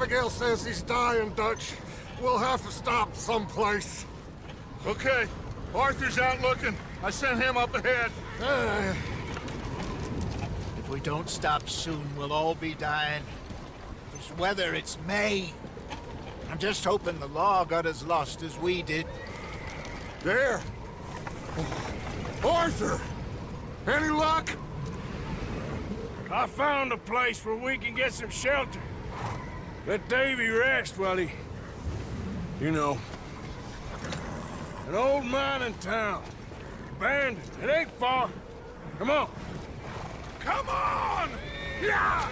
Abigail says he's dying, Dutch. We'll have to stop someplace. Okay. Arthur's out looking. I sent him up ahead. If we don't stop soon, we'll all be dying. This weather, it's May. I'm just hoping the law got as lost as we did. There! Arthur! Any luck? I found a place where we can get some shelter. Let Davy rest while he... You know. An old mining town. Abandoned. It ain't far. Come on. Come on! Yeah!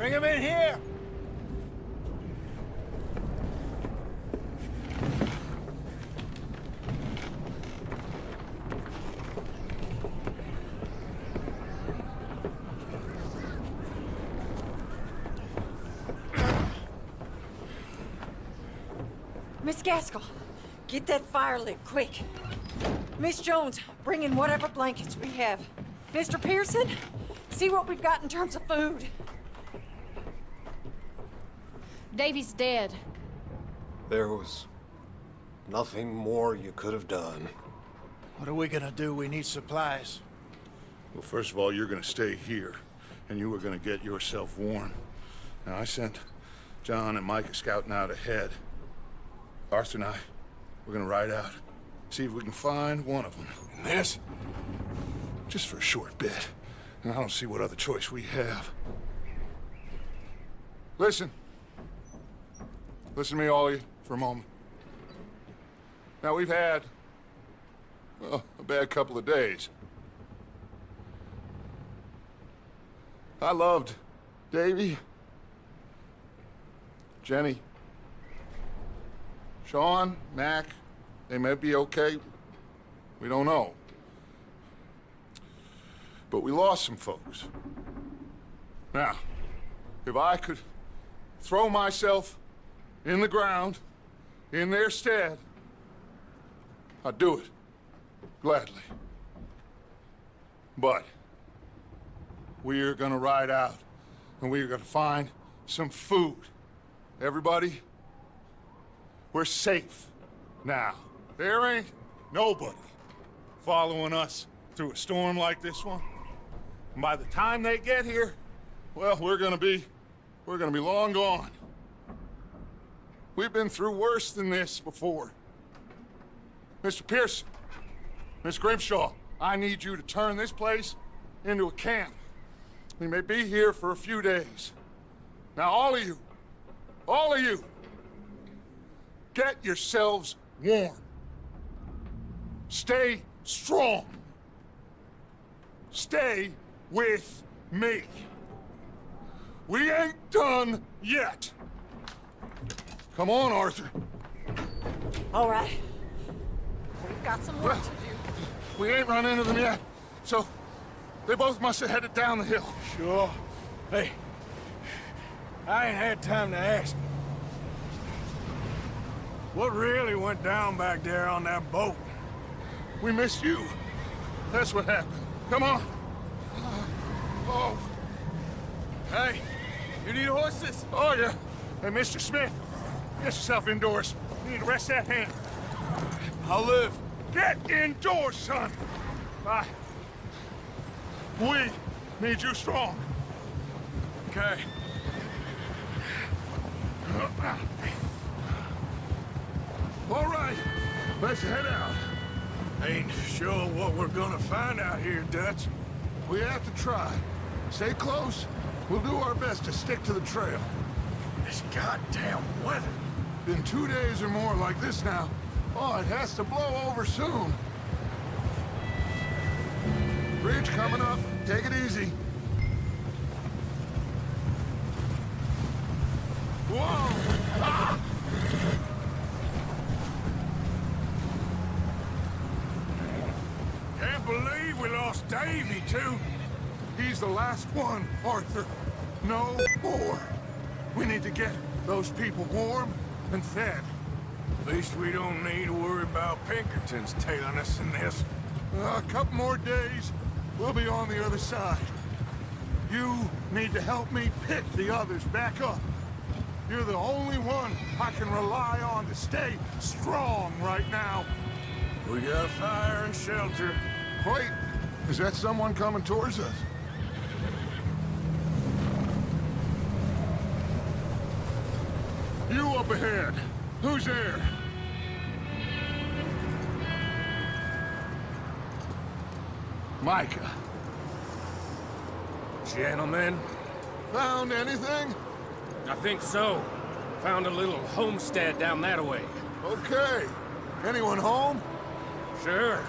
Bring him in here! Miss Gaskell, get that fire lit, quick. Miss Jones, bring in whatever blankets we have. Mr. Pearson, see what we've got in terms of food. Davy's dead. There was nothing more you could have done. What are we gonna do? We need supplies. Well, first of all, you're gonna stay here, and you were gonna get yourself warm. Now, I sent John and Micah scouting out ahead. Arthur and I, we're gonna ride out, see if we can find one of them. And this, just for a short bit. And I don't see what other choice we have. Listen. Listen to me, all of you, for a moment. Now, we've had, well, a bad couple of days. I loved Davy, Jenny, Sean, Mac. They may be okay. We don't know. But we lost some folks. Now, if I could throw myself in the ground in their stead, I'd do it gladly. But we are gonna ride out and we are gonna find some food. Everybody, we're safe now. There ain't nobody following us through a storm like this one. And by the time they get here, well, we're gonna be long gone. We've been through worse than this before. Mr. Pearson, Miss Grimshaw, I need you to turn this place into a camp. We may be here for a few days. Now, all of you, get yourselves warm. Stay strong. Stay with me. We ain't done yet. Come on, Arthur. All right. We've got some work to do. We ain't run into them yet, so they both must have headed down the hill. Sure. Hey, I ain't had time to ask. What really went down back there on that boat? We missed you. That's what happened. Come on. Oh. Hey, you need horses? Oh, yeah. Hey, Mr. Smith, get yourself indoors. You need to rest that hand. I'll live. Get indoors, son. We need you strong. Okay. All right, let's head out. Ain't sure what we're gonna find out here, Dutch. We have to try. Stay close. We'll do our best to stick to the trail. This goddamn weather. Been 2 days or more like this now. Oh, it has to blow over soon. Bridge coming up. Take it easy. Whoa! Ah! Can't believe we lost Davy, too. He's the last one, Arthur. No more. We need to get those people warm and fed. At least we don't need to worry about Pinkertons tailing us in this. A couple more days, we'll be on the other side. You need to help me pick the others back up. You're the only one I can rely on to stay strong right now. We got fire and shelter. Wait, is that someone coming towards us? You up ahead. Who's there? Micah. Gentlemen, Found anything? I think so. Found a little homestead down that way. Okay. Anyone home? Sure.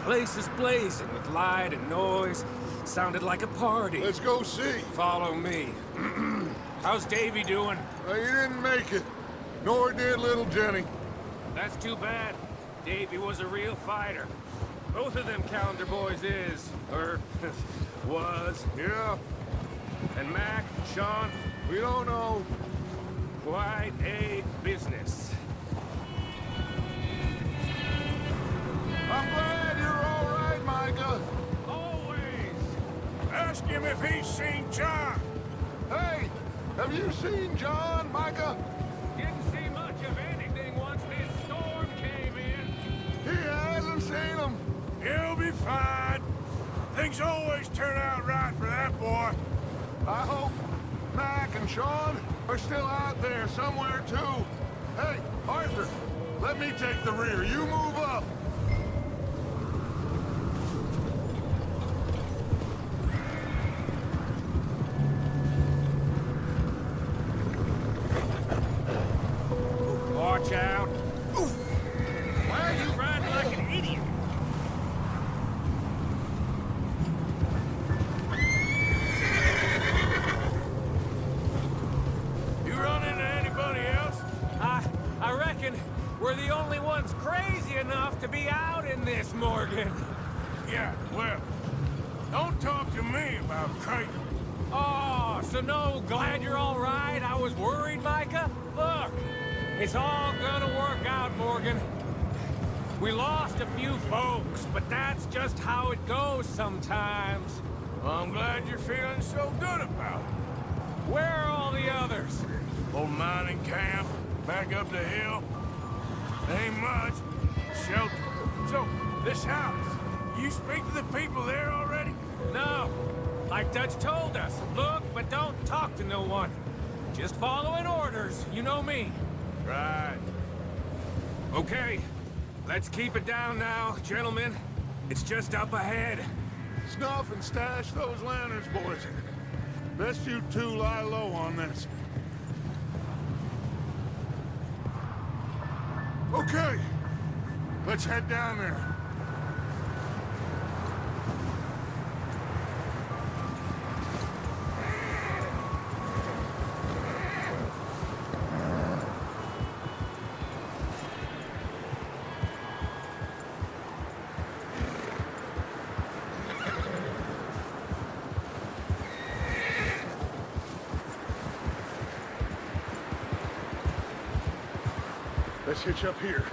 Place is blazing with light and noise. Sounded like a party. Let's go see. Follow me. How's Davy doing? He didn't make it. Nor did little Jenny. That's too bad. Davy was a real fighter. Both of them calendar boys is, or was. Yeah, And Mac, Sean, we don't know. quite a business. I'm glad you're all right, Micah. Always! Ask him if he's seen John. Hey, have you seen John, Micah? Didn't see much of anything once this storm came in. He hasn't seen him. He'll be fine. Things always turn out right for that boy. I hope Mac and Sean are still out there somewhere, too. Hey, Arthur, let me take the rear. You move up. Watch out. Why are you riding like an idiot? You run into anybody else? I reckon we're the only ones crazy enough to be out in this, Morgan. Yeah, well, don't talk to me about crazy. Oh, So no, glad you're all right. I was worried, Micah. Look, it's all gonna work out, Morgan. We lost a few folks, but that's just how it goes sometimes. Well, I'm glad you're feeling so good about it. Where are all the others? Old mining camp, back up the hill. Ain't much. Shelter. So, this house, you speak to the people there already? No. Like Dutch told us, look, but don't talk to no one. Just following orders, you know me. Right. Okay, let's keep it down now, gentlemen. It's just up ahead. Snuff and stash those lanterns, boys. Best you two lie low on this. Okay, let's head down there. Let's hitch up here.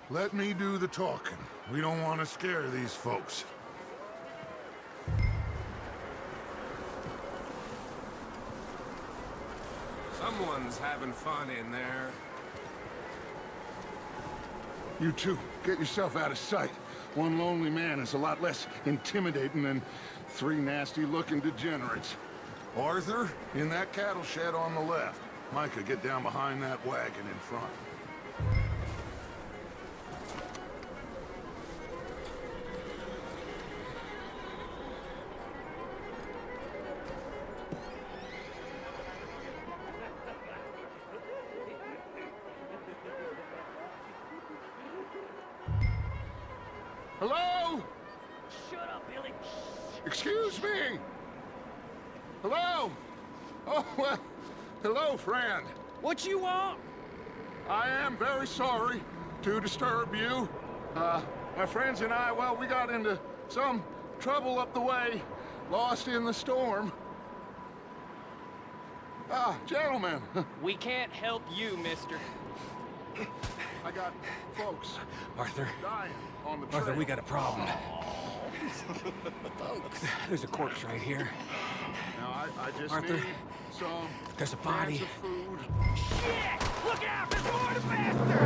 Let me do the talking. We don't want to scare these folks. Someone's having fun in there. You two, get yourself out of sight. One lonely man is a lot less intimidating than three nasty-looking degenerates. Arthur, in that cattle shed on the left. Micah, get down behind that wagon in front. Hello? Shut up, Billy. Excuse me? Hello? Oh, well, hello, friend. What you want? I am very sorry to disturb you. My friends and I, well, we got into some trouble up the way, lost in the storm. Gentlemen, We can't help you, mister. I got folks Arthur, dying on the trail. Arthur, we got a problem. There's a corpse right here. Now, I just Arthur, need some there's a cans body. of food. Shit! Look out! There's more of the bastards!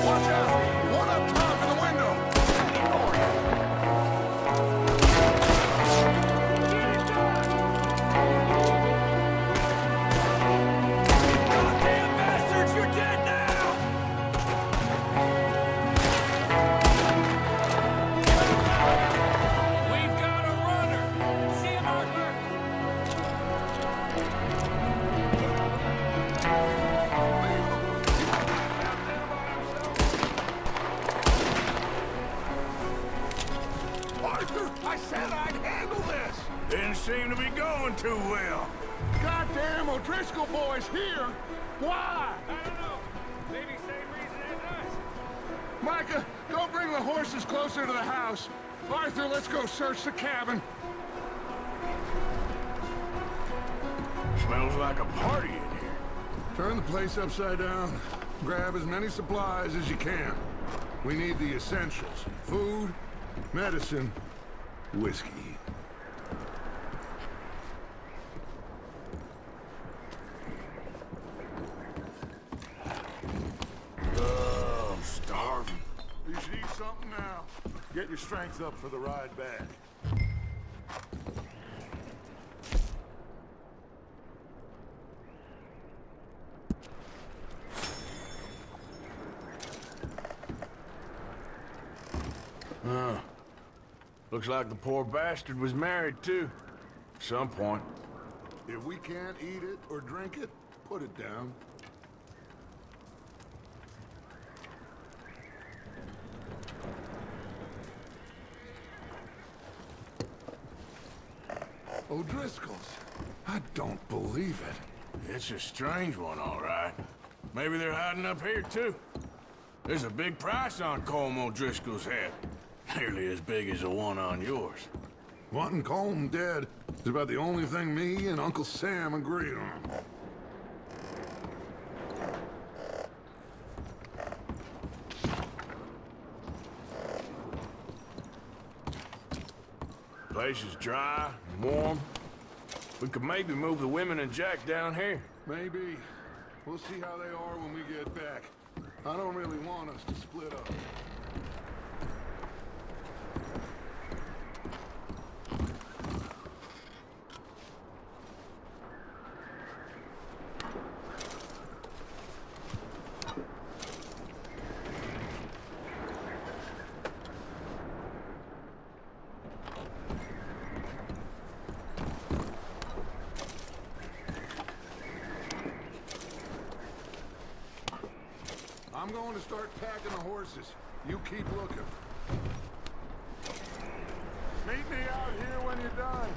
Watch out! One up top in the window! Goddamn bastards, you're dead now! We've got a runner! See him, Arthur? Arthur, I said I'd handle this! Didn't seem to be going too well. Goddamn O'Driscoll boys here! Why? I don't know. Maybe same reason as us. Micah, go bring the horses closer to the house. Arthur, let's go search the cabin. Smells like a party in here. Turn the place upside down. Grab as many supplies as you can. We need the essentials. Food, medicine, whiskey. I'm starving. You should eat something now. Get your strength up for the ride back. Looks like the poor bastard was married, too. At some point. If we can't eat it or drink it, put it down. O'Driscoll's. I don't believe it. It's a strange one, all right. Maybe they're hiding up here, too. There's a big price on Colm O'Driscoll's head. Nearly as big as the one on yours. Wanting Colm dead is about the only thing me and Uncle Sam agree on. Place is dry and warm. We could maybe move the women and Jack down here. Maybe. We'll see how they are when we get back. I don't really want us to split up. I'm going to start packing the horses. You keep looking. Meet me out here when you're done.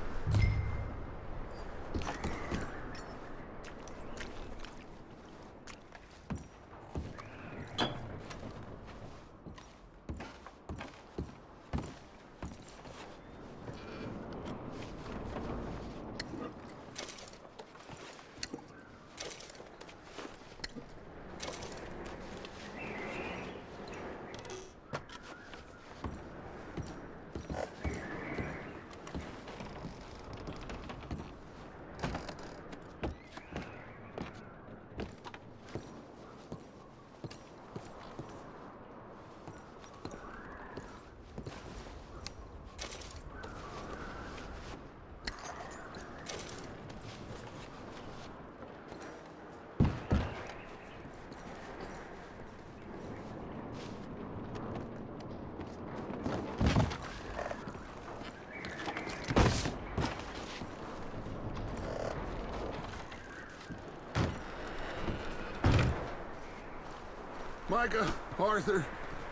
Micah, Arthur,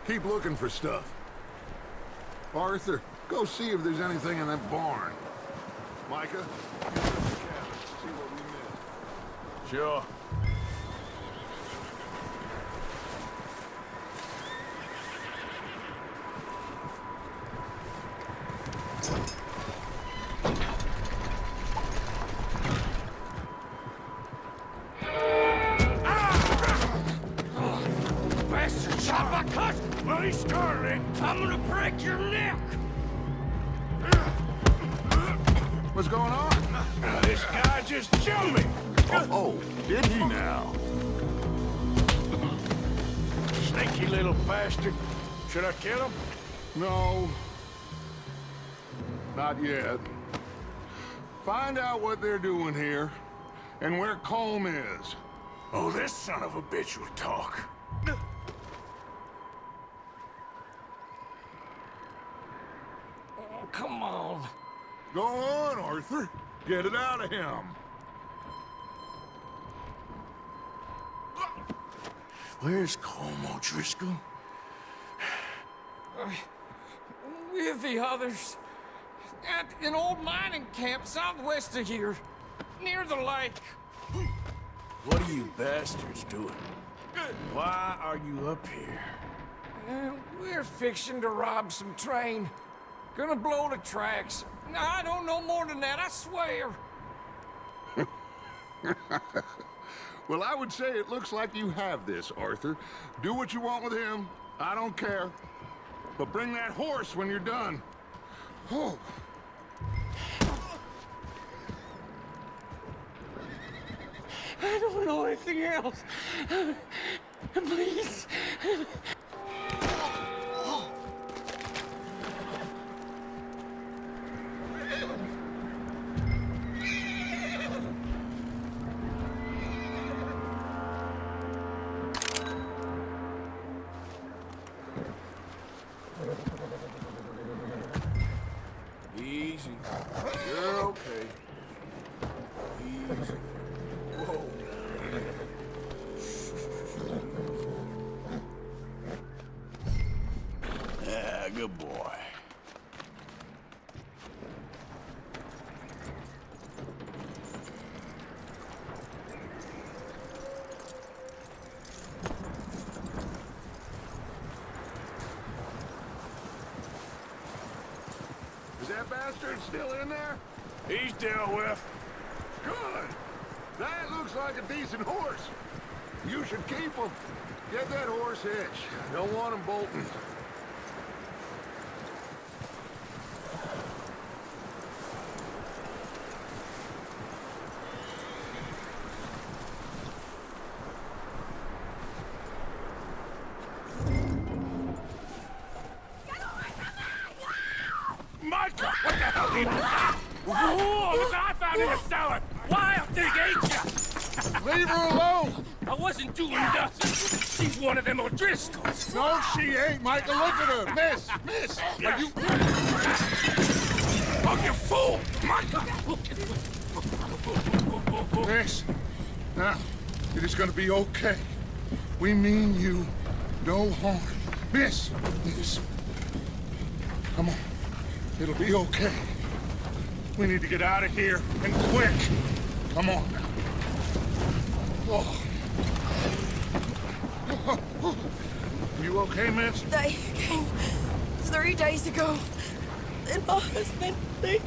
keep looking for stuff. Arthur, go see if there's anything in that barn. Micah, you go to the cabin, see what we missed. Sure. Bloody Scarlet, I'm gonna break your neck! What's going on? This guy just jumped me! Oh, did he now? Sneaky little bastard. Should I kill him? No. Not yet. Find out what they're doing here, and where Colm is. Oh, this son of a bitch will talk. Oh, come on. Go on, Arthur. Get it out of him. Where's Colm O'Driscoll? With the others. At an old mining camp southwest of here. Near the lake. What are you bastards doing? Why are you up here? We're fixing to rob some train. Gonna blow the tracks. I don't know more than that, I swear. Well, I would say it looks like you have this, Arthur. Do what you want with him. I don't care. But bring that horse when you're done. Oh. I don't know anything else. Please. Easy. You're okay. Yeah, good boy. Is that bastard still in there? He's dealt with. Good. That looks like a decent horse. You should keep him. Get that horse hitched. Don't want him bolting. Micah! What the hell did you... Whoa! Look what I found in the cellar! Wild thing, ain't ya? Leave her alone! I wasn't doing nothing. She's one of them O'Driscolls. No, she ain't, Micah. Look at her. Miss! Are you... Oh, you fool! Micah! Miss, now, it is gonna be okay. We mean you no harm. Miss! Come on. It'll be okay. We need to get out of here, and quick. Come on now. Oh. You okay, miss? They came 3 days ago. And my husband, they...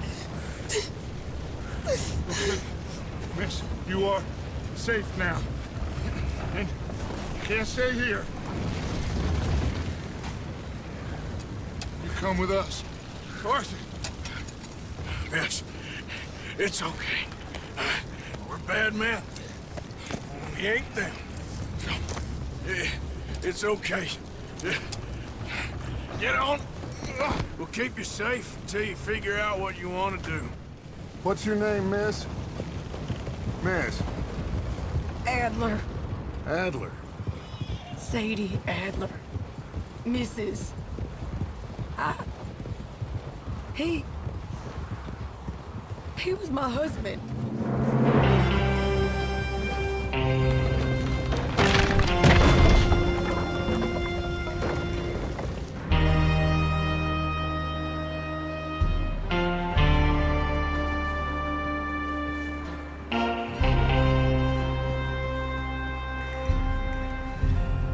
Miss, you are safe now. And you can't stay here. You come with us. Arthur. Miss, it's okay. We're bad men. We ain't them. It's okay. Get on. We'll keep you safe until you figure out what you want to do. What's your name, miss? Miss. Adler. Adler. Sadie Adler. Mrs. He was my husband.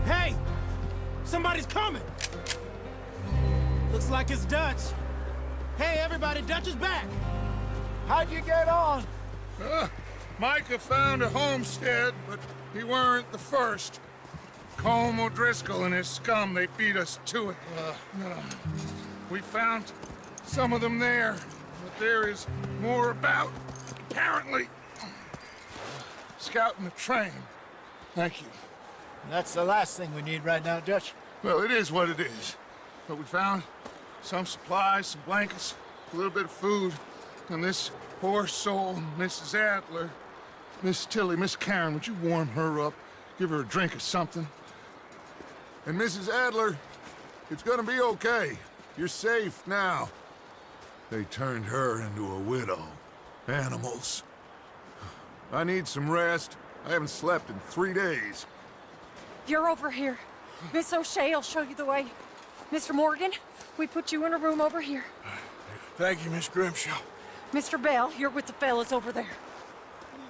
Hey! Somebody's coming! Looks like it's Dutch. Hey, everybody, Dutch is back! How'd you get on? Micah found a homestead, but he weren't the first. Colm O'Driscoll and his scum, they beat us to it. We found some of them there, but there is more about, apparently. Scouting the train. Thank you. That's the last thing we need right now, Dutch. Well, it is what it is. But we found some supplies, some blankets, a little bit of food, and this poor soul, Mrs. Adler, Miss Tilly, Miss Karen, would you warm her up? Give her a drink or something? And Mrs. Adler, it's gonna be okay. You're safe now. They turned her into a widow. Animals. I need some rest. I haven't slept in 3 days. You're over here. Miss O'Shea will show you the way. Mr. Morgan, we put you in a room over here. Thank you, Miss Grimshaw. Mr. Bell, you're with the fellas over there.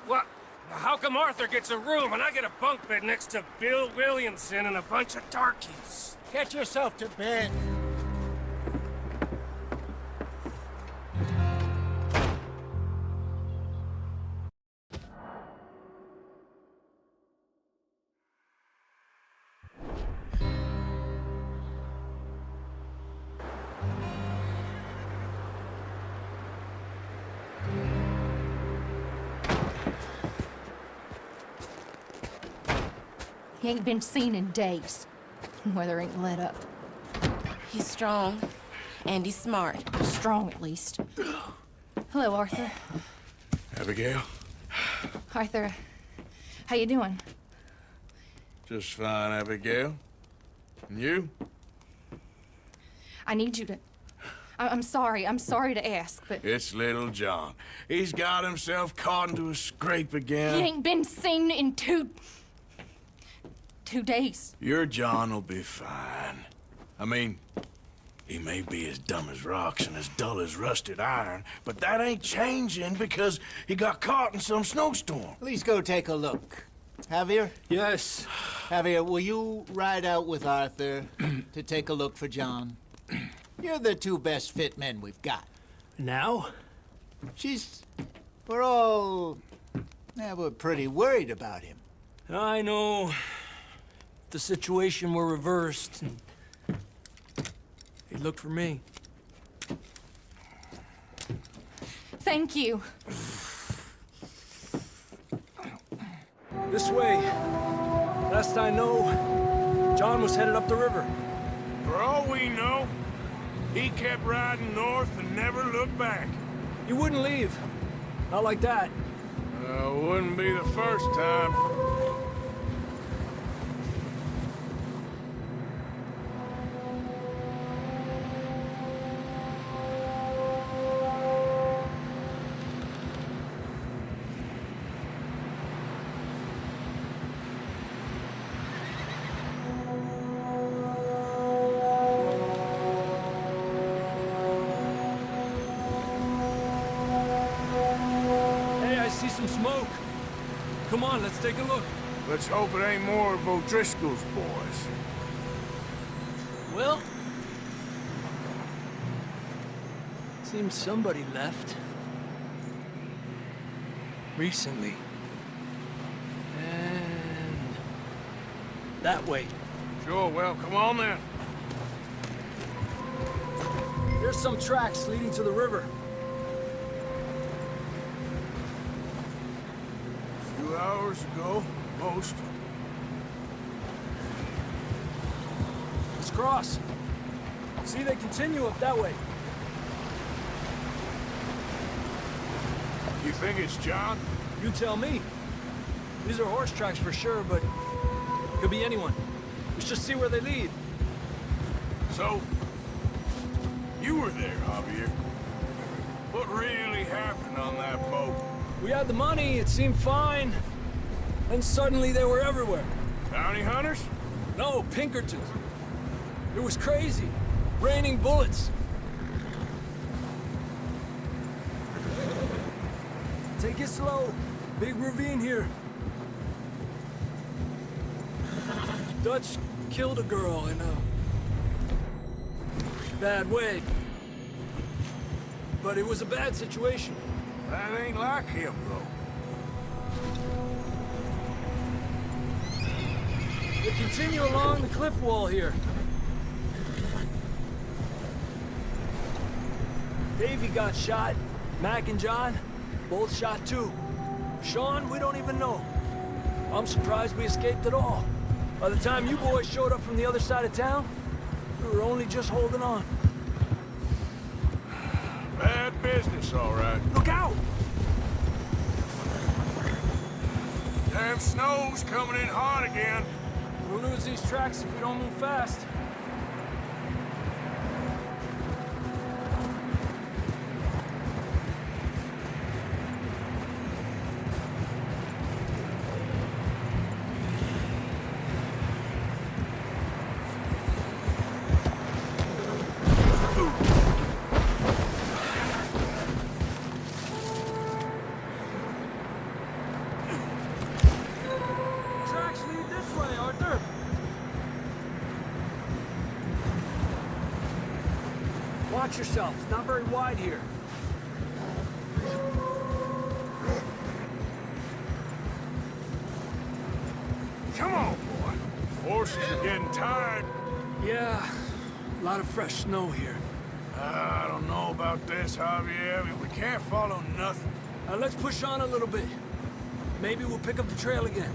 What? How come Arthur gets a room and I get a bunk bed next to Bill Williamson and a bunch of darkies? Get yourself to bed. He ain't been seen in days. Weather ain't let up. He's strong, and he's smart. Strong, at least. Hello, Arthur. Abigail? Arthur, how you doing? Just fine, Abigail. And you? I need you to... I'm sorry. I'm sorry to ask, but It's little John. He's got himself caught into a scrape he again. ain't been seen in two days. Your John will be fine. I mean, he may be as dumb as rocks and as dull as rusted iron, but that ain't changing because he got caught in some snowstorm. Please go take a look. Javier? Yes. Javier, will you ride out with Arthur to take a look for John? You're the two best fit men we've got. Now? We're pretty worried about him. I know. If the situation were reversed, and he'd look for me. Thank you. This way. Last I know, John was headed up the river. For all we know, he kept riding north and never looked back. He wouldn't leave. Not like that. Wouldn't be the first time. See some smoke. Come on, let's take a look. Let's hope it ain't more of O'Driscoll's boys. Well, seems somebody left. Recently. And that way. Sure, well, come on then. There's some tracks leading to the river. 2 hours ago, most. Let's cross. See, they continue up that way. You think it's John? You tell me. These are horse tracks for sure, but could be anyone. Let's just see where they lead. So, you were there, Javier. What really happened on that boat? We had the money, it seemed fine. Then suddenly they were everywhere. Bounty hunters? No, Pinkertons. It was crazy. Raining bullets. Take it slow. Big ravine here. Dutch killed a girl in a bad way. But it was a bad situation. That ain't like him, though. We continue along the cliff wall here. Davey got shot. Mac and John, both shot too. Sean, we don't even know. I'm surprised we escaped at all. By the time you boys showed up from the other side of town, we were only just holding on. Bad business, all right. Look out! Damn snow's coming in hard again. We'll lose these tracks if we don't move fast. Tracks lead this way, Arthur. Watch yourself. It's not very wide here. Come on, boy. Horses are getting tired. Yeah, a lot of fresh snow here. I don't know about this, Javier. We can't follow nothing. Let's push on a little bit. Maybe we'll pick up the trail again.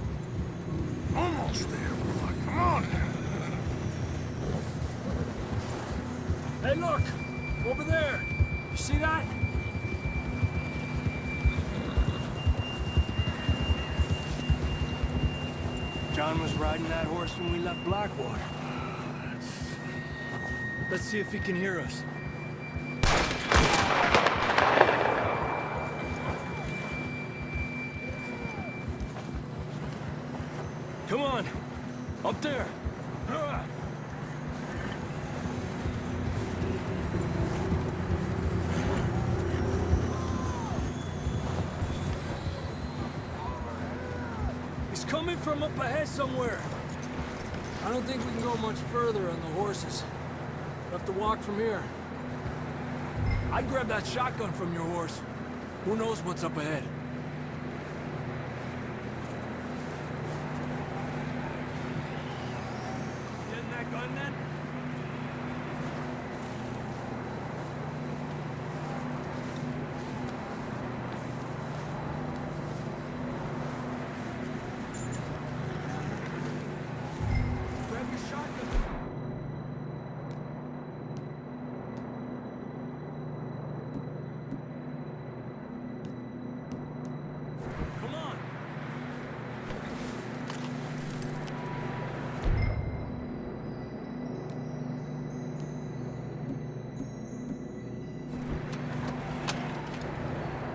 Almost there, boy. Come on. Hey, look! Over there! You see that? John was riding that horse when we left Blackwater. Let's see if he can hear us. Come on. Up there. He's coming from up ahead somewhere. I don't think we can go much further on the horses. We'll have to walk from here. I'd grab that shotgun from your horse. Who knows what's up ahead? Getting that gun then? Grab your shotgun. Come on.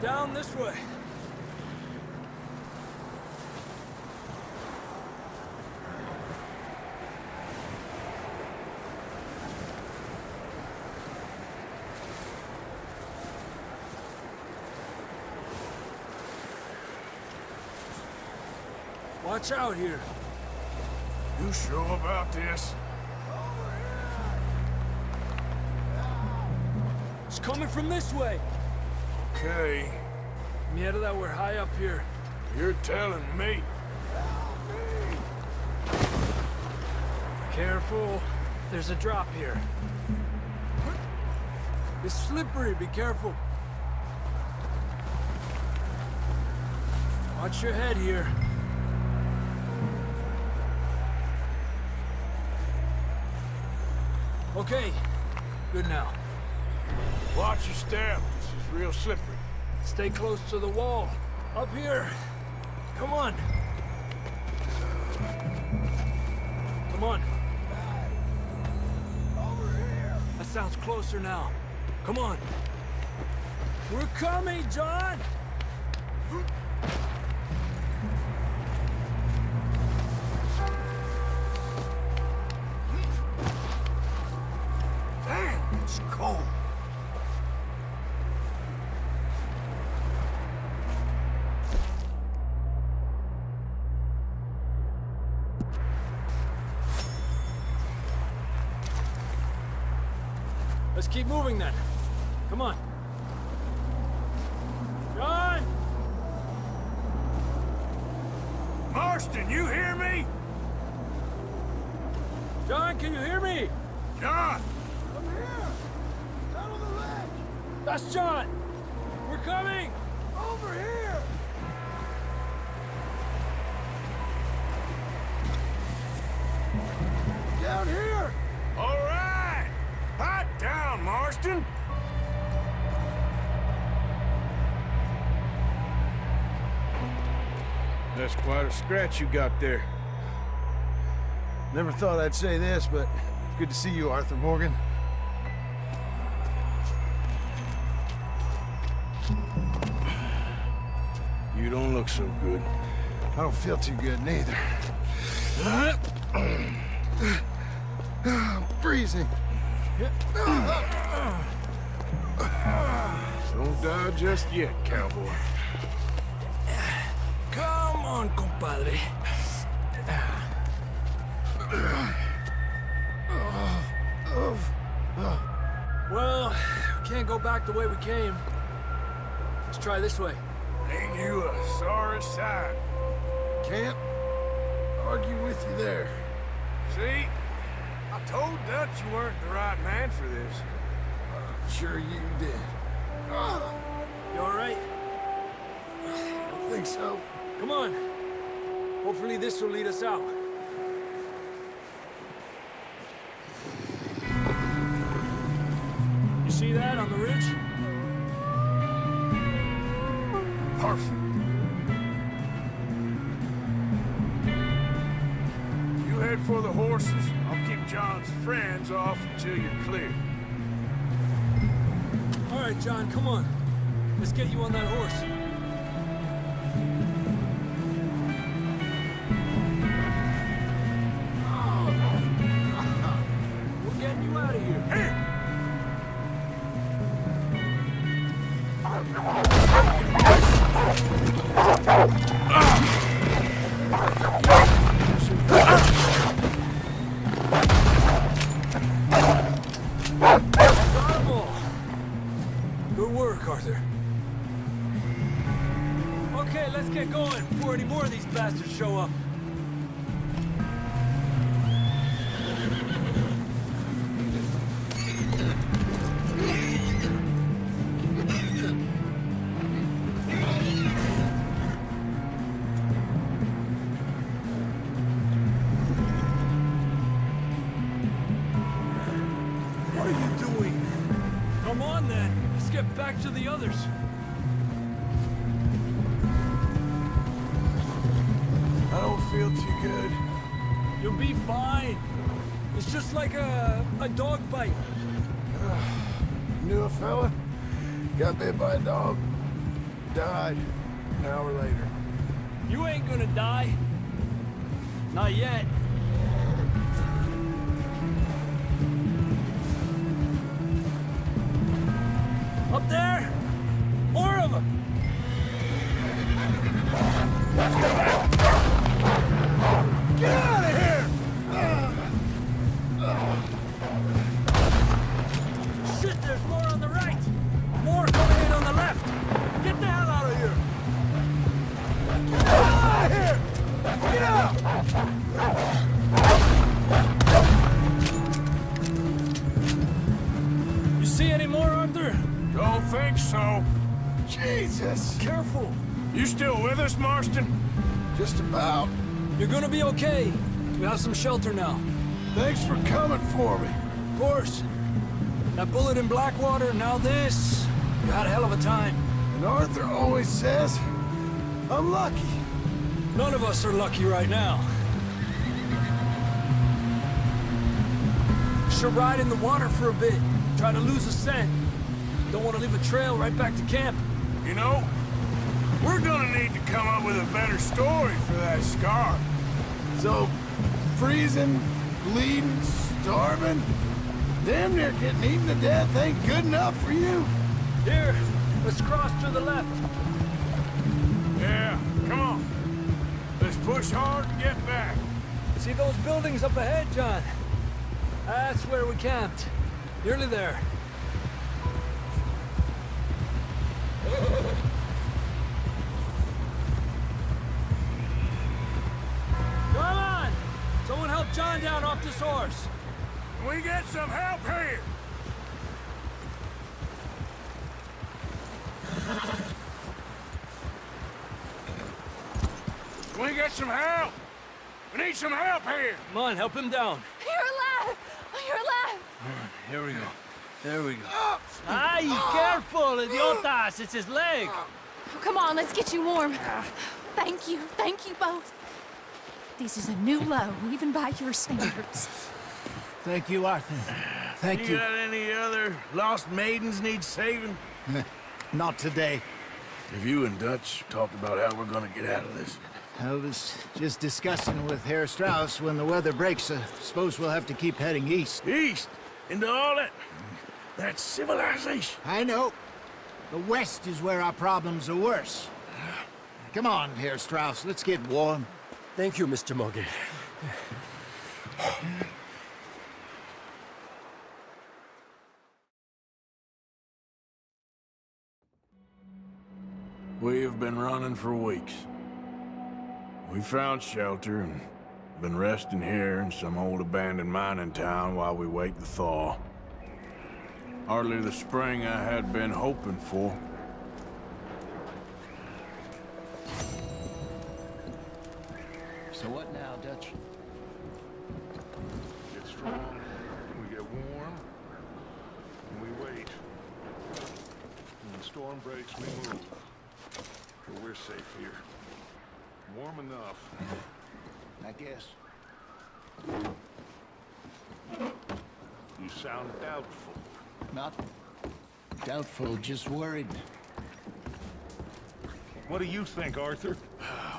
Down this way. Watch out here. You sure about this? It's coming from this way. Okay, Mierda, we're high up here. you're telling me. Careful. There's a drop here. It's slippery. Be careful. Watch your head here. Okay. Good now. Watch your step. This is real slippery. Stay close to the wall. Up here. Come on. Come on. That sounds closer now. Come on. We're coming, John! Dang, it's cold. Let's keep moving then. Come on. John! Marston, you hear me? John, can you hear me? John! I'm here! Down on the ledge! That's John! We're coming! Over here! Down here! All right! Hot down, Marston! That's quite a scratch you got there. Never thought I'd say this, but it's good to see you, Arthur Morgan. You don't look so good. I don't feel too good, neither. I'm freezing. Don't die just yet, cowboy. Come on, compadre. Well, we can't go back the way we came. Let's try this way. Ain't you a sorry sight? Can't argue with you there. See? I told Dutch you weren't the right man for this. Sure you did. You all right? I think so. Come on. Hopefully this will lead us out. You see that on the ridge? Perfect. You head for the horses. I'll keep John's friends off until you're clear. All right, John, come on. Let's get you on that horse. Okay, let's get going before any more of these bastards show up. What are you doing? Come on, then. Let's get back to the others. I don't feel too good. You'll be fine. It's just like a dog bite. Knew a fella? Got bit by a dog. Died an hour later. You ain't gonna die. Not yet. Up there? More of them! Get out of here! Shit, there's more on the right! More coming in on the left! Get the hell out of here! Get out of here! Get out! You see any more, Arthur? Don't think so. Jesus! Careful! You still with us, Marston? Just about. You're gonna be okay. We have some shelter now. Thanks for coming for me. Of course. That bullet in Blackwater, now this. You had a hell of a time. And Arthur always says, I'm lucky. None of us are lucky right now. Should ride in the water for a bit. Try to lose a scent. Don't want to leave a trail right back to camp. You know, we're gonna need to come up with a better story for that scar. So, freezing, bleeding, starving, damn near getting eaten to death ain't good enough for you? Here, let's cross to the left. Yeah, come on. Let's push hard and get back. See those buildings up ahead, John? That's where we camped. Nearly there. Come on! Someone help John down off this horse. Can we get some help here? Can we get some help? We need some help here. Come on, help him down. You're alive! You're alive! Here we go. There we go. Ay, careful, idiotas! It's his leg! Come on, let's get you warm. Thank you both. This is a new low, even by your standards. Thank you, Arthur. Thank You you. got any other lost maidens need saving? Not today. Have you and Dutch talked about how we're gonna get out of this? I was just discussing with Herr Strauss when the weather breaks. Suppose we'll have to keep heading east. East? Into all that civilization? I know. The west is where our problems are worse. Come on, Herr Strauss, let's get warm. Thank you, Mr. Morgan. We have been running for weeks. We found shelter and been resting here in some old abandoned mining town while we wait the thaw. Hardly the spring I had been hoping for. So what now, Dutch? Get strong, we get warm, and we wait. When the storm breaks, we move. But we're safe here. Warm enough. I guess. You sound doubtful. Not doubtful, just worried. What do you think, Arthur?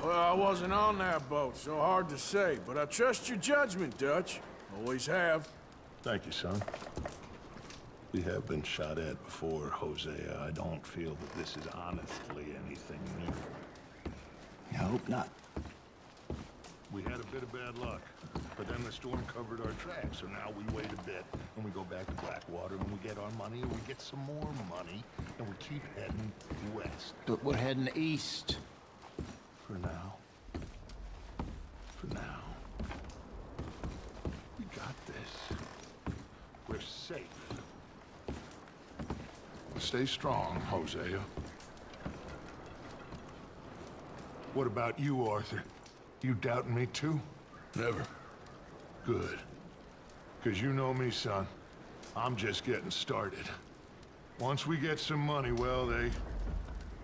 Well, I wasn't on that boat, so hard to say, but I trust your judgment, Dutch. Always have. Thank you, son. We have been shot at before, Hosea. I don't feel that this is honestly anything new. I hope not. We had a bit of bad luck, but then the storm covered our tracks, so now we wait a bit, and we go back to Blackwater, and we get our money, and we get some more money, and we keep heading west. But we're heading east. now. We got this. We're safe. Stay strong, Hosea. What about you, Arthur? You doubting me too? Never. Good. Because you know me, son. I'm just getting started. Once we get some money, well, they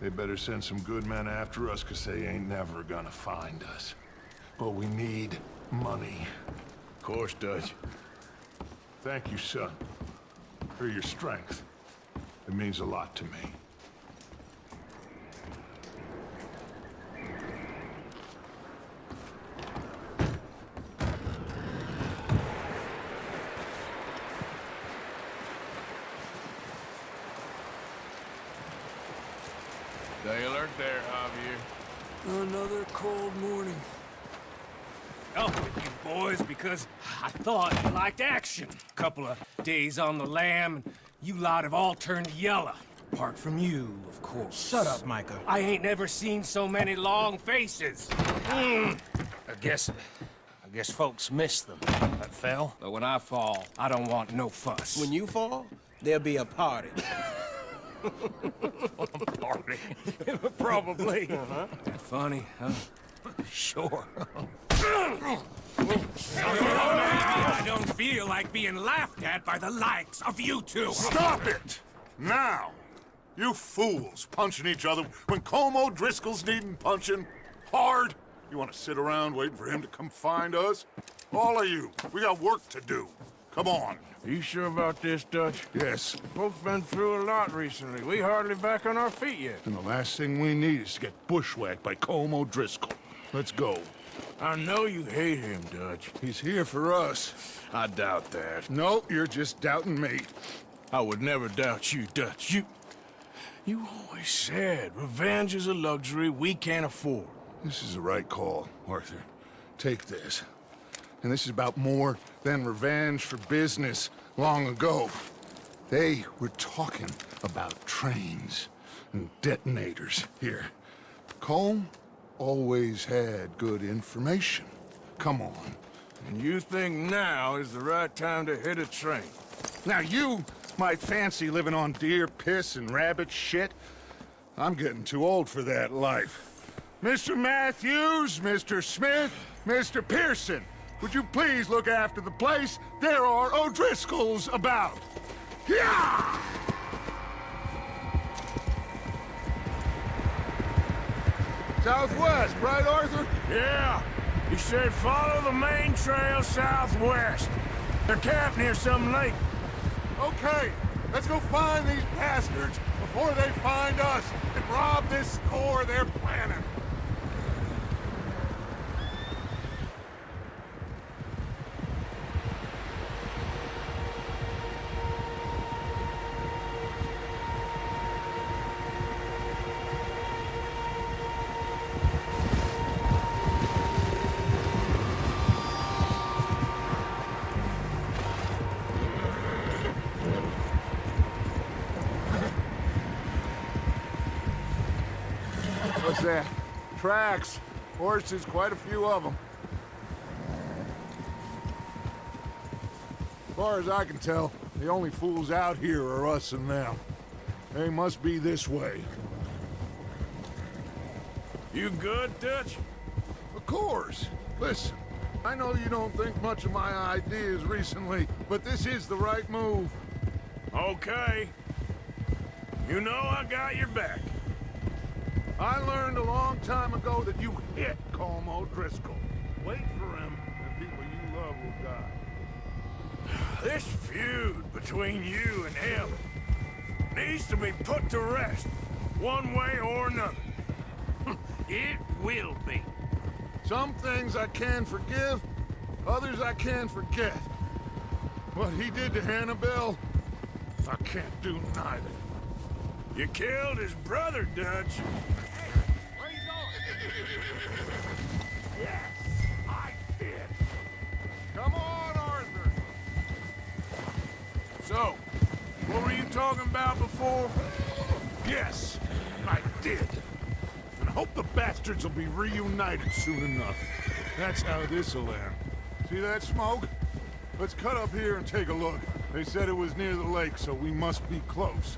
better send some good men after us, because they ain't never gonna find us. But we need money. Of course, Dutch. Thank you, son, for your strength. It means a lot to me. Stay alert there, Javier. Another cold morning. Up with you boys because I thought you liked action. Couple of days on the lam, and you lot have all turned yellow. Apart from you, of course. Shut up, Micah. I ain't never seen so many long faces. I guess folks miss them. That fell. But when I fall, I don't want no fuss. When you fall, there'll be a party. Party. Probably. Funny, huh? Sure. I don't feel like being laughed at by the likes of you two. Stop it! Now! You fools punching each other when Como Driscoll's needing punching hard. You want to sit around waiting for him to come find us? All of you, we got work to do. Come on. Are you sure about this, Dutch? Yes. Folks been through a lot recently. We hardly back on our feet yet. And the last thing we need is to get bushwhacked by Como Driscoll. Let's go. I know you hate him, Dutch. He's here for us. I doubt that. No, you're just doubting me. I would never doubt you, Dutch. You always said revenge is a luxury we can't afford. This is the right call, Arthur. Take this. And this is about more than revenge for business long ago. They were talking about trains and detonators here. Colm always had good information. Come on. And you think now is the right time to hit a train? Now you might fancy living on deer piss and rabbit shit. I'm getting too old for that life. Mr. Matthews, Mr. Smith, Mr. Pearson, would you please look after the place? There are O'Driscolls about. Yeah! Southwest, right, Arthur? Yeah. You should follow the main trail southwest. They're camped near some lake. Okay, let's go find these bastards before they find us and rob this store they're planning. What's that? Tracks. Horses, quite a few of them. As far as I can tell, the only fools out here are us and them. They must be this way. You good, Dutch? Of course. Listen, I know you don't think much of my ideas recently, but this is the right move. Okay. You know I got your back. I learned a long time ago that you hit Colm O'Driscoll. Wait for him, and people you love will die. This feud between you and him needs to be put to rest, one way or another. It will be. Some things I can forgive, others I can forget. What he did to Hannibal, I can't do neither. You killed his brother, Dutch. Where you going? Yes, I did. Come on, Arthur. So, what were you talking about before? Yes, I did. And I hope the bastards will be reunited soon enough. That's how this'll end. See that smoke? Let's cut up here and take a look. They said it was near the lake, so we must be close.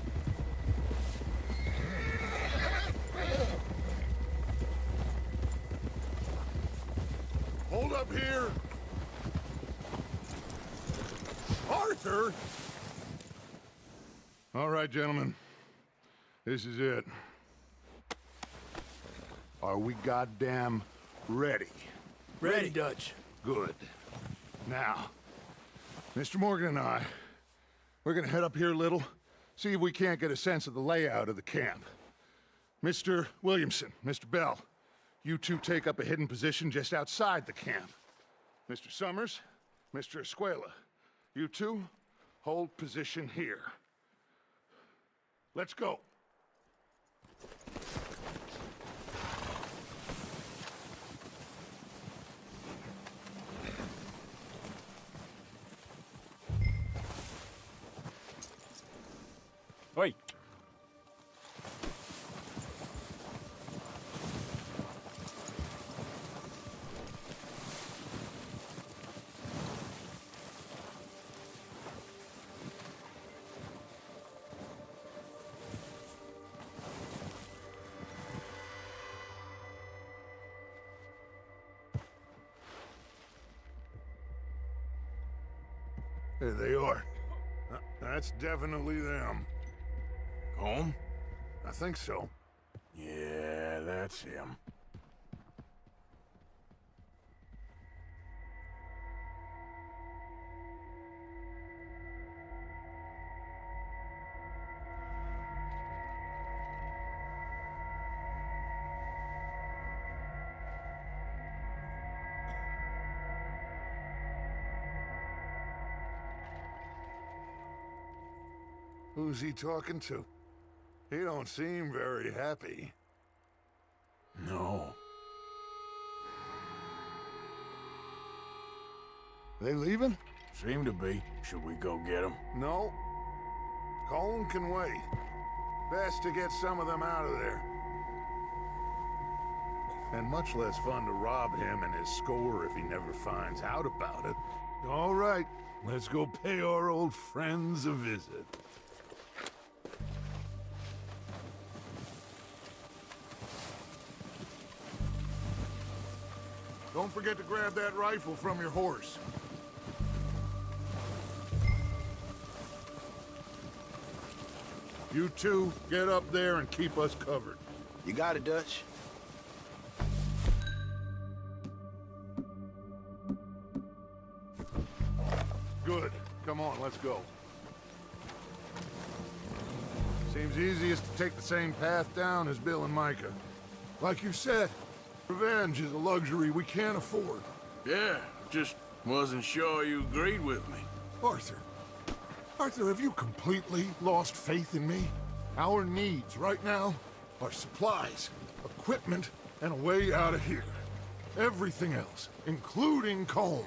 Hold up here! Arthur! All right, gentlemen. This is it. Are we goddamn ready? Ready, Dutch. Good. Now, Mr. Morgan and I, we're gonna head up here a little, see if we can't get a sense of the layout of the camp. Mr. Williamson, Mr. Bell, you two take up a hidden position just outside the camp. Mr. Summers, Mr. Escuela, you two hold position here. Let's go. Oi. There they are. That's definitely them. Home? I think so. Yeah, that's him. Who's he talking to? He don't seem very happy. No. They leaving? Seem to be. Should we go get him? No. Colin can wait. Best to get some of them out of there. And much less fun to rob him and his score if he never finds out about it. All right, let's go pay our old friends a visit. Don't forget to grab that rifle from your horse. You two, get up there and keep us covered. You got it, Dutch. Good. Come on, let's go. Seems easiest to take the same path down as Bill and Micah. Like you said, revenge is a luxury we can't afford. Yeah, just wasn't sure you agreed with me. Arthur, have you completely lost faith in me? Our needs right now are supplies, equipment, and a way out of here. Everything else, including Colm,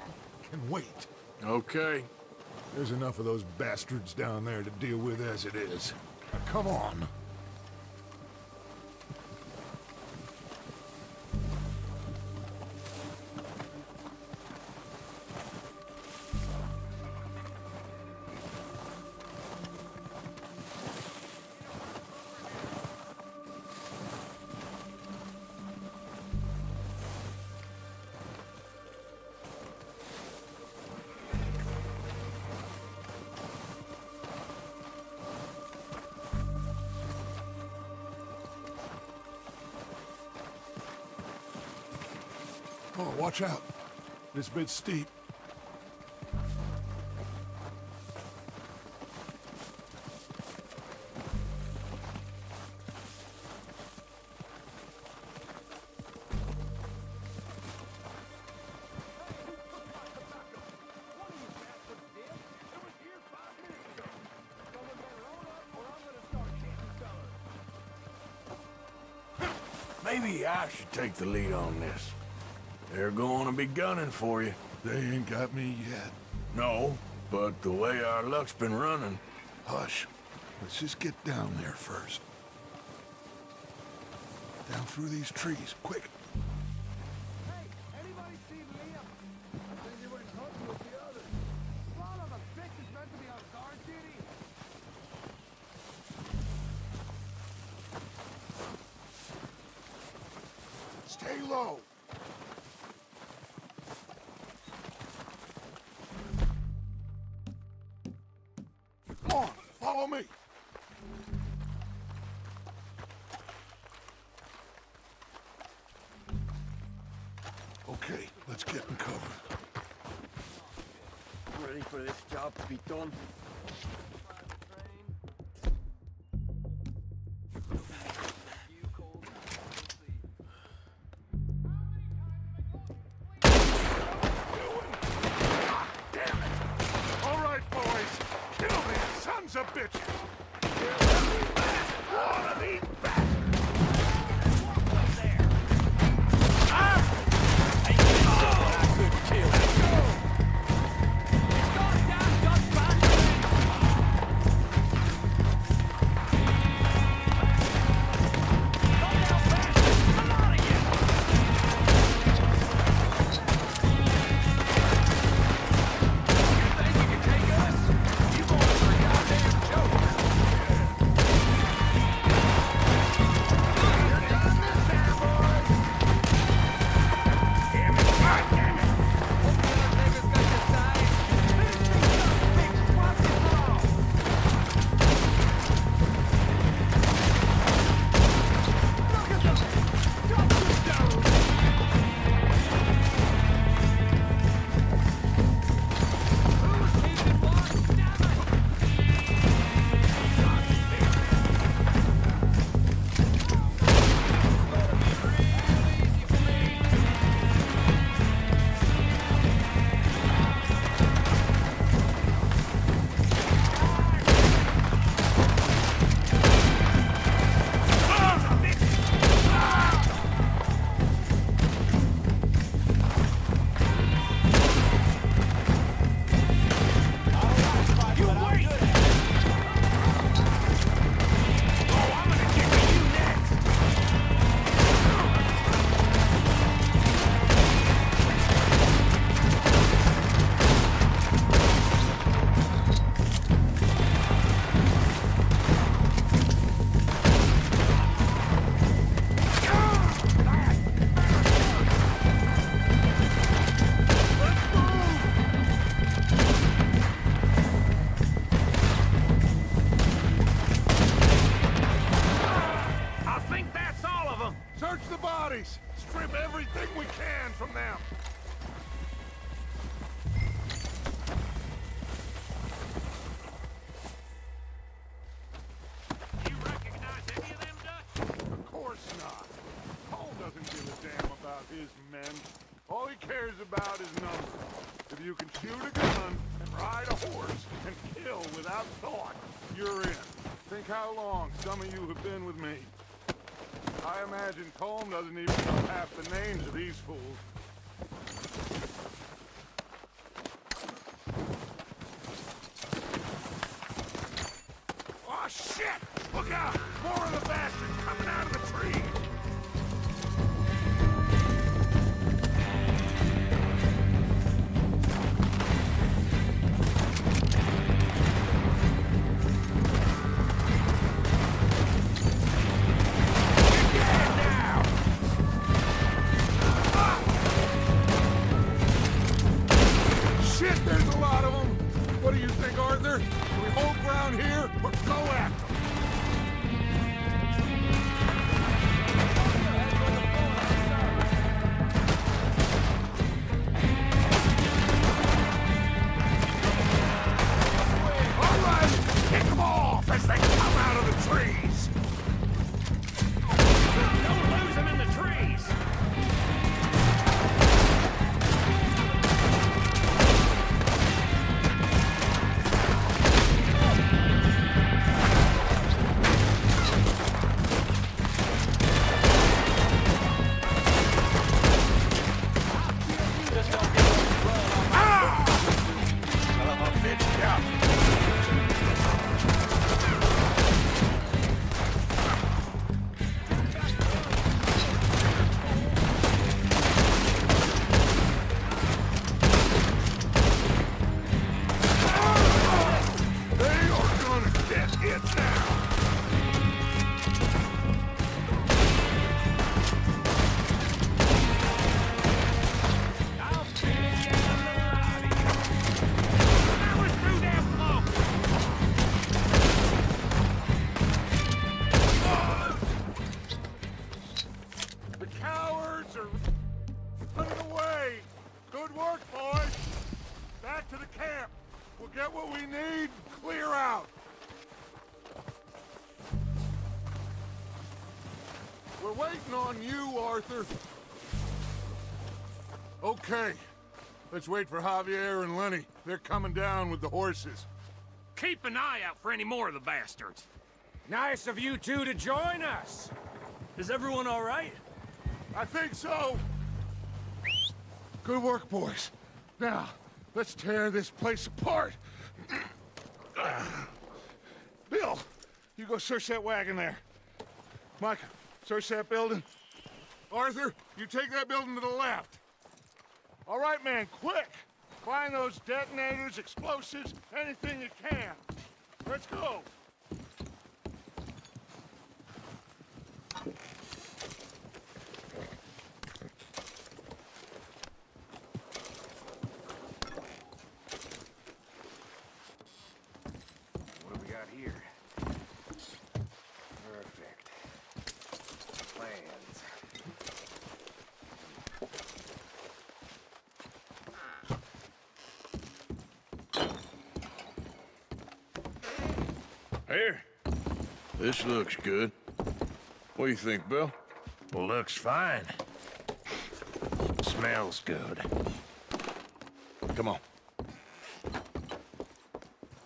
can wait. Okay. There's enough of those bastards down there to deal with as it is. Now, come on. Oh, watch out. This bit's steep. Maybe I should take the lead on this. They're going to be gunning for you. They ain't got me yet. No, but the way our luck's been running... Hush. Let's just get down there first. Down through these trees, quick. Hey, anybody see Stay low. Come on, follow me. Okay, let's get in cover. Ready for this job to be done? All right, boys. Kill these sons of bitches. One of these Search the bodies! Strip everything we can from them! You recognize any of them, Dutch? Of course not. Paul doesn't give a damn about his men. All he cares about is numbers. If you can shoot a gun and ride a horse and kill without thought, you're in. Think how long some of you have been with me. I imagine Colm doesn't even know half the names of these fools. Oh, shit! Look out! More of the bastards coming out of the trees! get what we need, clear out. We're waiting on you, Arthur. Okay. Let's wait for Javier and Lenny. They're coming down with the horses. Keep an eye out for any more of the bastards. Nice of you two to join us. Is everyone all right? I think so. Good work, boys. Now, let's tear this place apart. Bill, you go search that wagon there. Micah, search that building. Arthur, you take that building to the left. All right, man, quick! Find those detonators, explosives, anything you can. Let's go! What do we got here? Perfect. Plans. Here. This looks good. What do you think, Bill? Well, looks fine. Smells good. Come on.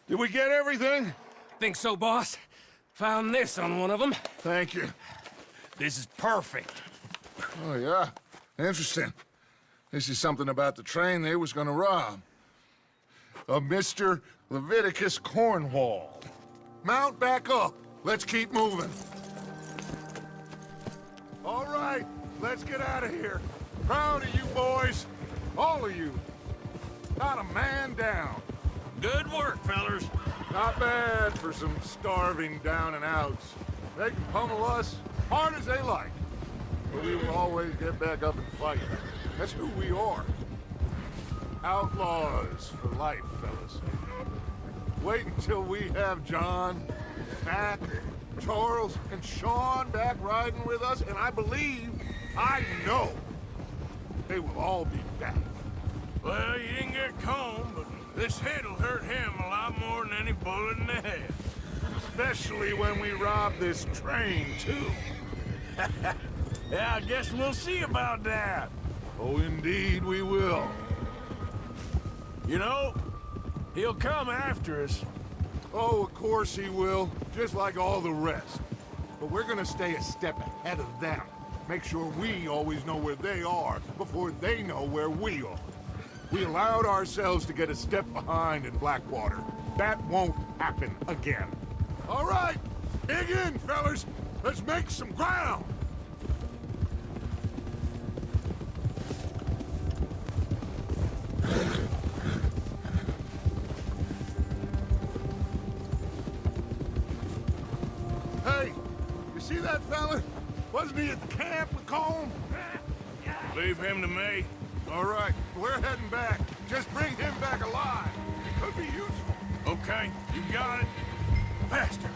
Did we get everything? Think so, boss? Found this on one of them. Thank you. This is perfect. Oh, yeah? Interesting. This is something about the train they was gonna rob. Of Mr. Leviticus Cornwall. Mount back up. Let's keep moving. All right, let's get out of here. Proud of you boys. All of you. Not a man down. Good work, fellers. Not bad for some starving down and outs. They can pummel us hard as they like. But we will always get back up and fight. That's who we are. Outlaws for life, fellas. Wait until we have John, Mac, Charles, and Sean back riding with us, and I believe, I know, they will all be back. Well, you didn't get Combe, but this hit'll hurt him a lot more than any bullet in the head. Especially when we rob this train, too. Yeah, I guess we'll see about that. Oh, indeed we will. You know, he'll come after us. Oh, of course he will, just like all the rest. But we're gonna stay a step ahead of them. Make sure we always know where they are before they know where we are. We allowed ourselves to get a step behind in Blackwater. That won't happen again. All right, dig in, fellas. Let's make some ground. Hey, you see that fella? Wasn't he at the camp with Combe? Leave him to me. All right, we're heading back. Just bring him back alive. It could be useful. Okay, you got it. Faster.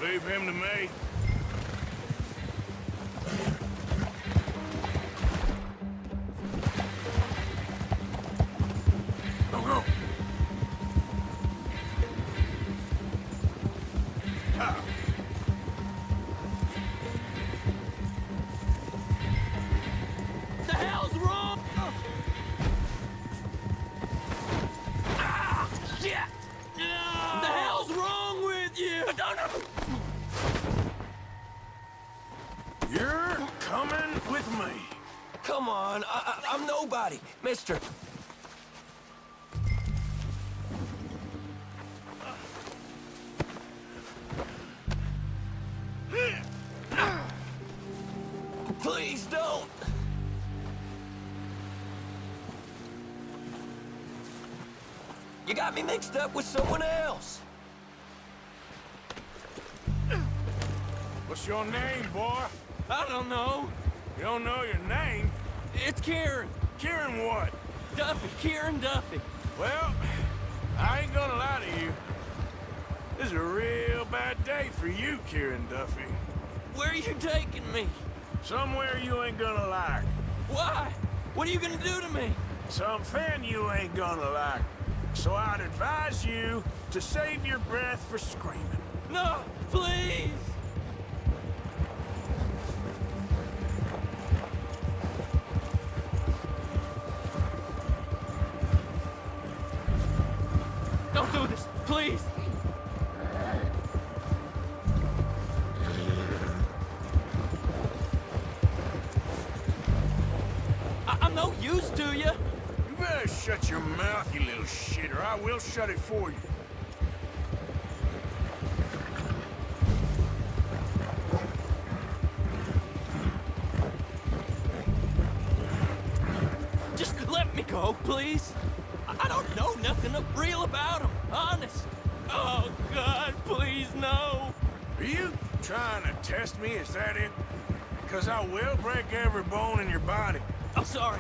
Leave him to me. Go, go. Ah. The hell's wrong? Ah, shit! The hell's wrong with you? You're coming with me. come on. I'm nobody, mister. Please don't. You got me mixed up with someone else. What's your name, boy? I don't know. You don't know your name? It's Kieran. Kieran what? Duffy. Kieran Duffy. Well, I ain't gonna lie to you. This is a real bad day for you, Kieran Duffy. Where are you taking me? Somewhere you ain't gonna like. Why? What are you gonna do to me? Something you ain't gonna like. So I'd advise you to save your breath for screaming. No, please! Don't do this, please! I'm no use to you. You better shut your mouth, you little shit, or I will shut it for you. Just let me go, please. I don't know nothing real about him, honest. Oh, God, please, no. Are you trying to test me? Is that it? Because I will break every bone in your body. I'm sorry.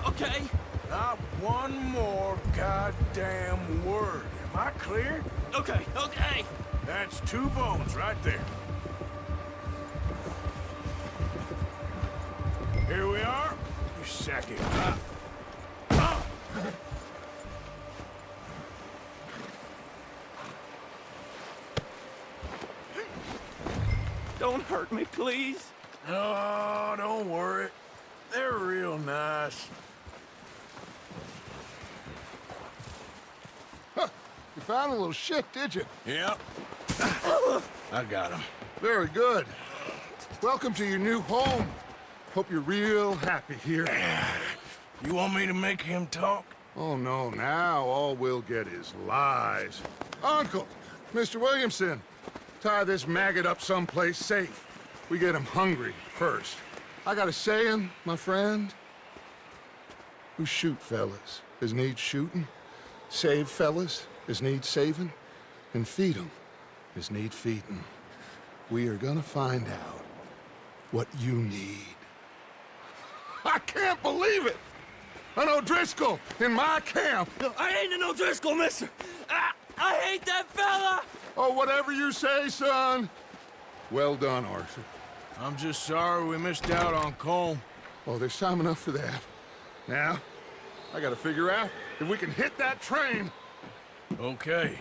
Okay? Not one more goddamn word. Am I clear? Okay. That's 2 bones right there. Here we are. You sack it. Don't hurt me, please. Oh, don't worry. They're real nice. Huh. You found a little shit, did you? Yep. I got him. Very good. Welcome to your new home. Hope you're real happy here. You want me to make him talk? Oh, no. Now all we'll get is lies. Uncle, Mr. Williamson, tie this maggot up someplace safe. We get him hungry first. I got a saying, my friend. Who shoot fellas as need shooting, save fellas as need saving, and feed 'em as need feeding. We are gonna find out what you need. I can't believe it! An O'Driscoll in my camp! No, I ain't an O'Driscoll, mister! I hate that fella! Oh, whatever you say, son. Well done, Arthur. I'm just sorry we missed out on Colm. Oh, there's time enough for that. Now, I gotta figure out if we can hit that train. Okay.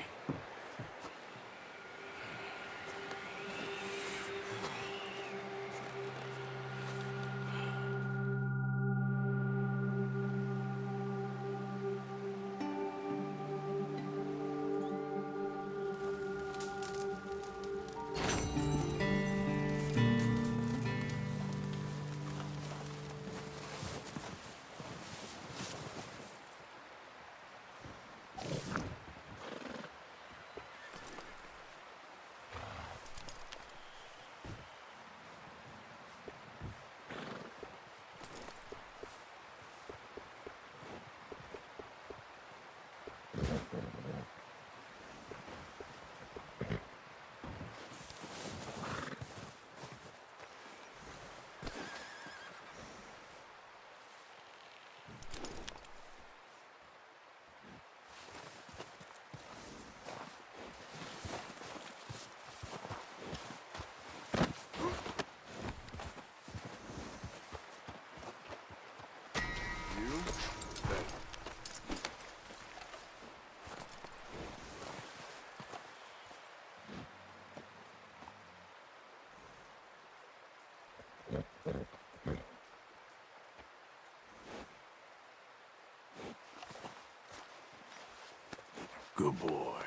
Good boy.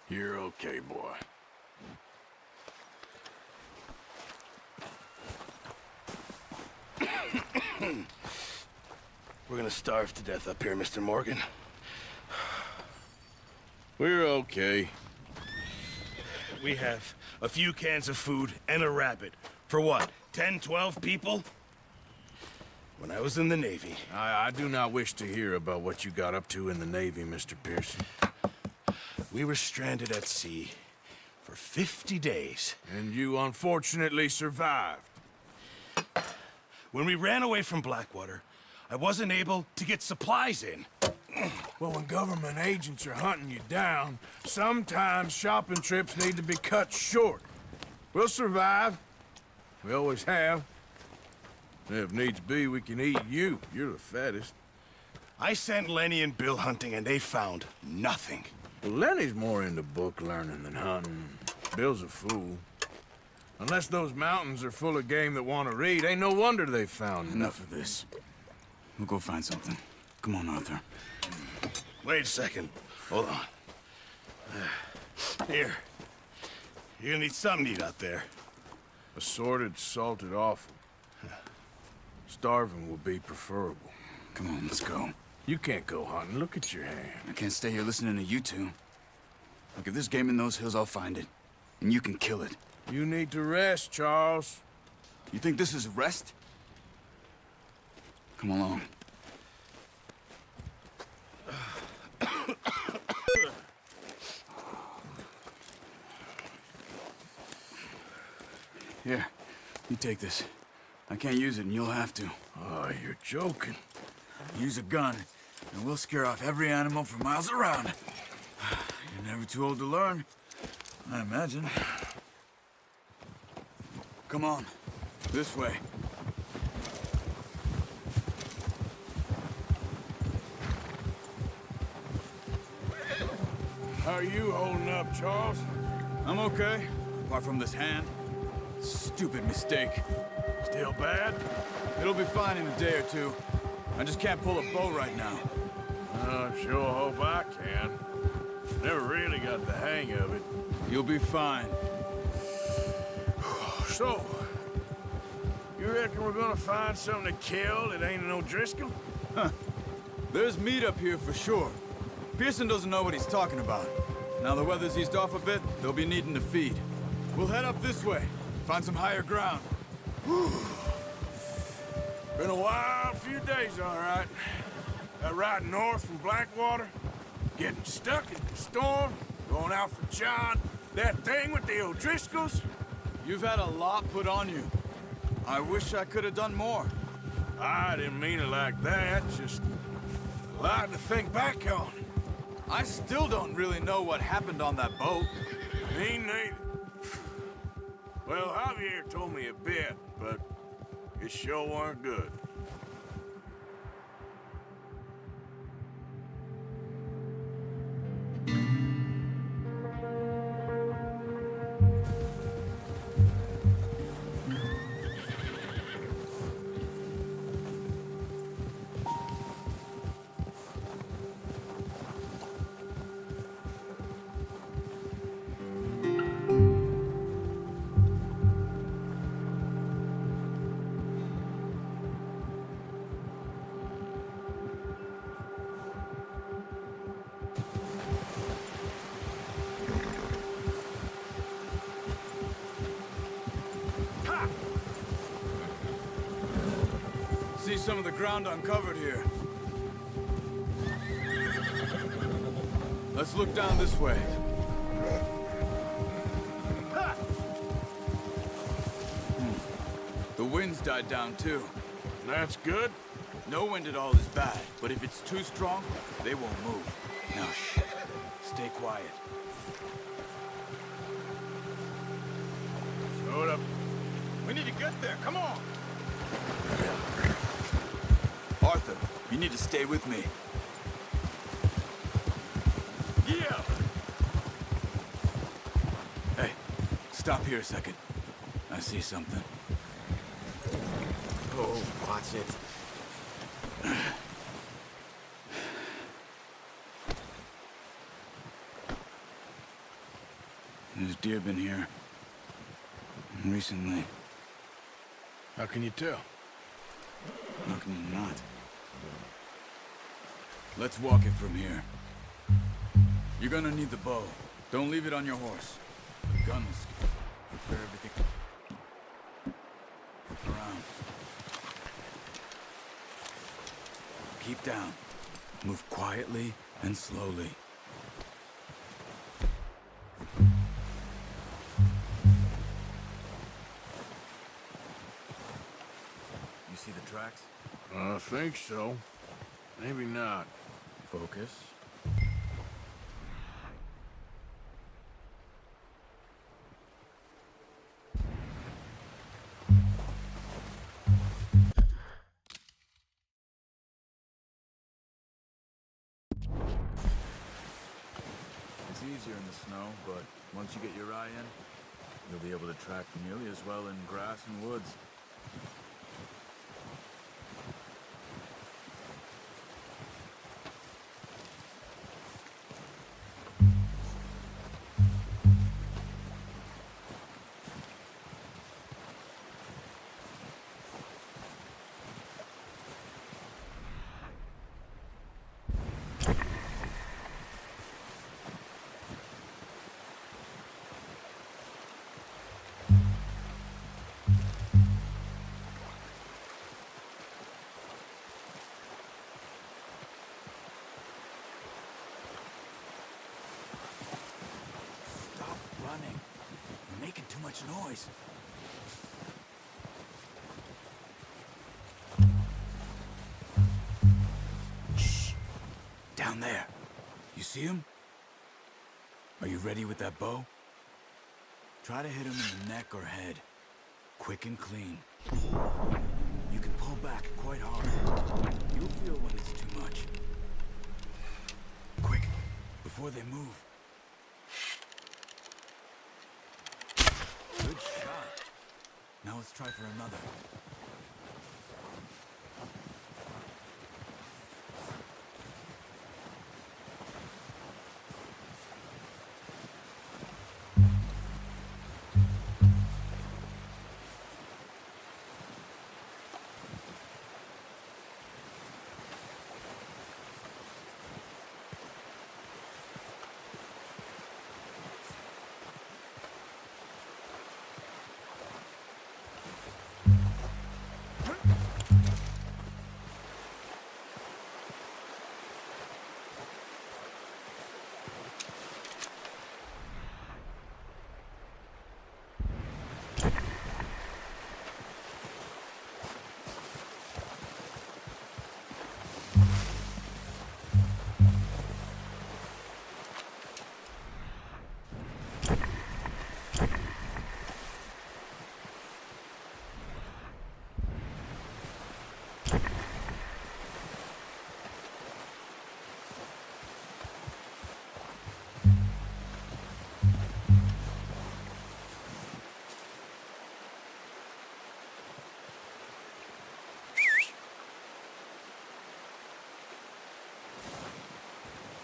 You're okay, boy. We're gonna starve to death up here, Mr. Morgan. We're okay. We have a few cans of food and a rabbit. For what, 10, 12 people? When I was in the Navy... I do not wish to hear about what you got up to in the Navy, Mr. Pearson. We were stranded at sea for 50 days. And you unfortunately survived. When we ran away from Blackwater, I wasn't able to get supplies in. Well, when government agents are hunting you down, sometimes shopping trips need to be cut short. We'll survive. We always have. If needs be, we can eat you. You're the fattest. I sent Lenny and Bill hunting, and they found nothing. Well, Lenny's more into book learning than hunting. Bill's a fool. Unless those mountains are full of game that want to read, ain't no wonder they found Enough of this. We'll go find something. Come on, Arthur. Wait a second. Hold on. Here. You're gonna need something to eat out there. Assorted, salted offal. Starving will be preferable. Come on, let's go. You can't go hunting. Look at your hand. I can't stay here listening to you two. Look, if there's game in those hills, I'll find it. And you can kill it. You need to rest, Charles. You think this is rest? Come along. Here, you take this. I can't use it, and you'll have to. Oh, you're joking. Use a gun, and we'll scare off every animal for miles around. You're never too old to learn, I imagine. Come on, this way. How are you holding up, Charles? I'm okay, apart from this hand. Stupid mistake. Still bad? It'll be fine in a day or two. I just can't pull a bow right now. I sure hope I can. Never really got the hang of it. You'll be fine. So, you reckon we're gonna find something to kill that ain't no Driscoll? Huh. There's meat up here for sure. Pearson doesn't know what he's talking about. Now the weather's eased off a bit, they'll be needing to feed. We'll head up this way, find some higher ground. Been a wild few days, all right. That ride north from Blackwater, getting stuck in the storm, going out for John, that thing with the O'Driscolls. You've had a lot put on you. I wish I could have done more. I didn't mean it like that, just a lot to think back on. I still don't really know what happened on that boat. Me neither. Well, Javier told me a bit, but it sure weren't good. See some of the ground uncovered here. Let's look down this way. The wind's died down too. That's good. No wind at all is bad, but if it's too strong, they won't move. Now shh. Stay quiet. Hold up. We need to get there, come on! Arthur, you need to stay with me. Yeah! Hey, stop here a second. I see something. Oh, watch it. There's deer been here. Recently. How can you tell? How can you not? Let's walk it from here. You're gonna need the bow. Don't leave it on your horse. The guns. Prepare everything around. Keep down. Move quietly and slowly. You see the tracks? I think so. Maybe not. Focus. It's easier in the snow, but once you get your eye in, you'll be able to track nearly as well in grass and woods. You're making too much noise. Shh. Down there. You see him? Are you ready with that bow? Try to hit him in the neck or head. Quick and clean. You can pull back quite hard. You'll feel when it's too much. Quick, before they move. Good shot. Now let's try for another.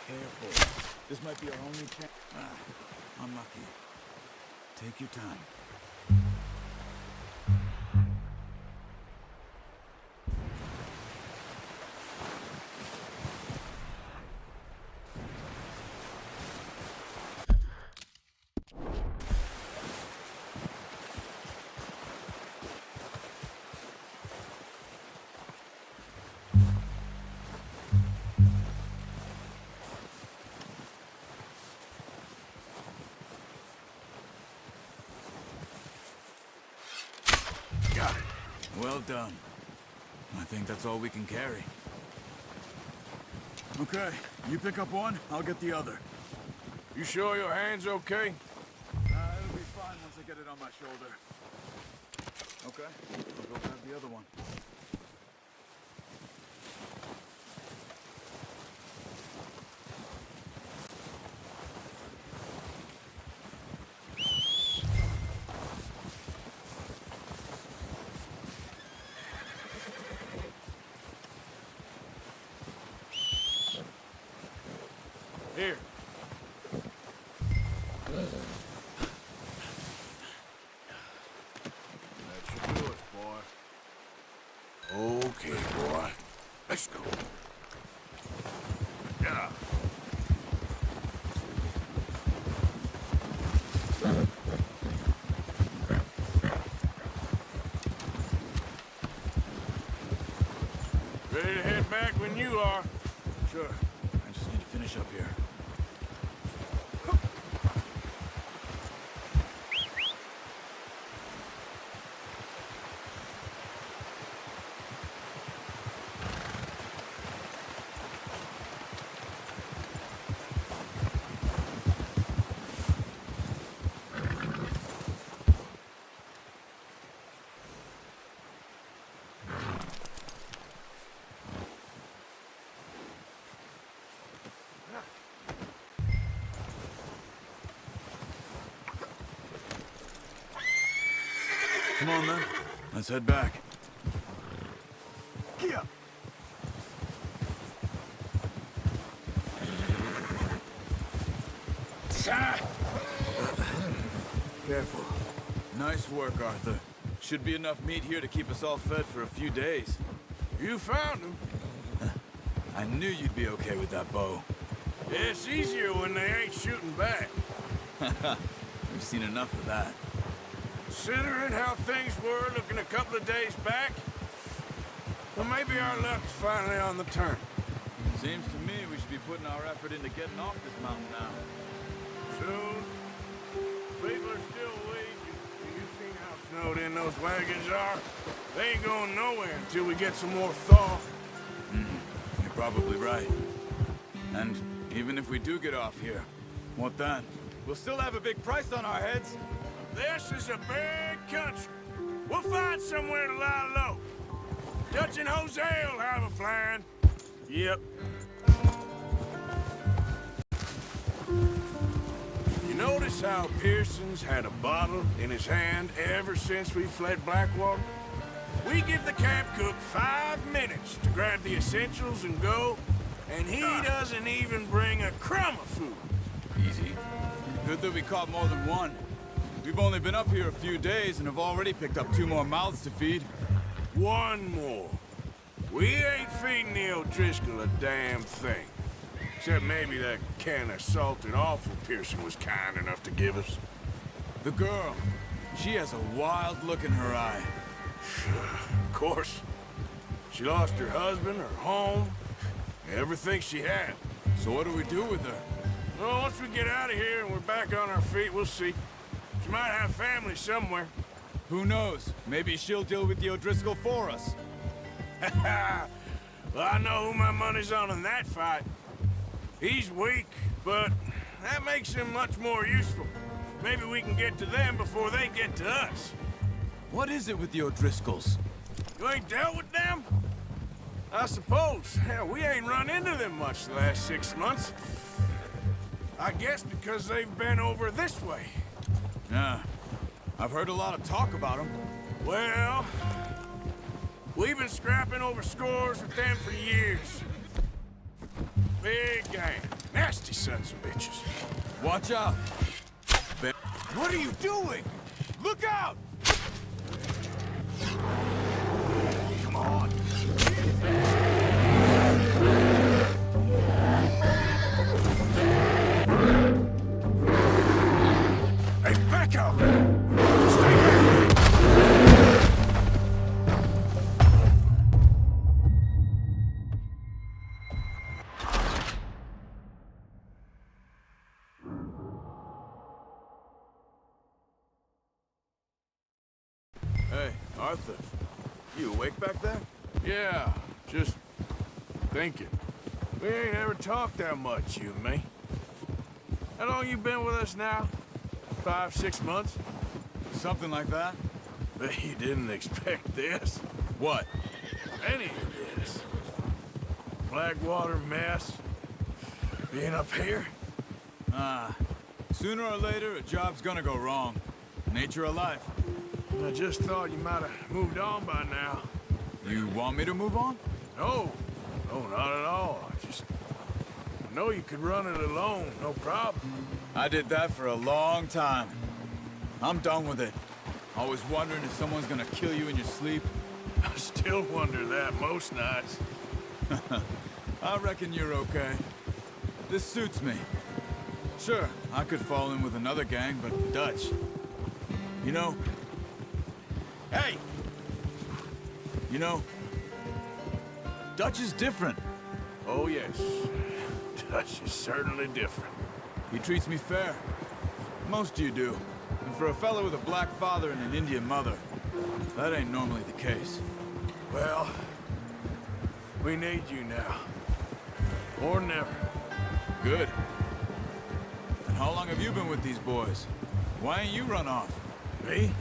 Careful. This might be our only chance. Unlucky. Take your time. Got it. Well done. I think that's all we can carry. Okay, you pick up one, I'll get the other. You sure your hand's okay? It'll be fine once I get it on my shoulder. Okay, I'll go grab the other one. Here. That should do it, boy. Okay, boy. back when you are. Sure. I just need to finish up here. Come on, then. Let's head back. Yeah. Careful. Nice work, Arthur. Should be enough meat here to keep us all fed for a few days. You found him. I knew you'd be okay with that bow. It's easier when they ain't shooting back. We've seen enough of that. Considering how things were looking a couple of days back, well, maybe our luck's finally on the turn. Seems to me we should be putting our effort into getting off this mountain now. Soon. People are still waiting. You've seen how snowed in those wagons are. They ain't going nowhere until we get some more thaw. You're probably right. And even if we do get off here, what then? We'll still have a big price on our heads. This is a big country. We'll find somewhere to lie low. Dutch and Jose will have a plan. Yep. You notice how Pearson's had a bottle in his hand ever since we fled Blackwater? We give the camp cook 5 minutes to grab the essentials and go, and he doesn't even bring a crumb of food. Easy. Good that we caught more than one. We've only been up here a few days and have already picked up 2 more mouths to feed. 1 more. We ain't feeding the O'Driscoll a damn thing. Except maybe that can of salted offal Pearson was kind enough to give us. The girl. She has a wild look in her eye. Of course. She lost her husband, her home, everything she had. So what do we do with her? Well, once we get out of here and we're back on our feet, we'll see. She might have family somewhere. Who knows? Maybe she'll deal with the O'Driscoll for us. Well, I know who my money's on in that fight. He's weak, but that makes him much more useful. Maybe we can get to them before they get to us. What is it with the O'Driscolls? You ain't dealt with them? I suppose. Hell, we ain't run into them much the last 6 months. I guess because they've been over this way. Yeah. I've heard a lot of talk about them. Well, we've been scrapping over scores with them for years. Big gang. Nasty sons of bitches. Watch out. What are you doing? Look out! Come on. Hey, back up! Stay back! Hey, Arthur. You awake back there? Yeah, just thinking. We ain't ever talked that much, you and me. How long you been with us now? 5, 6 months? Something like that. Bet you didn't expect this. What? Any of this. Blackwater mess. Being up here? Sooner or later, a job's gonna go wrong. Nature of life. I just thought you might have moved on by now. You want me to move on? No. No, not at all. I know you could run it alone, no problem. I did that for a long time. I'm done with it. Always wondering if someone's gonna kill you in your sleep. I still wonder that most nights. I reckon you're okay. This suits me. Sure, I could fall in with another gang, but Dutch. You know... Hey! You know, Dutch is different. Oh, yes. Dutch is certainly different. He treats me fair. Most of you do. And for a fellow with a black father and an Indian mother, that ain't normally the case. Well, we need you now. More than ever. Good. And how long have you been with these boys? Why ain't you run off? Me?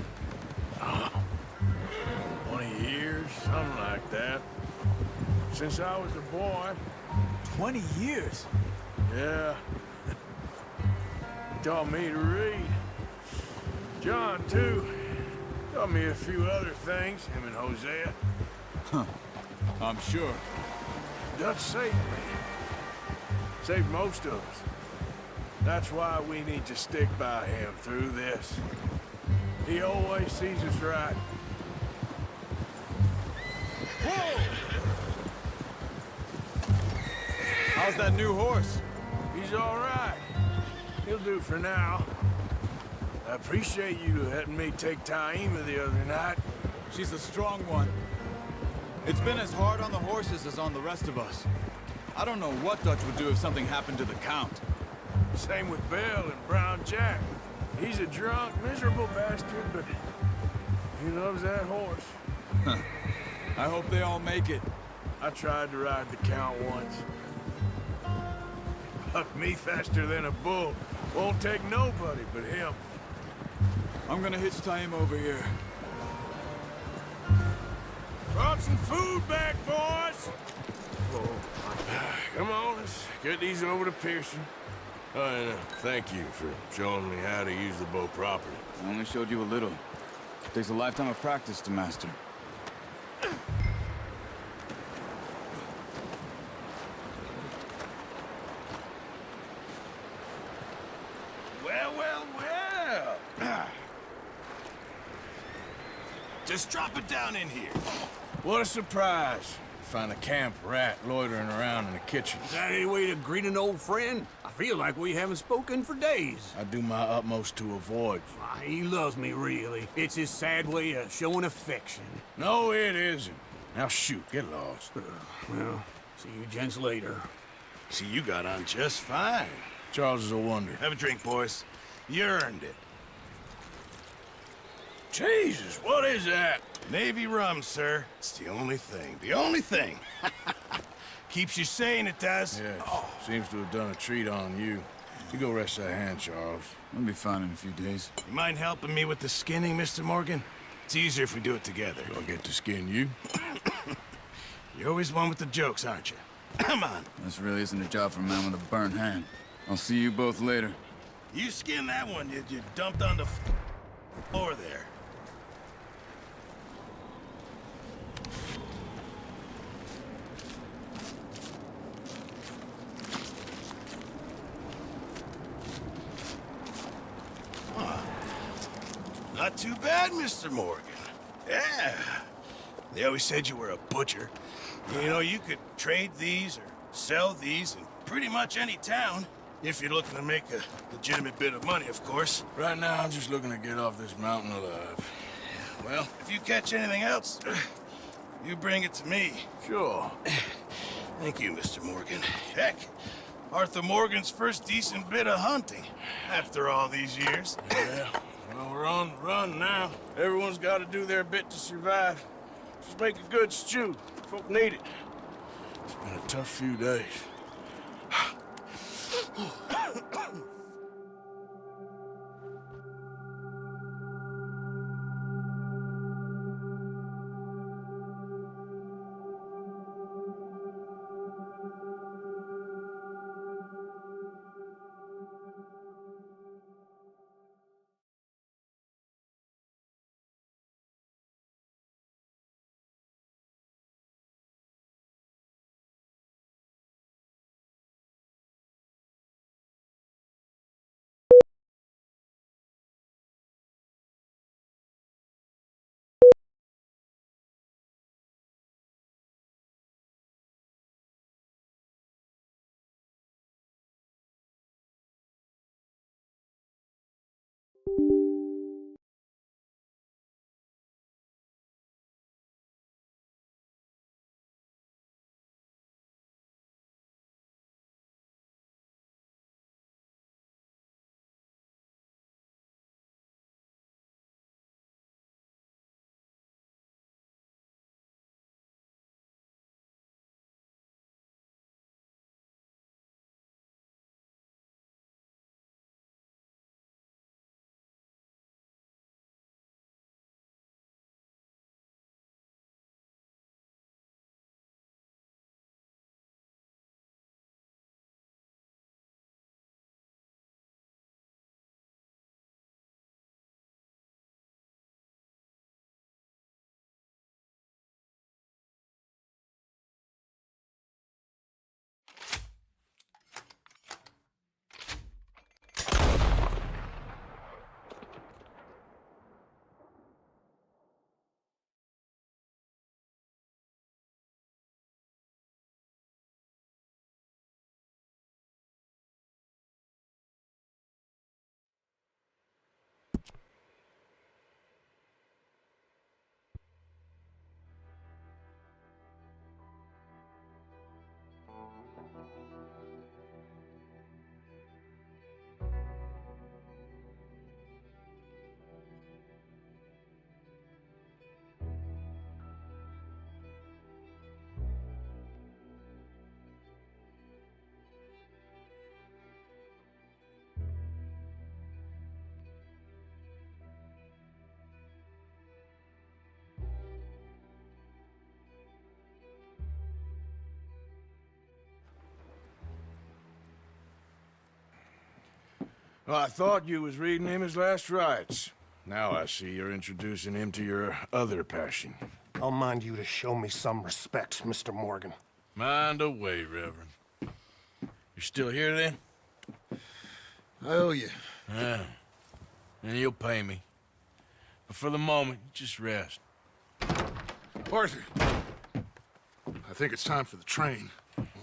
Oh, 20 years, something like that. Since I was a boy. 20 years? Yeah. Taught me to read. John, too. Taught me a few other things, him and Hosea. Huh. I'm sure. Dutch saved me. Saved most of us. That's why we need to stick by him through this. He always sees us right. Whoa! How's that new horse? He's all right. He'll do for now. I appreciate you letting me take Taima the other night. She's a strong one. It's been as hard on the horses as on the rest of us. I don't know what Dutch would do if something happened to the Count. Same with Bill and Brown Jack. He's a drunk, miserable bastard, but he loves that horse. I hope they all make it. I tried to ride the Count once. Bucked me faster than a bull. Won't take nobody but him. I'm gonna hitch Taima over here. Brought some food back, boys! Come on, let's get these over to Pearson. And thank you for showing me how to use the bow properly. I only showed you a little. Takes a lifetime of practice to master. Well, well, well. Just drop it down in here. What a surprise. Find a camp rat loitering around in the kitchen. Is that any way to greet an old friend? I feel like we haven't spoken for days. I do my utmost to avoid you. Why, he loves me, really. It's his sad way of showing affection. No, it isn't. Now shoot, get lost. Well, see you gents later. See, you got on just fine. Charles is a wonder. Have a drink, boys. You earned it. Jesus, what is that? Navy rum, sir. It's the only thing. The only thing. Keeps you sane, it does. Yes. Seems to have done a treat on you. You go rest that hand, Charles. I'll be fine in a few days. You mind helping me with the skinning, Mr. Morgan? It's easier if we do it together. Do I get to skin you? You're always one with the jokes, aren't you? Come on. This really isn't a job for a man with a burnt hand. I'll see you both later. You skinned that one you dumped on the floor there. Not too bad, Mr. Morgan. Yeah. They always said you were a butcher. You know, you could trade these or sell these in pretty much any town. If you're looking to make a legitimate bit of money, of course. Right now, I'm just looking to get off this mountain alive. Well, if you catch anything else, you bring it to me. Sure. Thank you, Mr. Morgan. Heck, Arthur Morgan's first decent bit of hunting after all these years. Yeah. Well, we're on the run now. Everyone's got to do their bit to survive. Just make a good stew. Folk need it. It's been a tough few days. Well, I thought you was reading him his last rites. Now I see you're introducing him to your other passion. I'll mind you to show me some respect, Mr. Morgan. Mind away, Reverend. You still here, then? I owe you. Yeah. And you'll pay me. But for the moment, just rest. Arthur, I think it's time for the train.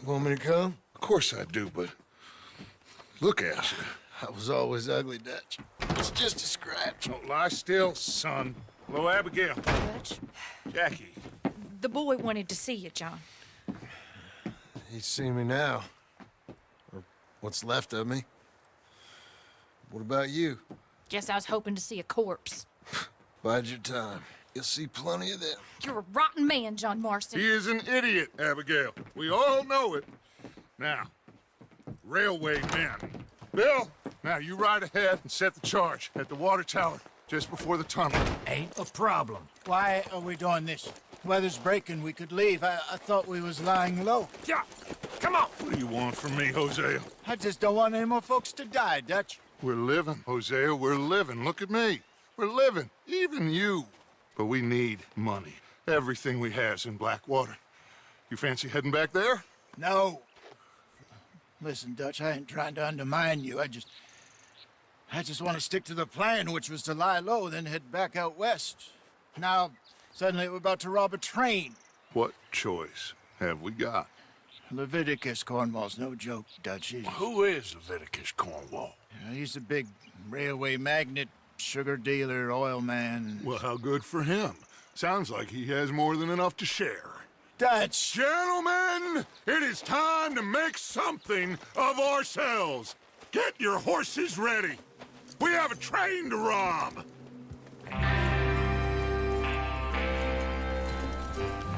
Want me to come? Of course I do, but look at you. I was always ugly, Dutch. It's just a scratch. Don't lie still, son. Hello, Abigail. Dutch, Jackie. the boy wanted to see you, John. He's seen me now. Or what's left of me. What about you? Guess I was hoping to see a corpse. Bide your time. You'll see plenty of them. You're a rotten man, John Marston. He is an idiot, Abigail. We all know it. Now, railway men. Bill, now you ride ahead and set the charge at the water tower just before the tunnel. Ain't a problem. Why are we doing this? Weather's breaking. We could leave. I thought we was lying low. Yeah, come on. What do you want from me, Hosea? I just don't want any more folks to die, Dutch. We're living, Hosea. We're living. Look at me. We're living. Even you. But we need money. Everything we has in Blackwater. You fancy heading back there? No. Listen, Dutch, I ain't trying to undermine you. I just want to stick to the plan, which was to lie low, then head back out west. Now, suddenly we're about to rob a train. What choice have we got? Leviticus Cornwall's no joke, Dutch. Who is Leviticus Cornwall? He's a big railway magnate, sugar dealer, oil man. Well, how good for him. Sounds like he has more than enough to share. Dutch! Gentlemen, it is time to make something of ourselves. Get your horses ready. We have a train to rob.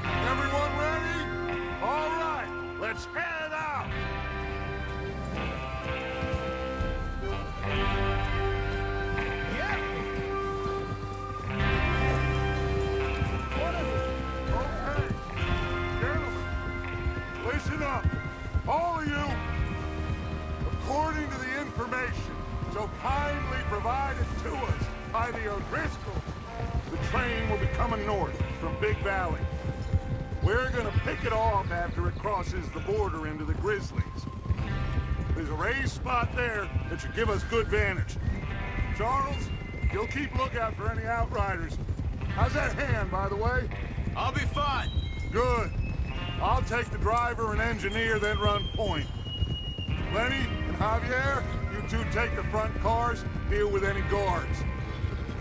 Everyone ready? All right, let's head out. Listen up, all of you. According to the information so kindly provided to us by the O'Driscolls, the train will be coming north from Big Valley. We're gonna pick it off after it crosses the border into the Grizzlies. There's a raised spot there that should give us good vantage. Charles, you'll keep lookout for any outriders. How's that hand, by the way? I'll be fine. Good. I'll take the driver and engineer, then run point. Lenny and Javier, you two take the front cars, deal with any guards.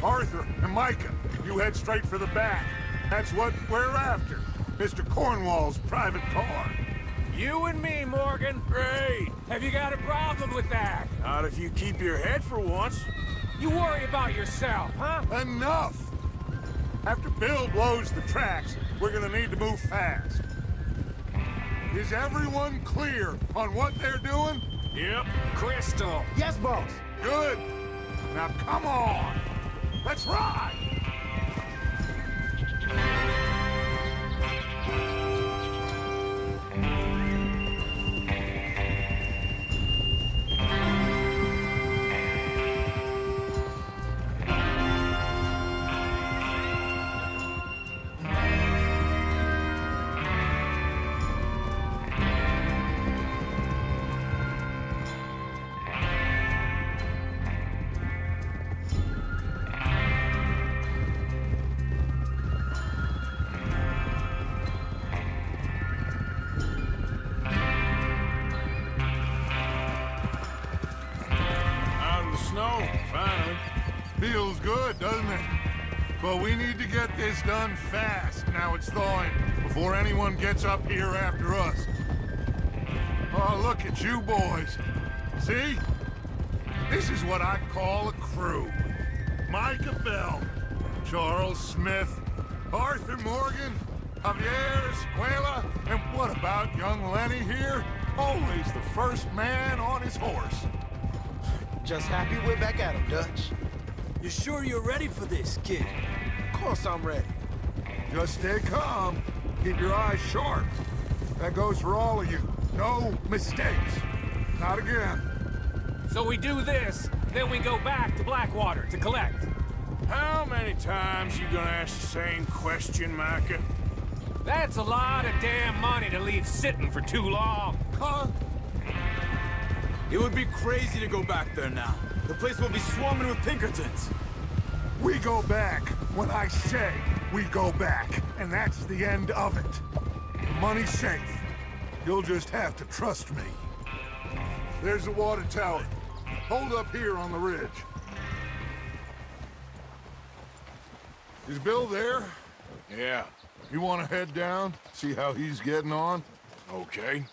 Arthur and Micah, you head straight for the back. That's what we're after. Mr. Cornwall's private car. You and me, Morgan. Great. Have you got a problem with that? Not if you keep your head for once. You worry about yourself, huh? Enough! After Bill blows the tracks, we're gonna need to move fast. Is everyone clear on what they're doing? Yep. Crystal. Yes, boss. Good. Now come on. Let's ride. Feels good, doesn't it? But we need to get this done fast, now it's thawing, before anyone gets up here after us. Oh, look at you boys. See? This is what I call a crew. Micah Bell, Charles Smith, Arthur Morgan, Javier Escuela, and what about young Lenny here? Always the first man on his horse. Just happy we're back at him, Dutch. You sure you're ready for this, kid? Of course I'm ready. Just stay calm. Keep your eyes sharp. That goes for all of you. No mistakes. Not again. So we do this, Then we go back to Blackwater to collect. How many times you gonna ask the same question, Micah? That's a lot of damn money to leave sitting for too long. Huh? It would be crazy to go back there now. The place will be swarming with Pinkertons. We go back when I say we go back, and that's the end of it. The money's safe. You'll just have to trust me. There's the water tower. Hold up here on the ridge. Is Bill there? Yeah. You want to head down, see how he's getting on? Okay.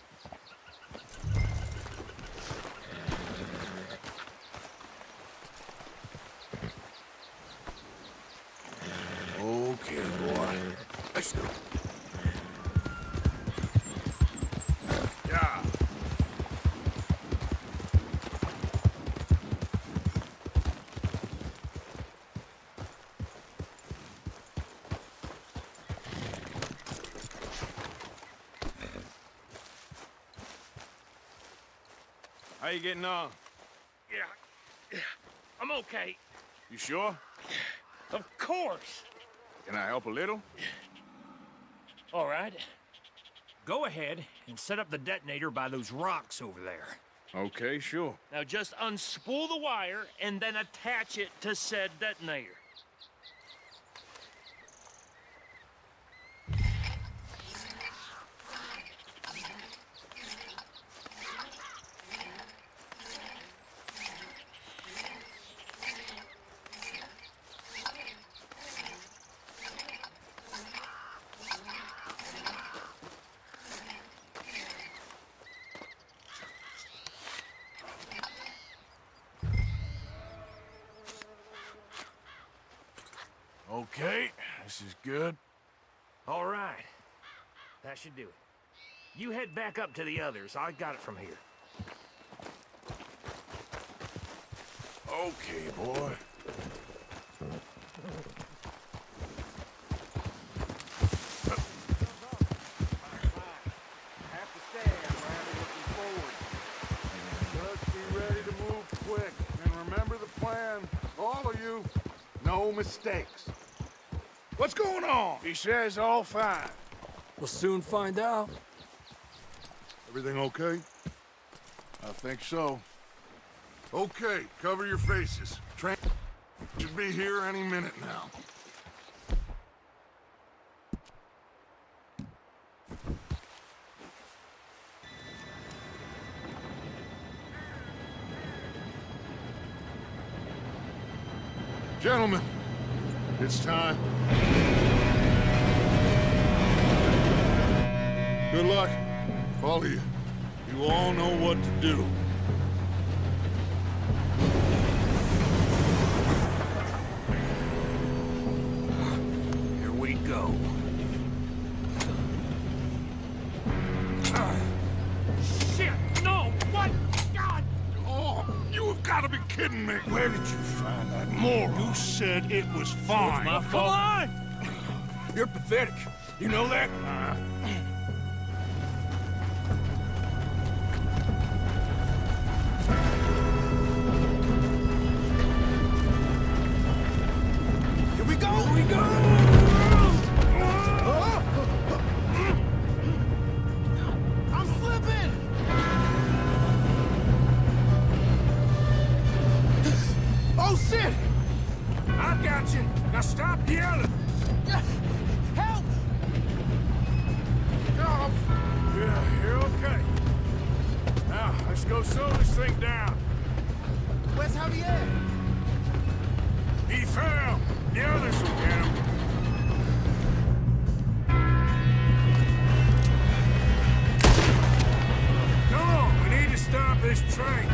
Okay, boy. Let's go. Yeah. How you getting on? Yeah, I'm okay. You sure? Of course. Can I help a little? All right. Go ahead and set up the detonator by those rocks over there. Okay, sure. Now just unspool the wire and then attach it to said detonator. Okay, this is good. All right. That should do it. You head back up to the others. I got it from here. Okay, boy. Have to stand rather looking forward. Just be ready to move quick. And remember the plan, all of you. No mistakes. What's going on? He says all fine. We'll soon find out. Everything okay? I think so. Okay, cover your faces. Train should be here any minute now. Gentlemen, it's time. Good luck, all of you. You all know what to do. Here we go. Shit! No! What? God! Oh, you have got to be kidding me. Where did you find that moron? You said it was fine. My fault. Come on! You're pathetic. You know that? Here we go! Here we go! I'm slipping! Oh, shit! I got you. Now stop yelling. Help! Yeah, you're okay. Now, let's go slow this thing down. Where's Javier? He fell. The others will get him. Come on, we need to stop this train.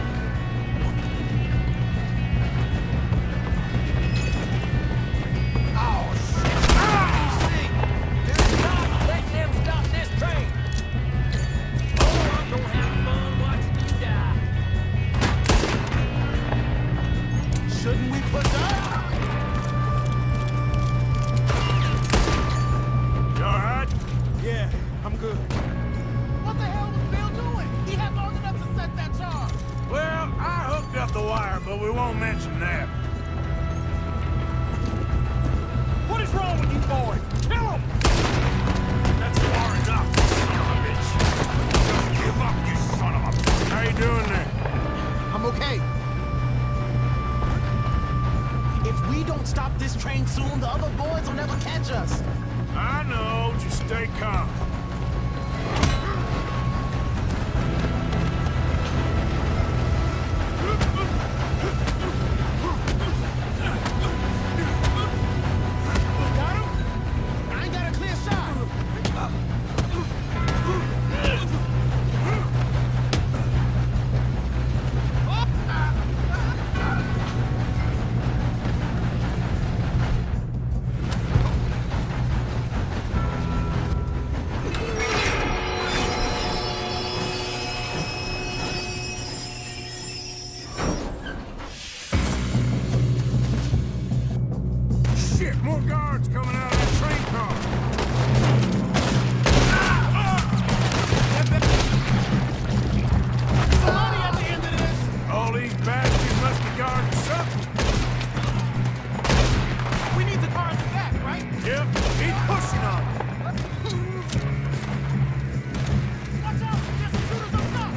Oh, shit! Easy! Dude, stop! Let them stop this train! Oh, I'm gonna have fun watching you die. Shouldn't we put that? You all right? Yeah, I'm good. What the hell was Bill doing? He had long enough to set that charge. Well, I hooked up the wire fire, but we won't mention that. What is wrong with you boys? Kill him! That's far enough, son of a bitch. Just give up, you son of a... How you doing there? I'm okay. If we don't stop this train soon, the other boys will never catch us. I know, just stay calm. Got him? I ain't got a clear shot. Shit, more guards coming out of that train car. Somebody at the end of this. All these bastards must be guarding something. We need the car in the back, right? Yep, keep pushing on it. Watch out! There's some shooters up top!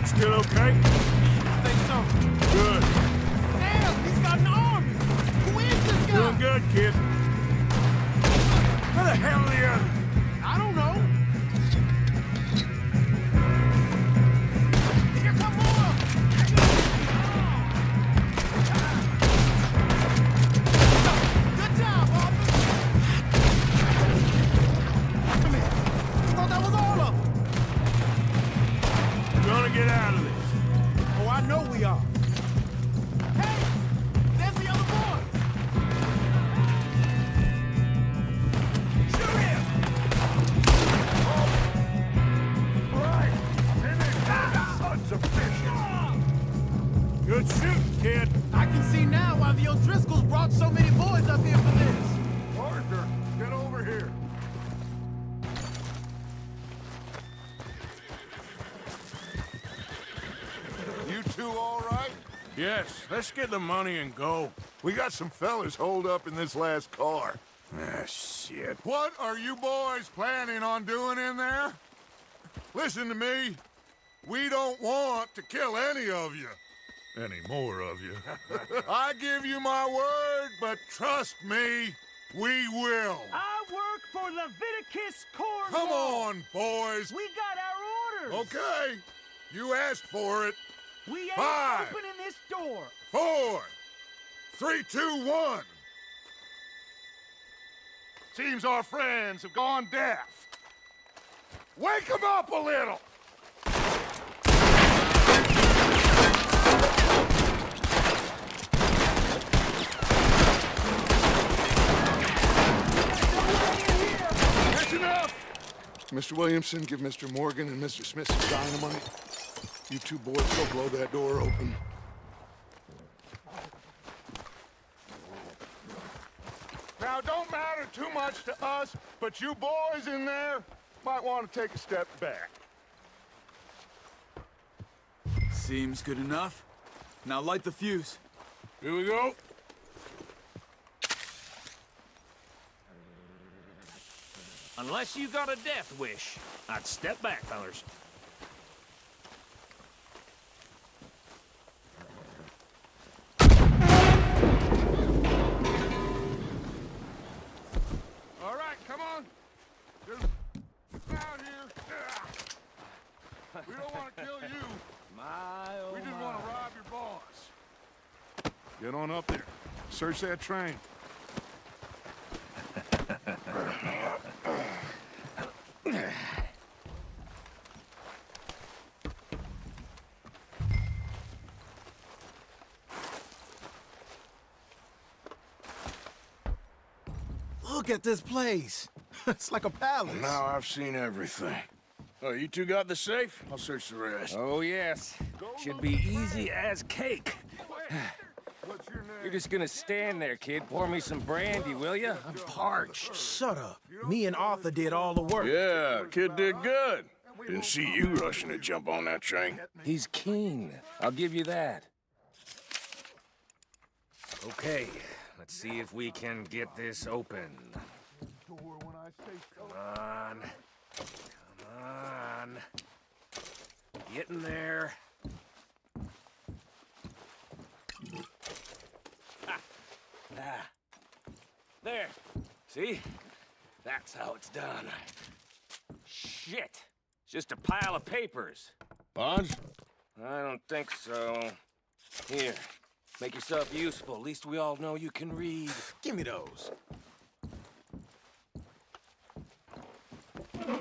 Still okay? I think so. Good. Damn, he's got an army! Who is this guy? Doing good, kid. Where the hell are the others? I don't know. Here come more! Good job, officer! Come here. I thought that was all of them. We're gonna get out of this. Oh, I know we are. Hey! There's the other boys! Shoot him! Right! And they sons of bitches! Good shooting, kid. I can see now why the O'Driscolls brought so many boys up here for this. Arthur, get over here. You two all right? Yes, let's get the money and go. We got some fellas holed up in this last car. Ah, shit. What are you boys planning on doing in there? Listen to me. We don't want to kill any of you. Any more of you. I give you my word, but trust me, we will. I work for Leviticus Corps. Come on, boys. We got our orders. Okay. You asked for it. We ain't 5, opening this door. 4, 3, 2, 1. Seems our friends have gone deaf. Wake them up a little. That's enough. Mr. Williamson, give Mr. Morgan and Mr. Smith some dynamite. You two boys go blow that door open. Now, don't matter too much to us, but you boys in there might want to take a step back. Seems good enough. Now light the fuse. Here we go. Unless you got a death wish, I'd step back, fellers. All right, come on. Just out here. We don't want to kill you. We just want to rob your boss. Get on up there. Search that train. Look at this place. It's like a palace. Now I've seen everything. Oh, you two got the safe? I'll search the rest. Oh, yes. Should be easy as cake. What's your name? You're just gonna stand there, kid. Pour me some brandy, will you? I'm parched. Shut up. Me and Arthur did all the work. Yeah, kid did good. Didn't see you rushing to jump on that train. He's keen. I'll give you that. Okay, let's see if we can get this open. Come on. Come on. Get in there. Ah. There. See? That's how it's done. Shit. It's just a pile of papers. Bonds? I don't think so. Here. Make yourself useful. At least we all know you can read. Give me those.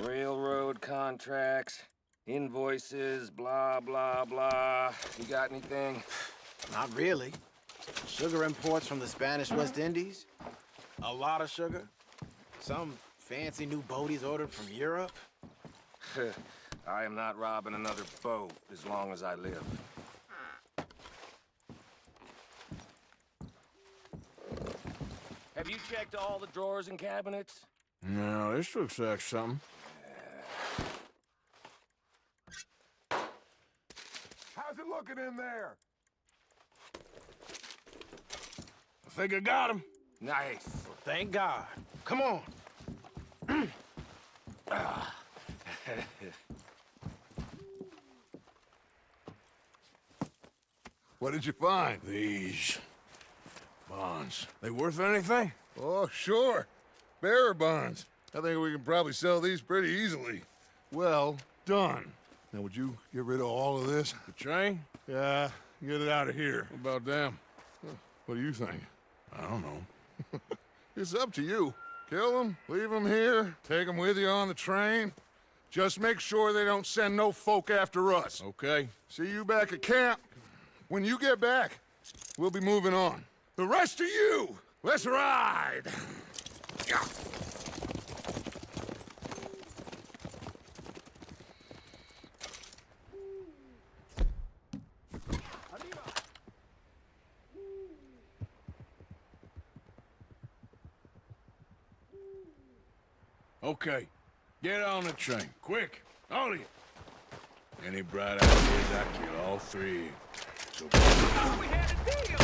Railroad contracts, invoices, blah, blah, blah. You got anything? Not really. Sugar imports from the Spanish West Indies. A lot of sugar. Some fancy new boat he's ordered from Europe. I am not robbing another boat as long as I live. Have you checked all the drawers and cabinets? No, this looks like something. How's it looking in there? I think I got him. Nice. Thank God. Come on. What did you find? These bonds. They worth anything? Oh, sure. Bearer bonds. I think we can probably sell these pretty easily. Well done. Now, would you get rid of all of this? The train? Yeah, get it out of here. What about them? What do you think? I don't know. It's up to you. Kill them, leave them here, take them with you on the train. Just make sure they don't send no folk after us. Okay. See you back at camp. When you get back, we'll be moving on. The rest of you, let's ride! Yeah. Okay. Get on the train. Quick. All of you. Any bright ideas, I kill all three. So... Oh, we had a deal!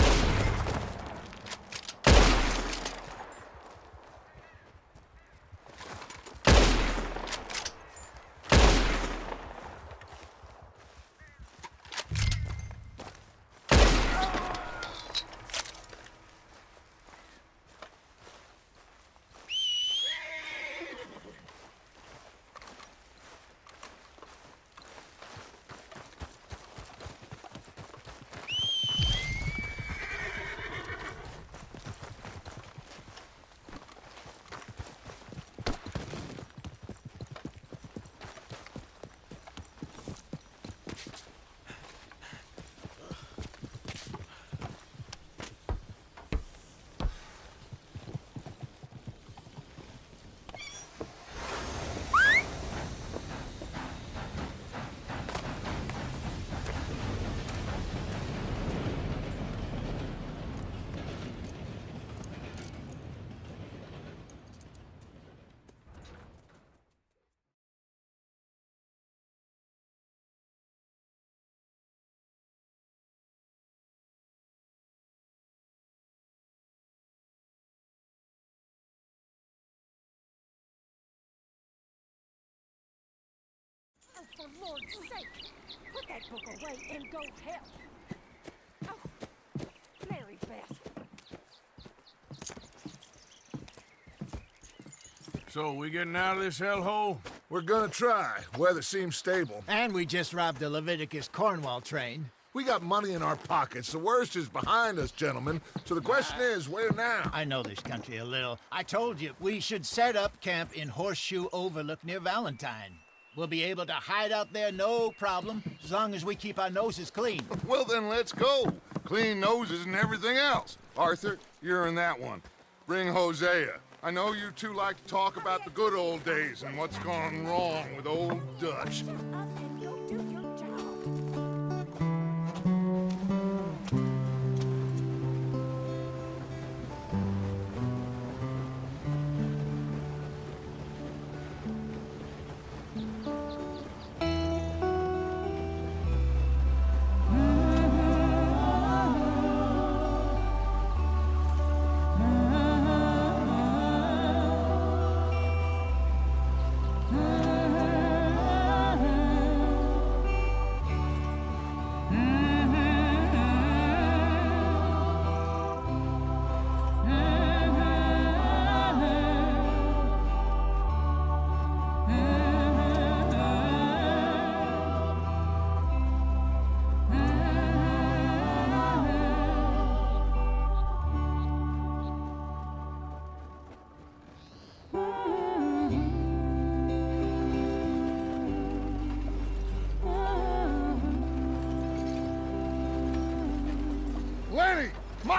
Oh, for Lord's sake! Put that book away and go help! Oh, Mary Beth. So, we getting out of this hellhole? We're gonna try. Weather seems stable. And we just robbed the Leviticus Cornwall train. We got money in our pockets. The worst is behind us, gentlemen. So the question is, where now? I know this country a little. I told you, we should set up camp in Horseshoe Overlook near Valentine. We'll be able to hide out there no problem, as long as we keep our noses clean. Well, then let's go. Clean noses and everything else. Arthur, you're in that one. Bring Hosea. I know you two like to talk about the good old days and what's gone wrong with old Dutch.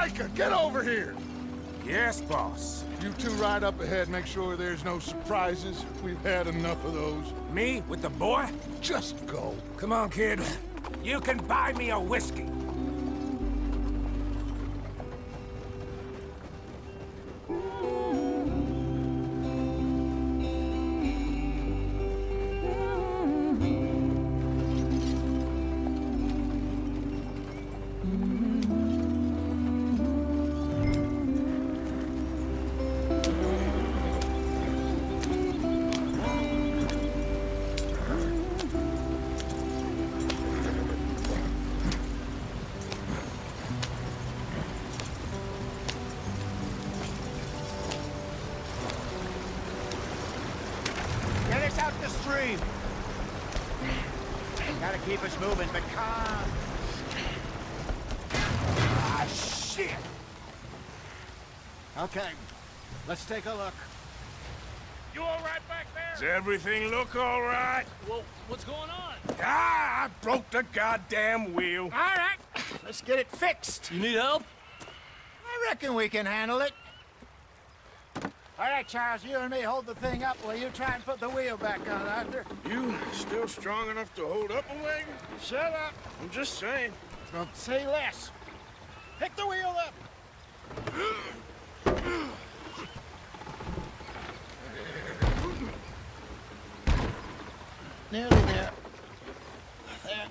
Micah, get over here! Yes, boss. You two ride up ahead, make sure there's no surprises. We've had enough of those. Me with the boy? Just go. Come on, kid. You can buy me a whiskey. Get us out the stream. Gotta keep us moving, but calm. Ah, shit. Okay, let's take a look. You all right back there? Does everything look all right? Well, what's going on? Ah, I broke the goddamn wheel. All right, let's get it fixed. You need help? I reckon we can handle it. All right, Charles, you and me hold the thing up while you try and put the wheel back on, Arthur. You still strong enough to hold up a wagon? Shut up. I'm just saying. Well, say less. Pick the wheel up. Nearly there. There.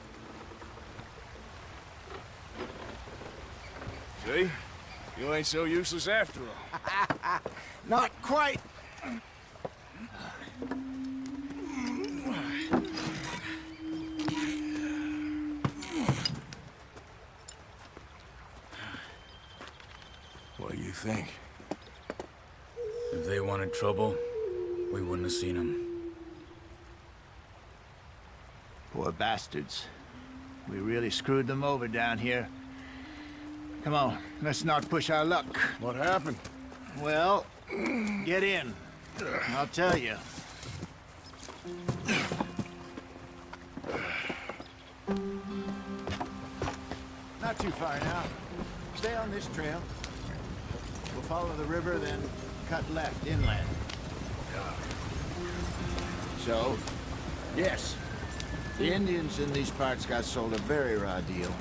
See? You ain't so useless after all. Not quite. What do you think? If they wanted trouble, we wouldn't have seen them. Poor bastards. We really screwed them over down here. Come on, let's not push our luck. What happened? Well, get in. I'll tell you. Not too far now. Stay on this trail. We'll follow the river, then cut left inland. So, yes, the Indians in these parts got sold a very raw deal.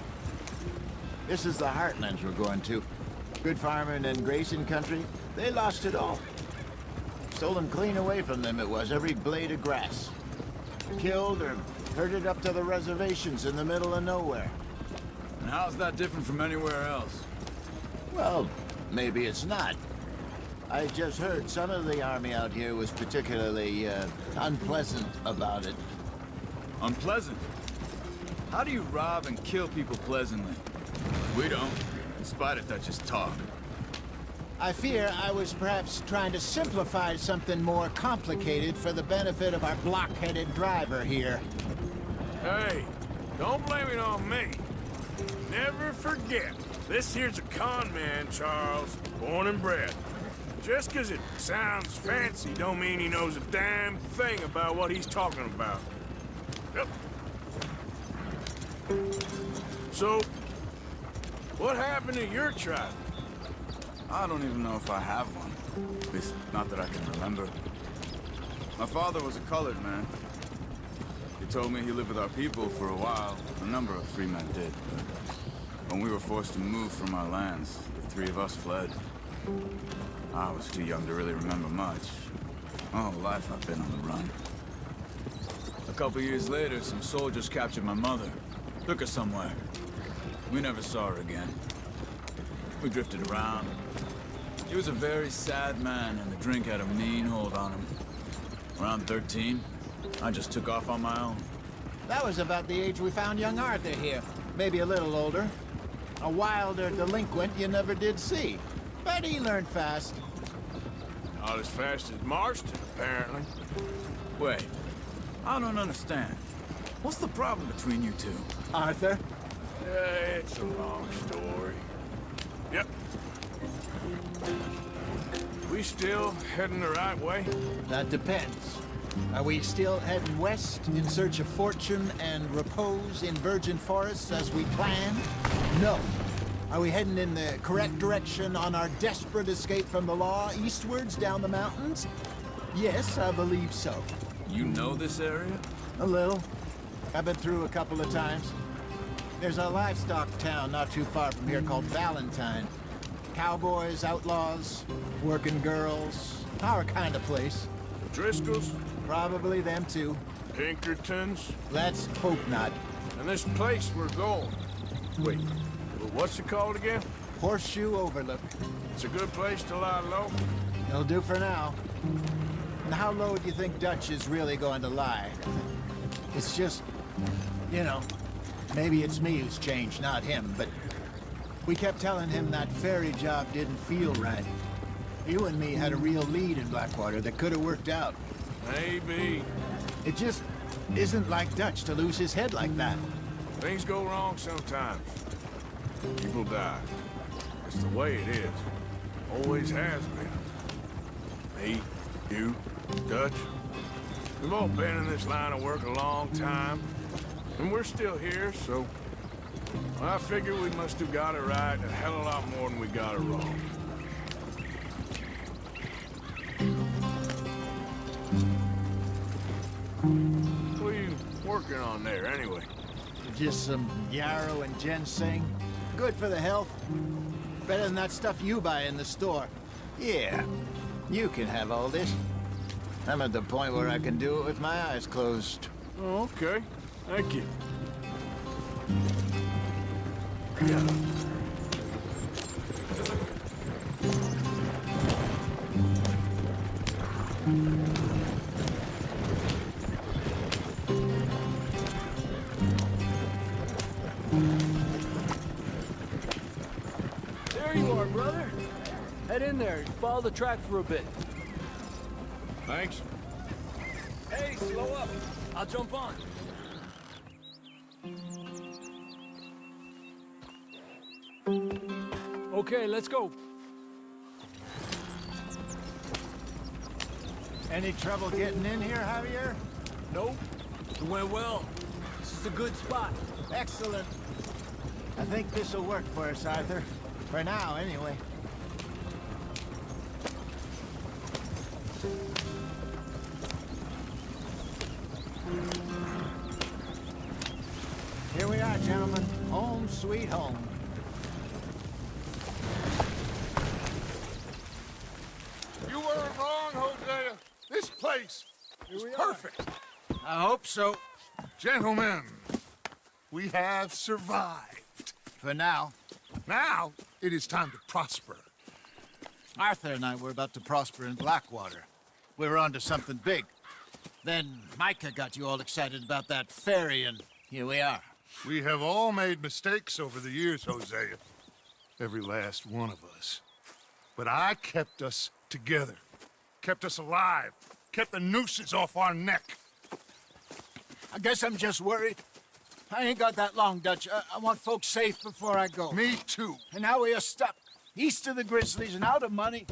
This is the heartlands we're going to. Good farming and grazing country, they lost it all. Stolen clean away from them it was, every blade of grass. Killed or herded up to the reservations in the middle of nowhere. And how's that different from anywhere else? Well, maybe it's not. I just heard some of the army out here was particularly, unpleasant about it. Unpleasant? How do you rob and kill people pleasantly? We don't, in spite of Dutch's talk. I fear I was perhaps trying to simplify something more complicated for the benefit of our block-headed driver here. Hey, don't blame it on me. Never forget, this here's a con man, Charles, born and bred. Just 'cause it sounds fancy don't mean he knows a damn thing about what he's talking about. Yep. So, what happened to your tribe? I don't even know if I have one. At least, not that I can remember. My father was a colored man. He told me he lived with our people for a while. A number of free men did. When we were forced to move from our lands, the three of us fled. I was too young to really remember much. My whole life I've been on the run. A couple years later, some soldiers captured my mother. Took her somewhere. We never saw her again. We drifted around. He was a very sad man, and the drink had a mean hold on him. Around 13, I just took off on my own. That was about the age we found young Arthur here. Maybe a little older. A wilder delinquent you never did see. But he learned fast. Not as fast as Marston, apparently. Wait, I don't understand. What's the problem between you two? Arthur? It's a long story. Yep. We still heading the right way? That depends. Are we still heading west in search of fortune and repose in virgin forests as we planned? No. Are we heading in the correct direction on our desperate escape from the law eastwards down the mountains? Yes, I believe so. You know this area? A little. I've been through a couple of times. There's a livestock town not too far from here called Valentine. Cowboys, outlaws, working girls, our kind of place. Driscoll's? Probably them too. Pinkertons? Let's hope not. And this place we're going. Wait, what's it called again? Horseshoe Overlook. It's a good place to lie low? It'll do for now. And how low do you think Dutch is really going to lie? It's just, you know, maybe it's me who's changed, not him, but we kept telling him that ferry job didn't feel right. You and me had a real lead in Blackwater that could have worked out. Maybe. It just isn't like Dutch to lose his head like that. Things go wrong sometimes. People die. It's the way it is. Always has been. Me, you, Dutch. We've all been in this line of work a long time. And we're still here, so... I figure we must have got it right a hell of a lot more than we got it wrong. What are you working on there, anyway? Just some yarrow and ginseng. Good for the health. Better than that stuff you buy in the store. Yeah, you can have all this. I'm at the point where I can do it with my eyes closed. Oh, okay. Thank you. There you are, brother. Head in there. Follow the track for a bit. Thanks. Hey, slow up. I'll jump on. Okay, let's go. Any trouble getting in here, Javier? Nope. It went well. This is a good spot. Excellent. I think this will work for us, Arthur. For now, anyway. Here we are, gentlemen. Home sweet home. You weren't wrong, Hosea. This place is perfect. I hope so. Gentlemen, we have survived. For now. Now, it is time to prosper. Arthur and I were about to prosper in Blackwater. We were onto something big. Then Micah got you all excited about that ferry, and here we are. We have all made mistakes over the years, Hosea. Every last one of us. But I kept us together. Kept us alive. Kept the nooses off our neck. I guess I'm just worried. I ain't got that long, Dutch. I want folks safe before I go. Me too. And now we are stuck. East of the Grizzlies and out of money.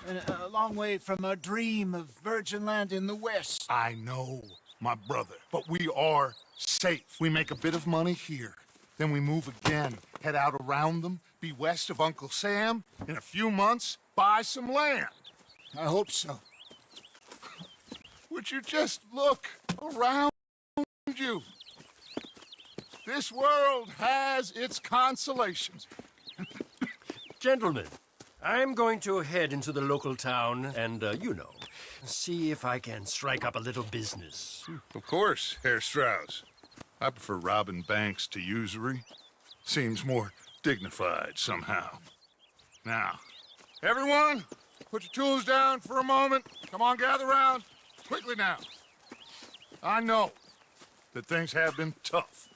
And a long way from our dream of virgin land in the west. I know, my brother. But we are safe. We make a bit of money here. Then we move again. Head out around them. Be west of Uncle Sam. In a few months, buy some land. I hope so. Would you just look around you? This world has its consolations. Gentlemen, I'm going to head into the local town and, you know, see if I can strike up a little business. Of course, Herr Strauss. I prefer robbing banks to usury. Seems more dignified somehow. Now, everyone, put your tools down for a moment. Come on, gather round. Quickly now. I know that things have been tough,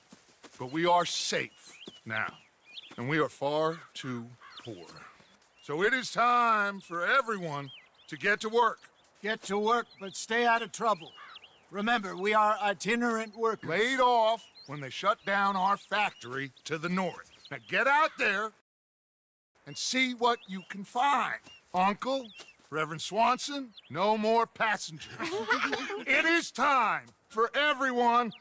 but we are safe now, and we are far too poor. So it is time for everyone to get to work. Get to work, but stay out of trouble. Remember, we are itinerant workers. Laid off when they shut down our factory to the north. Now get out there and see what you can find. Uncle, Reverend Swanson, no more passengers. It is time for everyone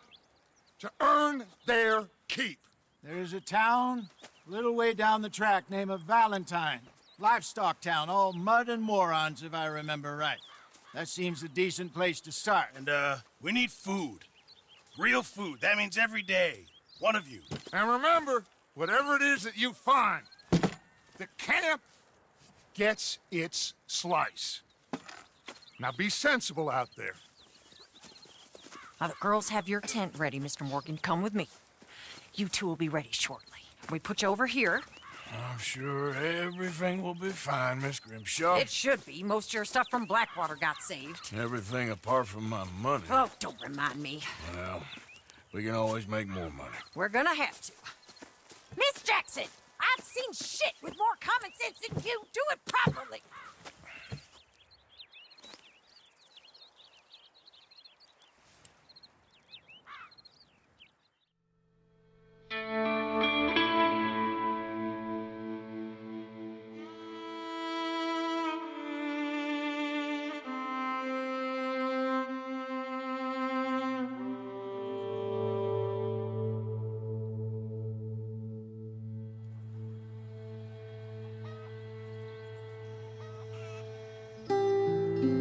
to earn their keep. There is a town Little way down the track, name of Valentine. Livestock town, all mud and morons, if I remember right. That seems a decent place to start. And, we need food. Real food. That means every day. One of you. And remember, whatever it is that you find, the camp gets its slice. Now be sensible out there. Now, the girls have your tent ready, Mr. Morgan. Come with me. You two will be ready shortly. We put you over here. I'm sure everything will be fine, Miss Grimshaw. It should be. Most of your stuff from Blackwater got saved. Everything apart from my money. Oh, don't remind me. Well, we can always make more money. We're gonna have to. Miss Jackson, I've seen shit with more common sense than you. Do it properly.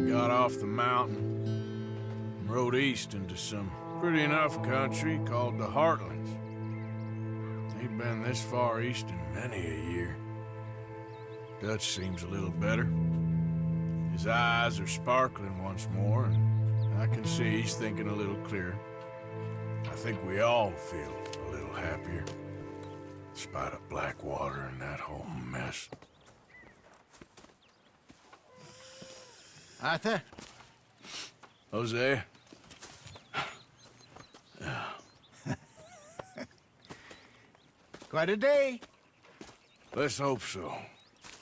Got off the mountain and rode east into some pretty enough country called the Heartlands. Ain't been this far east in many a year. Dutch seems a little better. His eyes are sparkling once more, and I can see he's thinking a little clearer. I think we all feel a little happier, in spite of Blackwater and that whole mess. Arthur? Jose? Quite a day. Let's hope so.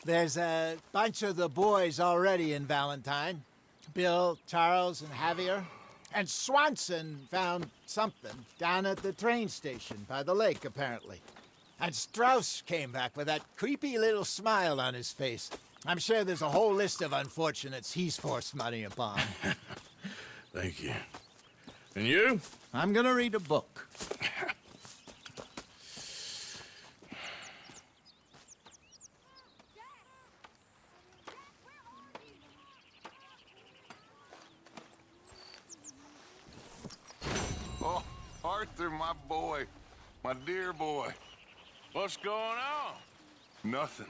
There's a bunch of the boys already in Valentine. Bill, Charles, and Javier. And Swanson found something down at the train station by the lake, apparently. And Strauss came back with that creepy little smile on his face. I'm sure there's a whole list of unfortunates he's forced money upon. Thank you. And you? I'm gonna read a book. Oh, Arthur, my boy. My dear boy. What's going on? Nothing.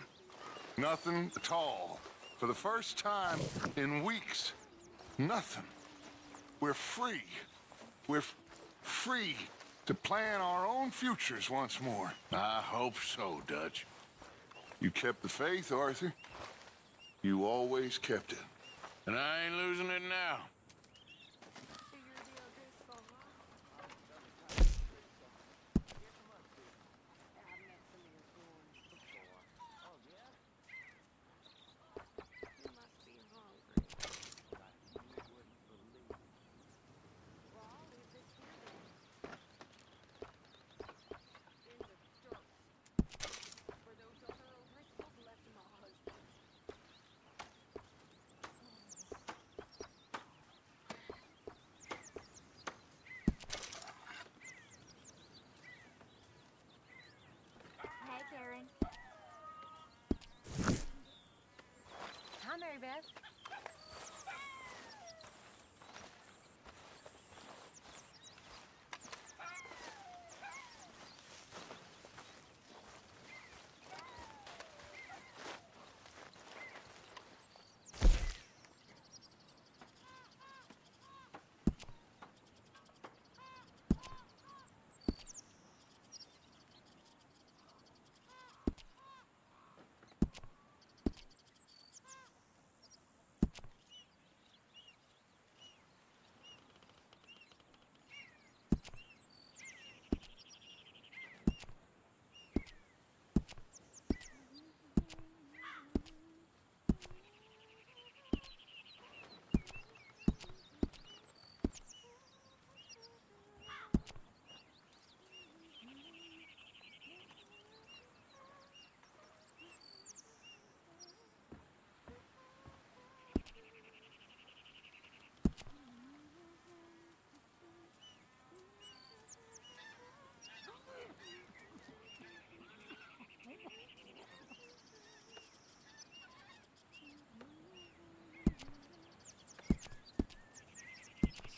Nothing at all. For the first time in weeks. Nothing. We're free. We're free to plan our own futures once more. I hope so, Dutch. You kept the faith, Arthur. You always kept it. And I ain't losing it now.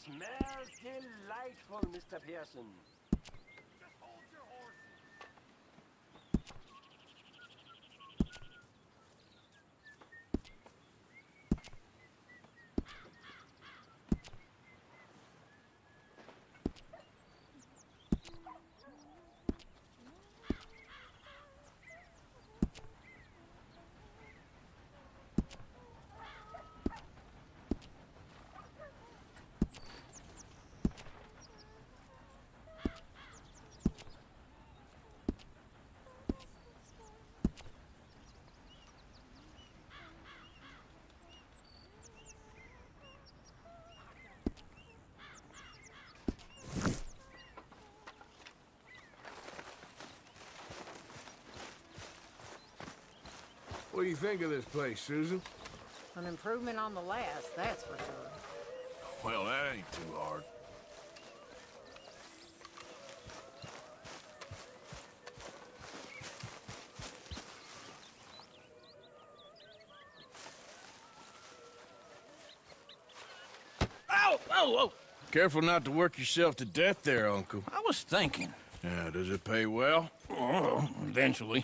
smells delightful, Mr. Pearson. Just hold your horse. What do you think of this place, Susan? An improvement on the last, that's for sure. Well, that ain't too hard. Ow! Oh, oh! Careful not to work yourself to death there, Uncle. I was thinking. Yeah, does it pay well? Oh, eventually.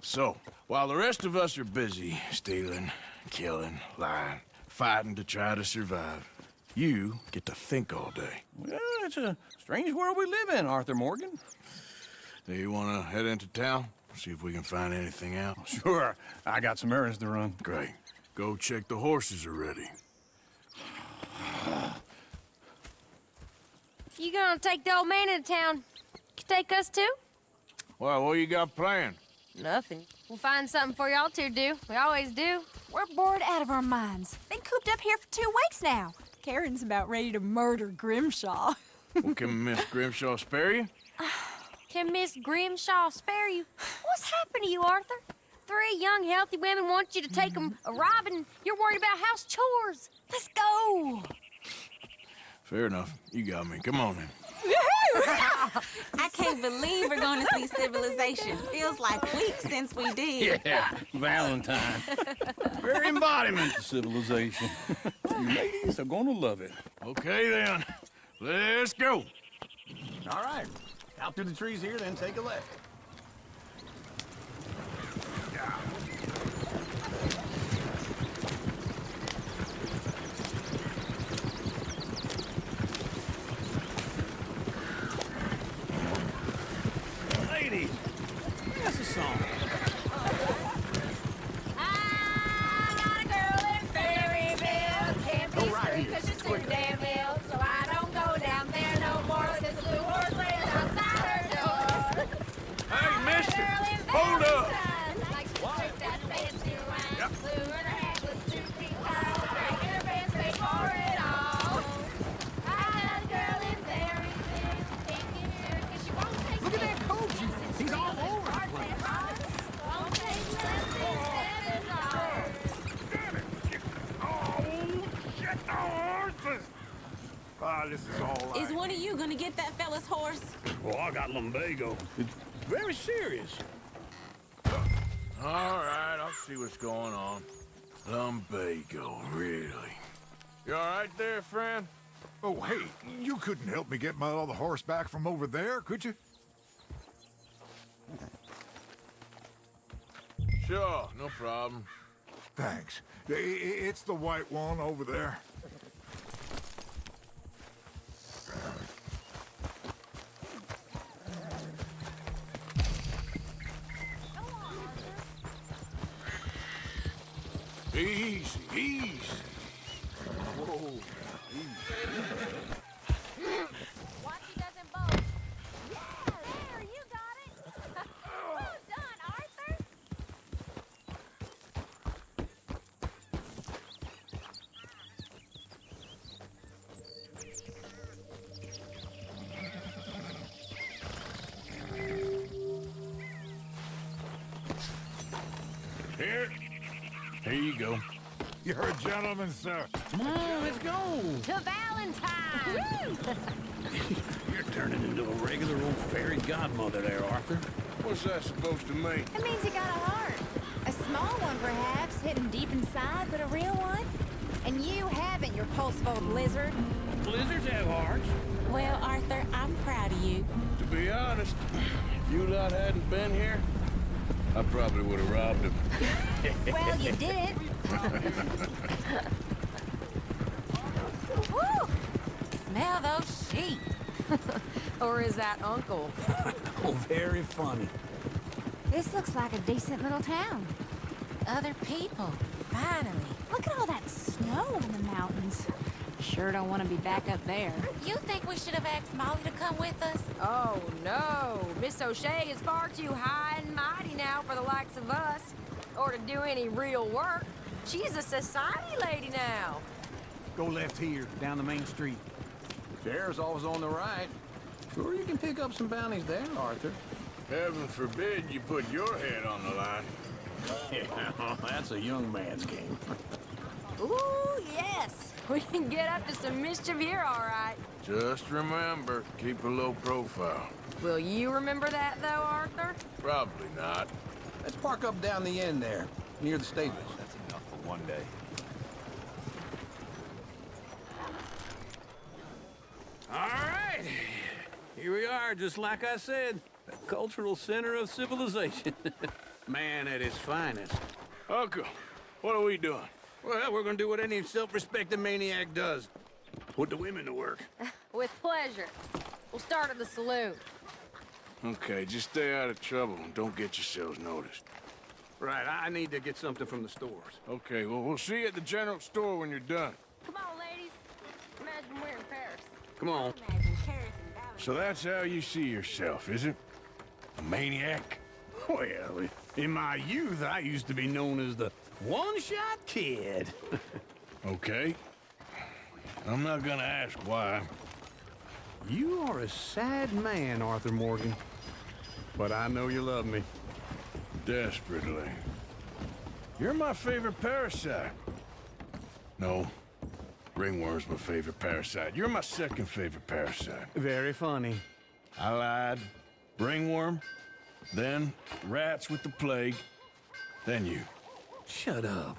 So, while the rest of us are busy stealing, killing, lying, fighting to try to survive, you get to think all day. Well, it's a strange world we live in, Arthur Morgan. Do you want to head into town? See if we can find anything out? Sure. I got some errands to run. Great. Go check the horses are ready. You gonna take the old man into town? Can take us too? Well, what you got planned? Nothing. We'll find something for y'all to do. We always do. We're bored out of our minds. Been cooped up here for 2 weeks now. Karen's about ready to murder Grimshaw. Well, can Miss Grimshaw spare you? Can Miss Grimshaw spare you? What's happened to you, Arthur? 3 young, healthy women want you to take them a robbing. You're worried about house chores. Let's go. Fair enough. You got me. Come on, then. I can't believe we're going to see civilization. Feels like weeks since we did. Yeah, Valentine. Very embodiment of civilization. You ladies are gonna love it. Okay, then. Let's go. All right. Out through the trees here, then take a left. Ladies, that's a song. I got a girl in Ferryville. Can't be screwed because she's too damn ill. So I don't go down there no more. There's a blue horse laying outside her door. Hey, mister! Hold up! Like she took that fancy wine. Blue and her hat was 2 feet tall. Dragging her pants straight for it all. I got a girl in Ferryville. Can't get her because she won't take Look at that coat. He's all over the place. Won't take less than $7. Oh, shit, the horses! Ah, this is all right. Is one of you gonna get that fella's horse? Well, I got lumbago. It's very serious. All right, I'll see what's going on. Lumbago, really? You all right there, friend? Oh, hey, you couldn't help me get my other horse back from over there, could you? Sure, no problem. Thanks. It's the white one over there. Easy, easy. Whoa, Watch he doesn't bolt. Yeah, there, you got it. Well done, Arthur. Here you go. You're a gentleman, sir. Come on, let's go. To Valentine. You're turning into a regular old fairy godmother there, Arthur. What's that supposed to mean? It means you got a heart. A small one, perhaps, hidden deep inside, but a real one. And you haven't, you repulsive old lizard. Blizzards smarts. Well, Arthur, I'm proud of you. To be honest, if you lot hadn't been here, I probably would have robbed him. Well, you did. Woo! Smell those sheep. Or is that Uncle? Oh, very funny. This looks like a decent little town. Other people, finally. Look at all that snow in the mountains. Sure don't want to be back up there. You think we should have asked Molly to come with us? Oh, no. Miss O'Shea is far too high and mighty now for the likes of us. Or to do any real work. She's a society lady now. Go left here, down the main street. Sheriff's always on the right. Sure you can pick up some bounties there, Arthur. Heaven forbid you put your head on the line. Yeah, that's a young man's game. Ooh, yes. We can get up to some mischief here, all right. Just remember, keep a low profile. Will you remember that, though, Arthur? Probably not. Let's park up down the end there, near the stables. That's enough for one day. All right. Here we are, just like I said. The cultural center of civilization. Man at his finest. Uncle, what are we doing? Well, we're gonna do what any self-respecting maniac does. Put the women to work. With pleasure. We'll start at the saloon. Okay, just stay out of trouble and don't get yourselves noticed. Right, I need to get something from the stores. Okay, well, we'll see you at the general store when you're done. Come on, ladies. Imagine we're in Paris. Come on. So that's how you see yourself, is it? A maniac? Well, in my youth, I used to be known as the one-shot kid. Okay. I'm not gonna ask why. You are a sad man, Arthur Morgan. But I know you love me. Desperately. You're my favorite parasite. No. Ringworm's my favorite parasite. You're my second favorite parasite. Very funny. I lied. Ringworm, then rats with the plague, then you. Shut up.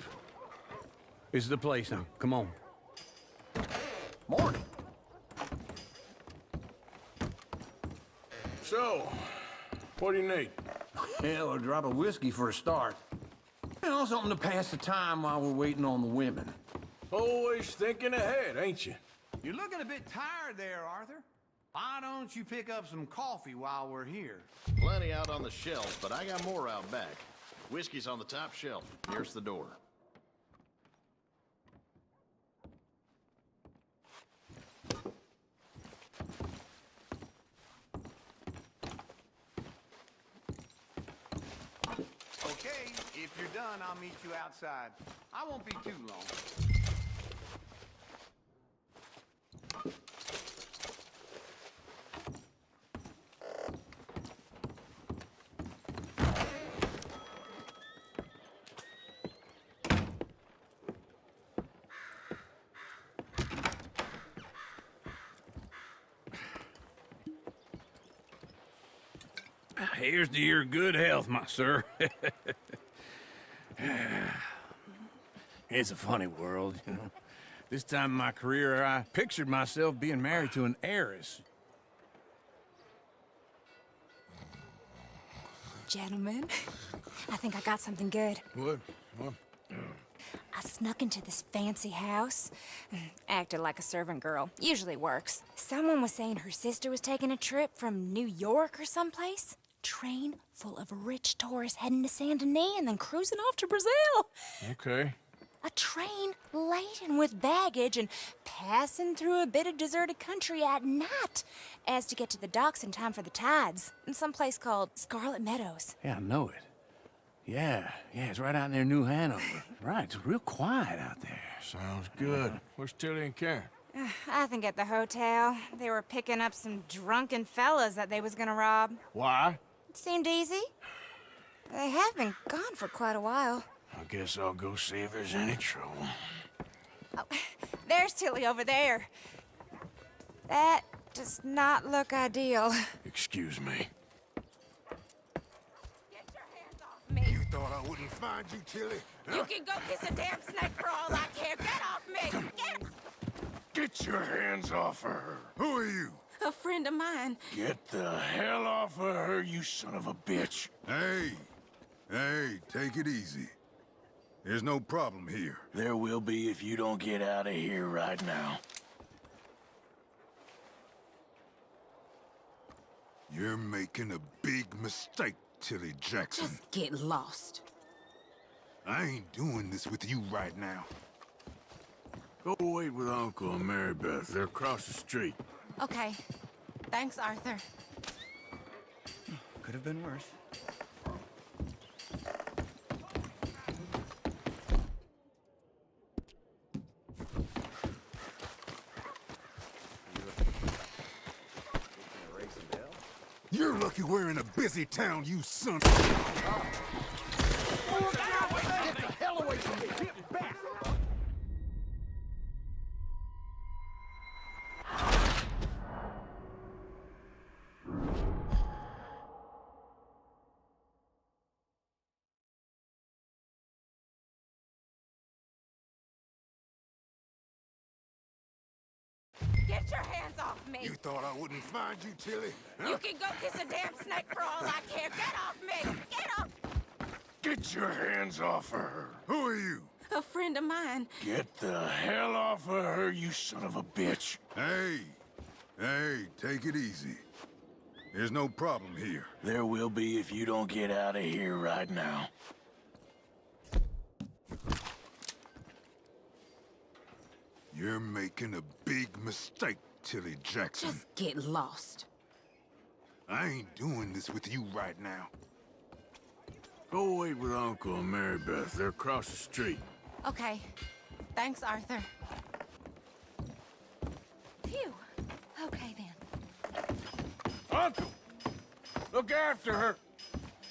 This is the place now. Come on. Morning. So, what do you need? Hell, a drop of whiskey for a start. You know, something to pass the time while we're waiting on the women. Always thinking ahead, ain't you? You're looking a bit tired there, Arthur. Why don't you pick up some coffee while we're here? Plenty out on the shelf, but I got more out back. Whiskey's on the top shelf, nearest the door. Okay, if you're done, I'll meet you outside. I won't be too long. Here's to your good health, my sir. It's a funny world, you know. This time in my career, I pictured myself being married to an heiress. Gentlemen, I think I got something good. What? I snuck into this fancy house. Acted like a servant girl. Usually works. Someone was saying her sister was taking a trip from New York or someplace. Train full of rich tourists heading to Saint Denis and then cruising off to Brazil. Okay. A train laden with baggage and passing through a bit of deserted country at night as to get to the docks in time for the tides in some place called Scarlet Meadows. Yeah, I know it. Yeah, it's right out near New Hanover. Right, it's real quiet out there. Sounds good. Where's Tilly and Karen? I think at the hotel. They were picking up some drunken fellas that they was gonna rob. Why? It seemed easy. They have been gone for quite a while. I guess I'll go see if there's any trouble. Oh, there's Tilly over there. That does not look ideal. Excuse me. You thought I wouldn't find you, Tilly? You can go kiss a damn snake for all I care. Get off me! Get... Get your hands off of her. Who are you? A friend of mine. Get the hell off of her, you son of a bitch. Hey, take it easy. There's no problem here. There will be if you don't get out of here right now. You're making a big mistake, Tilly Jackson. Just get lost. I ain't doing this with you right now. Go wait with Uncle and Mary Beth. They're across the street. Okay. Thanks, Arthur. Could have been worse. You're lucky we're in a busy town, you son. Get the hell away from me! Get back! Get your hands off me! You thought I wouldn't find you, Tilly? Huh? You can go kiss a damn snake for all I care. Get off me! Get off! Get your hands off of her. Who are you? A friend of mine. Get the hell off of her, you son of a bitch. Hey, take it easy. There's no problem here. There will be if you don't get out of here right now. You're making a big mistake, Tilly Jackson. Just get lost. I ain't doing this with you right now. Go wait with Uncle and Mary Beth. They're across the street. Okay. Thanks, Arthur. Phew. Okay, then. Uncle! Look after her.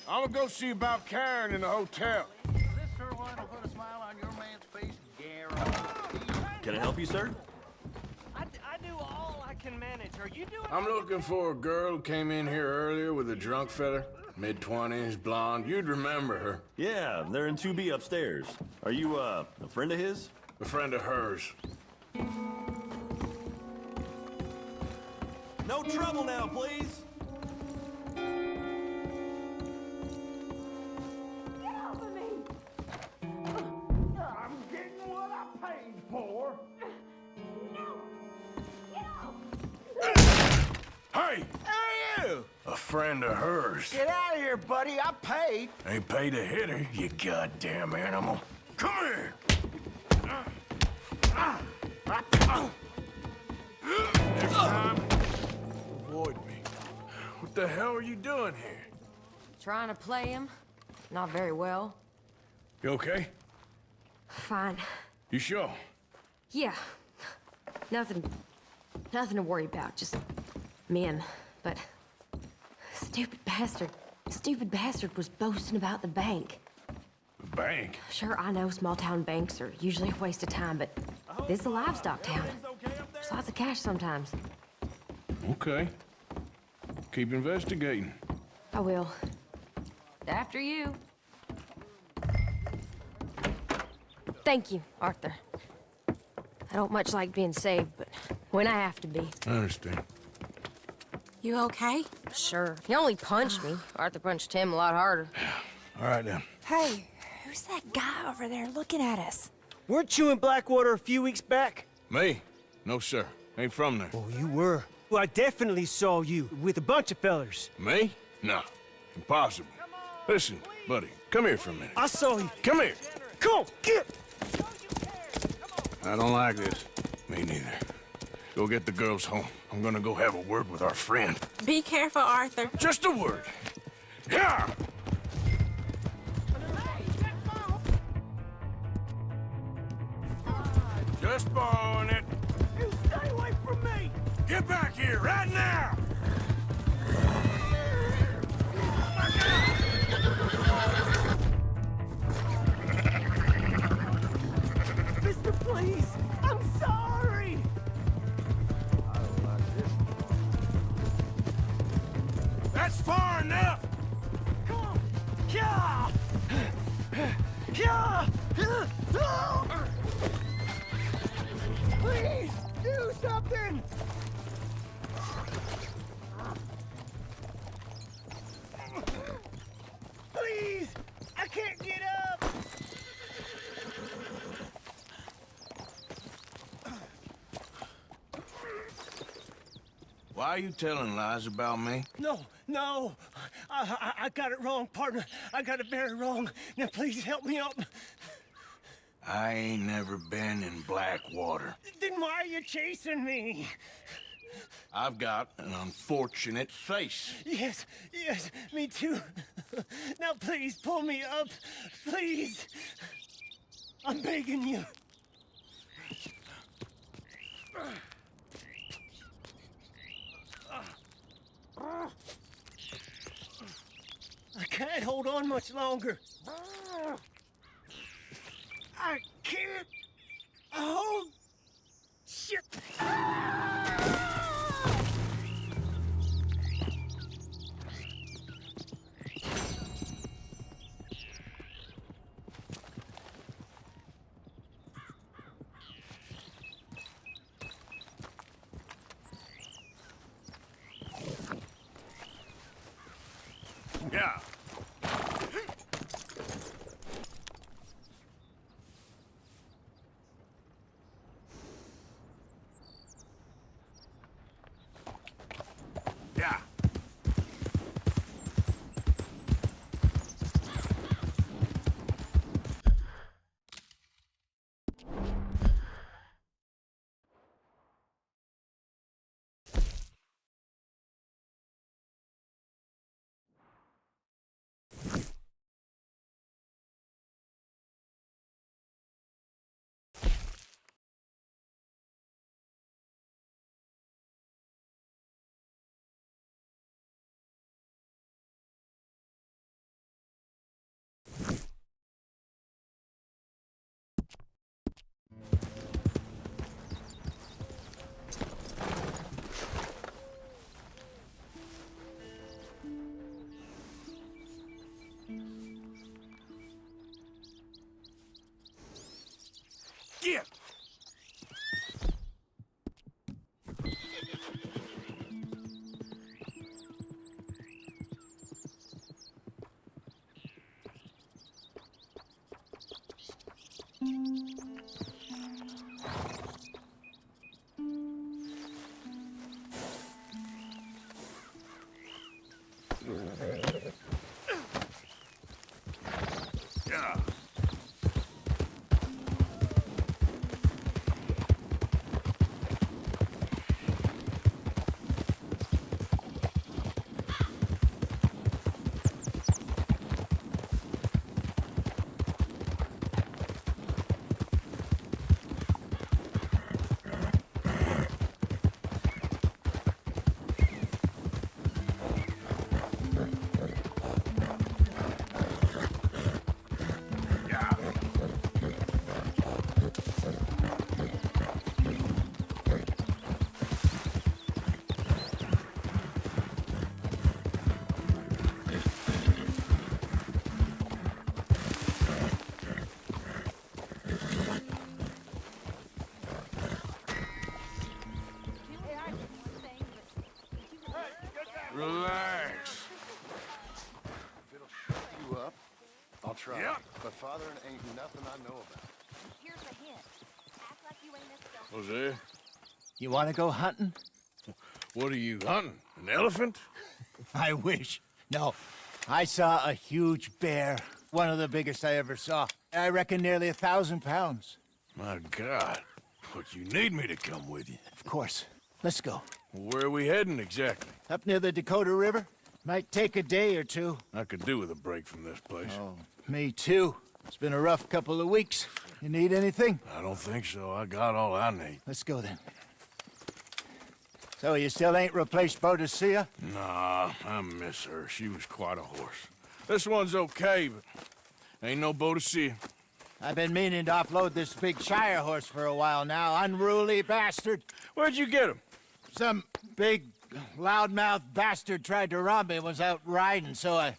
I'm gonna go see about Karen in the hotel. This sure wine will put a smile on your man's face, Gary. Can I help you, sir? I do all I can manage. Are you doing? I'm looking for a girl who came in here earlier with a drunk fella. Mid-20s, blonde. You'd remember her. Yeah, they're in 2B upstairs. Are you, a friend of his? A friend of hers. No trouble now, please. Get off of me! I'm getting what I paid for. No! Get off! Hey! Hey, you! A friend of hers. Get out of here, buddy. I paid. Ain't paid to hit her, you goddamn animal. Come here! Next time, avoid me. What the hell are you doing here? Trying to play him. Not very well. You okay? Fine. You sure? Yeah. Nothing to worry about. Just men. But stupid bastard was boasting about the bank. The bank? Sure, I know small town banks are usually a waste of time, but this is a livestock town. There's lots of cash sometimes. Okay. Keep investigating. I will. After you. Thank you, Arthur. I don't much like being saved, but when I have to be. I understand. You okay? Sure. He only punched me. Arthur punched him a lot harder. All right, then. Hey, who's that guy over there looking at us? Weren't you in Blackwater a few weeks back? Me? No, sir. Ain't from there. Oh, you were. Well, I definitely saw you with a bunch of fellers. Me? No. Impossible. Listen, buddy, come here for a minute. I saw you. Come here. Come on, get! I don't like this. Me neither. Go get the girls home. I'm gonna go have a word with our friend. Be careful, Arthur. Just a word. Yeah! Just borrowing it. You stay away from me! Get back here right now! Mister, please! I'm sorry! That's far enough! Come on! Yeah! Yeah! Please! Do him! Please! I can't get up! Why are you telling lies about me? No! I got it wrong, partner. I got it very wrong. Now please help me up. I ain't never been in Blackwater. Then why are you chasing me? I've got an unfortunate face. Yes, me too. Now please pull me up. Please. I'm begging you. I can't hold on much longer. I can't hold shit. Yeah. Yeah. Get! Yeah. Relax. If it'll shut you up, I'll try. Yep. But fathering ain't nothing I know about. Here's a hint. Act like you ain't a Jose, You want to go hunting? what are you hunting? An elephant? I wish. No, I saw a huge bear. One of the biggest I ever saw. I reckon nearly 1,000 pounds. My God. But you need me to come with you. Of course. Let's go. Where are we heading exactly? Up near the Dakota River. Might take a day or two. I could do with a break from this place. Oh, me too. It's been a rough couple of weeks. You need anything? I don't think so. I got all I need. Let's go then. So you still ain't replaced Boadicea? Nah, I miss her. She was quite a horse. This one's okay, but ain't no Boadicea. I've been meaning to offload this big Shire horse for a while now. Unruly bastard. Where'd you get him? Some big, loudmouth bastard tried to rob me and was out riding, so I...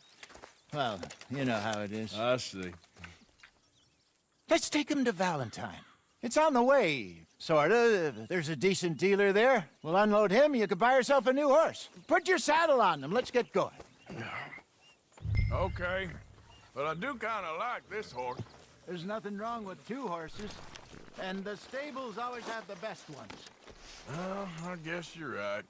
Well, you know how it is. I see. Let's take him to Valentine. It's on the way, sorta. There's a decent dealer there. We'll unload him, you can buy yourself a new horse. Put your saddle on them, let's get going. Okay, but I do kind of like this horse. There's nothing wrong with 2 horses, and the stables always have the best ones. Well, I guess you're right.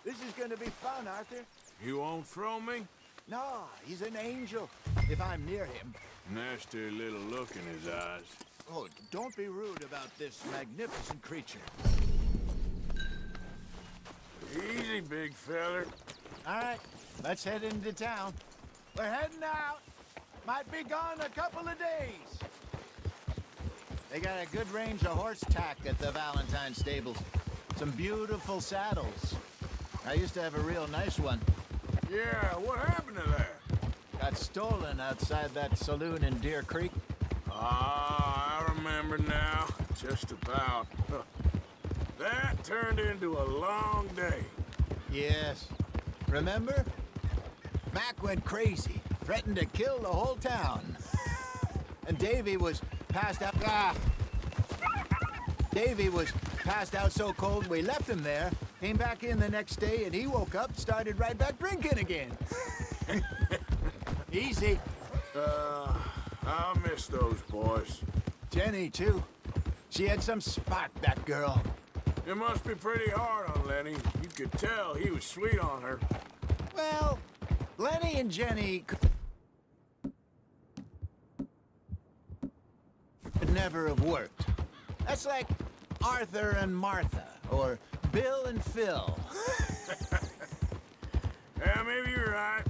This is gonna be fun, Arthur. You won't throw me? No, he's an angel, if I'm near him. Nasty little look in his eyes. Oh, don't be rude about this magnificent creature. Easy, big feller. All right, let's head into town. We're heading out. Might be gone a couple of days. They got a good range of horse tack at the Valentine stables. Some beautiful saddles. I used to have a real nice one. Yeah, what happened to that? Got stolen outside that saloon in Deer Creek. Ah, I remember now. Just about. That turned into a long day. Yes. Remember? Mac went crazy, threatened to kill the whole town. And Davy was passed out. Davy was passed out so cold we left him there, came back in the next day, and he woke up, started right back drinking again. Easy. I'll miss those boys. Jenny, too. She had some spark, that girl. It must be pretty hard on Lenny. You could tell he was sweet on her. Well, Lenny and Jenny could never have worked. That's like Arthur and Martha, or Bill and Phil. Yeah, maybe you're right.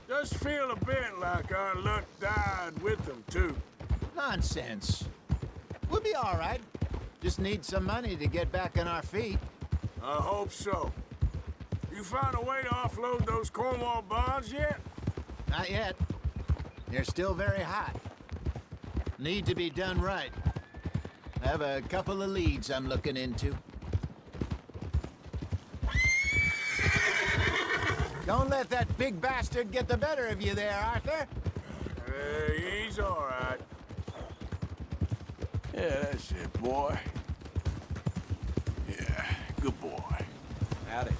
Does feel a bit like our luck died with them, too. Nonsense. We'll be all right. Just need some money to get back on our feet. I hope so. You found a way to offload those Cornwall bonds yet? Not yet. They're still very hot. Need to be done right. I have a couple of leads I'm looking into. Don't let that big bastard get the better of you there, Arthur. He's all right. Yeah, that's it, boy. Yeah, good boy. Howdy.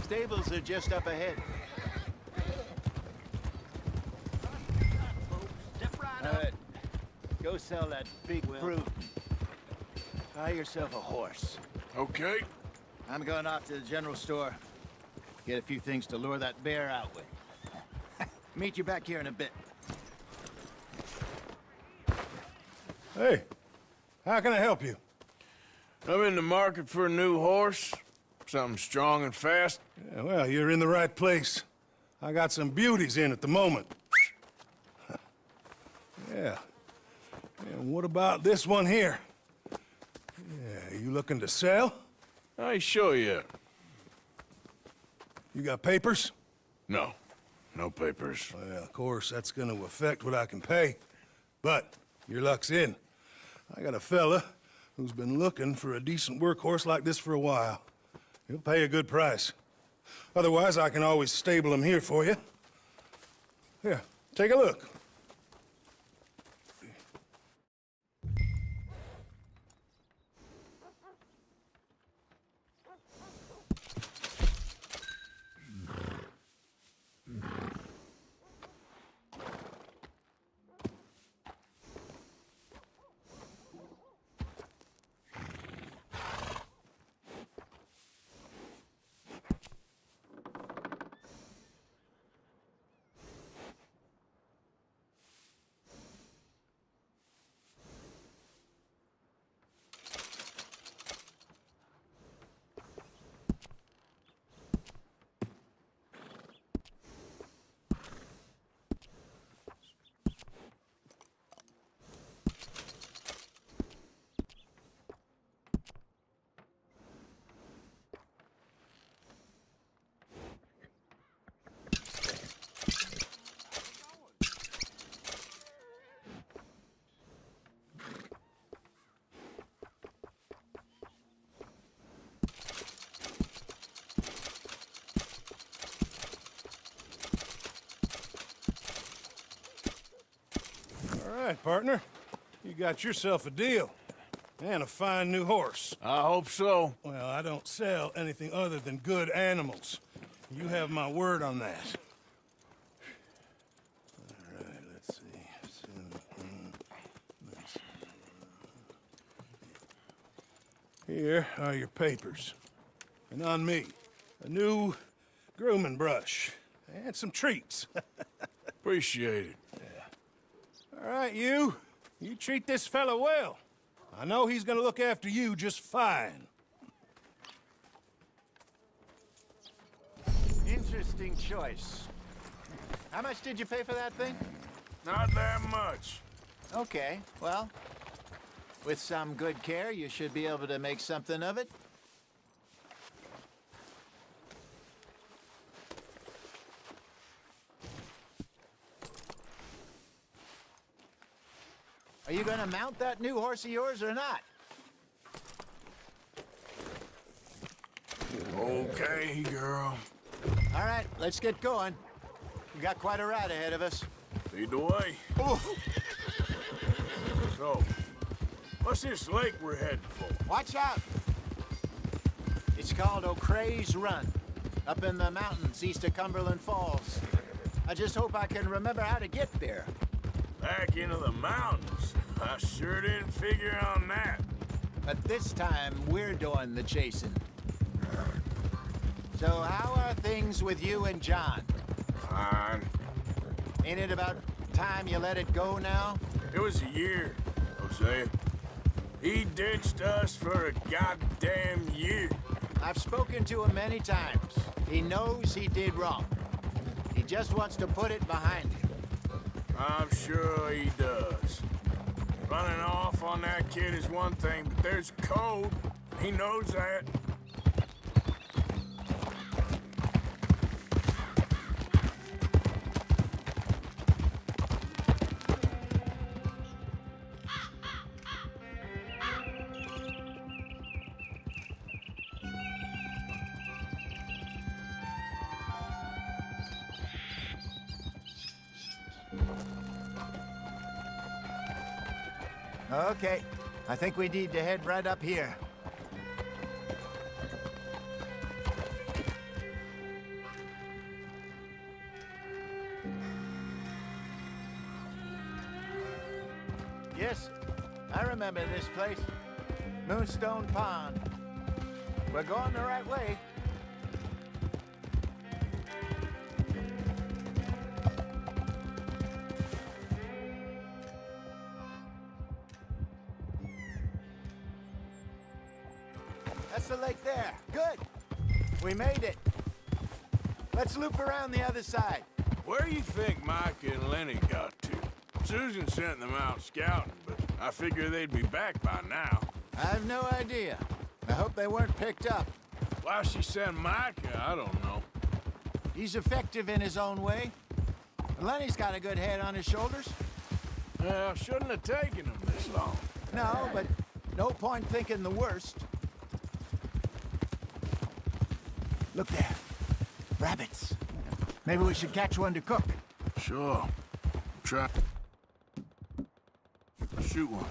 Stables are just up ahead. All right. Go sell that big brute. Buy yourself a horse. Okay. I'm going off to the general store. Get a few things to lure that bear out with. Meet you back here in a bit. Hey, how can I help you? I'm in the market for a new horse. Something strong and fast. Yeah, well, you're in the right place. I got some beauties in at the moment. Yeah. And what about this one here? Yeah, you looking to sell? I sure you. You got papers? No. No papers. Well, of course, that's gonna affect what I can pay. But your luck's in. I got a fella who's been looking for a decent workhorse like this for a while. He'll pay a good price. Otherwise, I can always stable him here for you. Here, take a look. right, partner. You got yourself a deal. And a fine new horse. I hope so. Well, I don't sell anything other than good animals. You have my word on that. All right, let's see. Here are your papers. And on me, a new grooming brush. And some treats. Appreciate it. Yeah. All right, you. You treat this fella well. I know he's gonna look after you just fine. Interesting choice. How much did you pay for that thing? Not that much. Okay, well, with some good care, you should be able to make something of it. Are you gonna mount that new horse of yours or not? Okay, girl. All right, let's get going. We got quite a ride ahead of us. Lead the way. So, what's this lake we're heading for? Watch out! It's called O'Creagh's Run, up in the mountains east of Cumberland Falls. I just hope I can remember how to get there. Back into the mountains? I sure didn't figure on that. But this time, we're doing the chasing. So how are things with you and John? Fine. Ain't it about time you let it go now? It was a year, Jose. He ditched us for a goddamn year. I've spoken to him many times. He knows he did wrong. He just wants to put it behind him. I'm sure he does. Running off on that kid is one thing, but there's code. He knows that. Okay, I think we need to head right up here. Yes, I remember this place. Moonstone Pond. We're going the right way. That's the lake there. Good. We made it. Let's loop around the other side. Where do you think Mike and Lenny got to? Susan sent them out scouting, but I figure they'd be back by now. I have no idea. I hope they weren't picked up. Why she sent Micah, I don't know. He's effective in his own way. Lenny's got a good head on his shoulders. Well, shouldn't have taken him this long. No, but no point thinking the worst. Look there. Rabbits. Maybe we should catch one to cook. Sure. Try. Shoot one.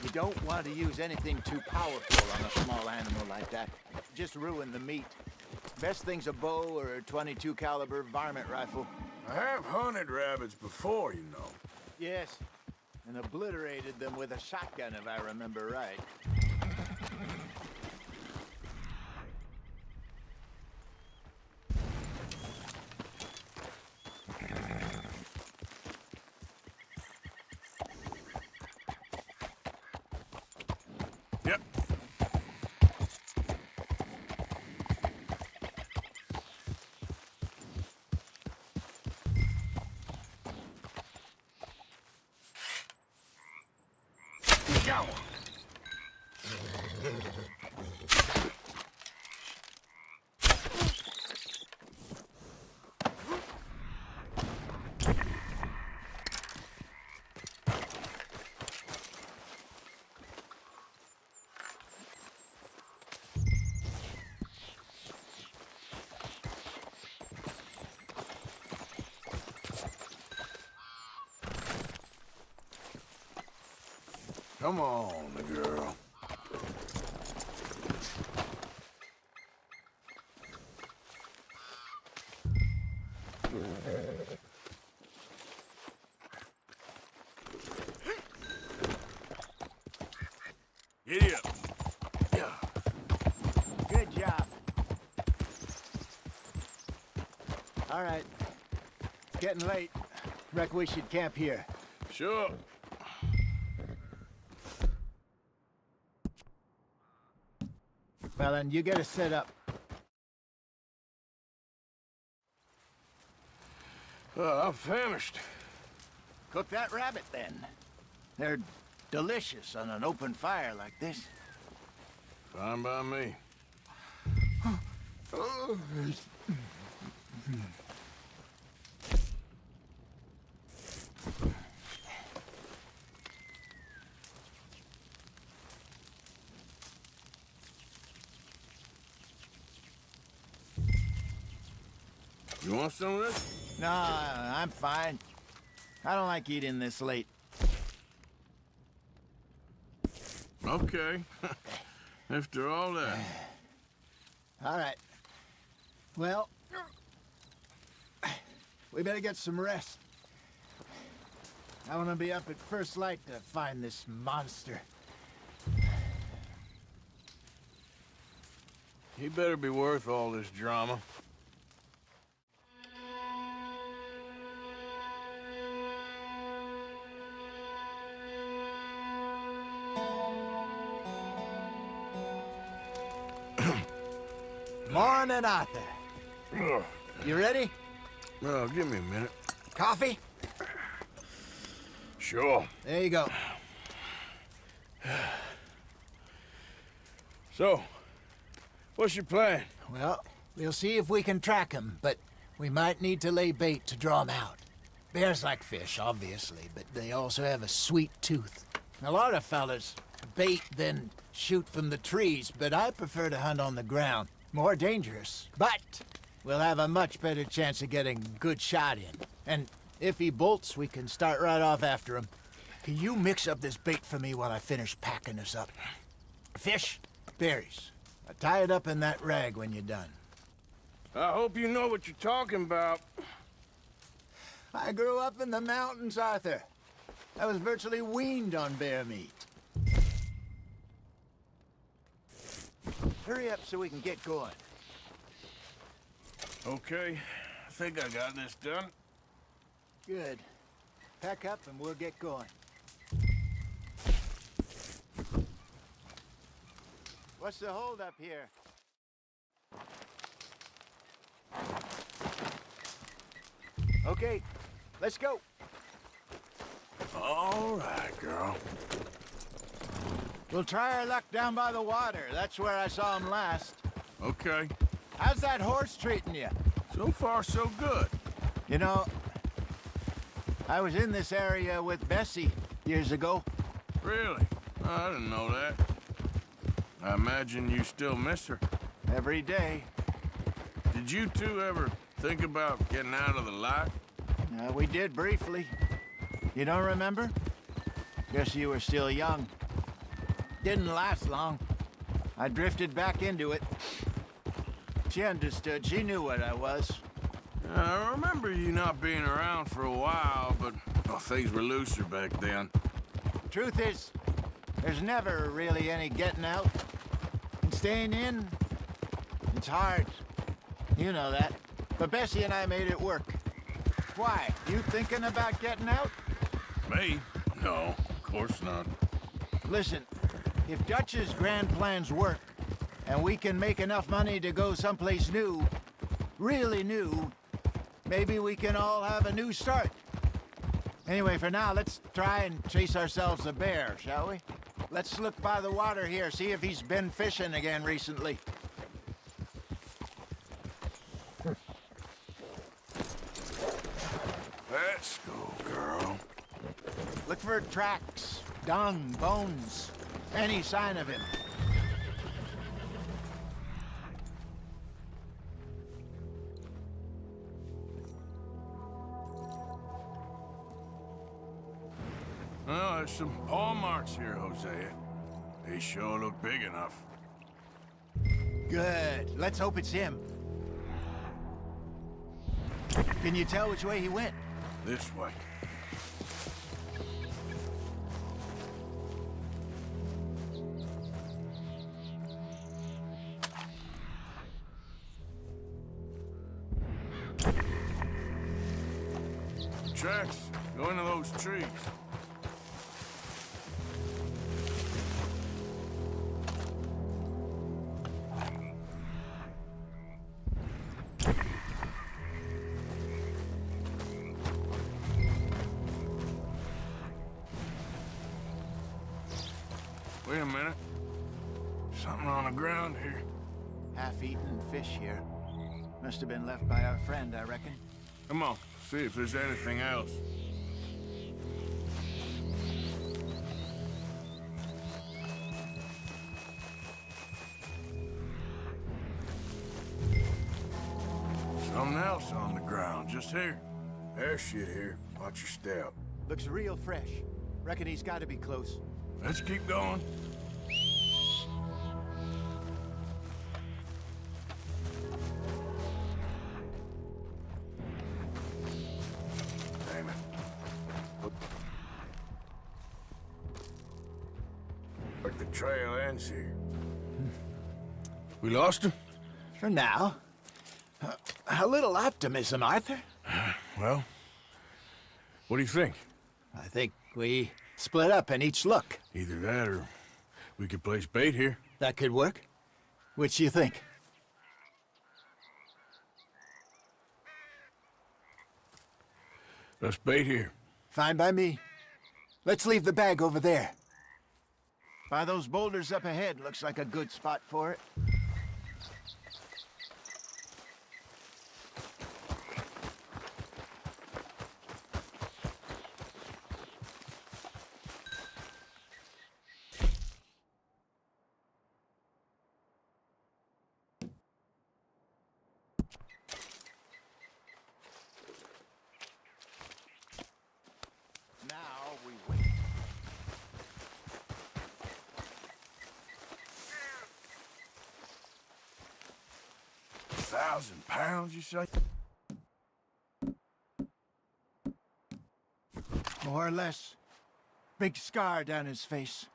You don't want to use anything too powerful on a small animal like that. Just ruin the meat. Best thing's a bow or a .22 caliber varmint rifle. I have hunted rabbits before, you know. Yes, and obliterated them with a shotgun, if I remember right. Yep. Go. Come on, girl. Giddy up. Good job. All right. Getting late. Reckon we should camp here. Sure. Well, then, you get us set up. I'm famished. Cook that rabbit, then. They're delicious on an open fire like this. Fine by me. You want some of this? Nah, I'm fine. I don't like eating this late. Okay. After all that. All right. Well, we better get some rest. I want to be up at first light to find this monster. He better be worth all this drama. Morning, Arthur. You ready? Well, give me a minute. Coffee? Sure. There you go. So, what's your plan? Well, we'll see if we can track him, but we might need to lay bait to draw him out. Bears like fish, obviously, but they also have a sweet tooth. A lot of fellas bait, then shoot from the trees, but I prefer to hunt on the ground. More dangerous, but we'll have a much better chance of getting a good shot in. And if he bolts, we can start right off after him. Can you mix up this bait for me while I finish packing us up? Fish, berries. Tie it up in that rag when you're done. I hope you know what you're talking about. I grew up in the mountains, Arthur. I was virtually weaned on bear meat. Hurry up so we can get going. Okay, I think I got this done. Good. Pack up and we'll get going. What's the holdup here? Okay, let's go. All right, girl. We'll try our luck down by the water. That's where I saw him last. Okay. How's that horse treating you? So far, so good. You know, I was in this area with Bessie years ago. Really? Oh, I didn't know that. I imagine you still miss her. Every day. Did you two ever think about getting out of the life? We did briefly. You don't remember? Guess you were still young. Didn't last long. I drifted back into it. She understood. She knew what I was. I remember you not being around for a while, but things were looser back then. Truth is, there's never really any getting out. And staying in, it's hard. You know that. But Bessie and I made it work. Why? You thinking about getting out? Me? No, of course not. Listen, if Dutch's grand plans work, and we can make enough money to go someplace new, really new, maybe we can all have a new start. Anyway, for now, let's try and chase ourselves a bear, shall we? Let's look by the water here, see if he's been fishing again recently. Let's go, girl. Look for tracks, dung, bones, any sign of him. Well, There's some paw marks here, Hosea. They sure look big enough. Good. Let's hope it's him. Can you tell which way he went? This way. Tracks. Go into those trees. Wait a minute. Something on the ground here. Half-eaten fish here. Must have been left by our friend, I reckon. Come on, see if there's anything else. Something else on the ground, just here. There's shit here. Watch your step. Looks real fresh. Reckon he's got to be close. Let's keep going. Damn it. Like the trail ends here. We lost him? For now. A little optimism, Arthur. Well, what do you think? I think we split up and each look. Either that or we could place bait here. That could work. Which do you think? Let's bait here. Fine by me. Let's leave the bag over there. By those boulders up ahead, looks like a good spot for it. Now we wait. £1,000, you say? More or less. Big scar down his face.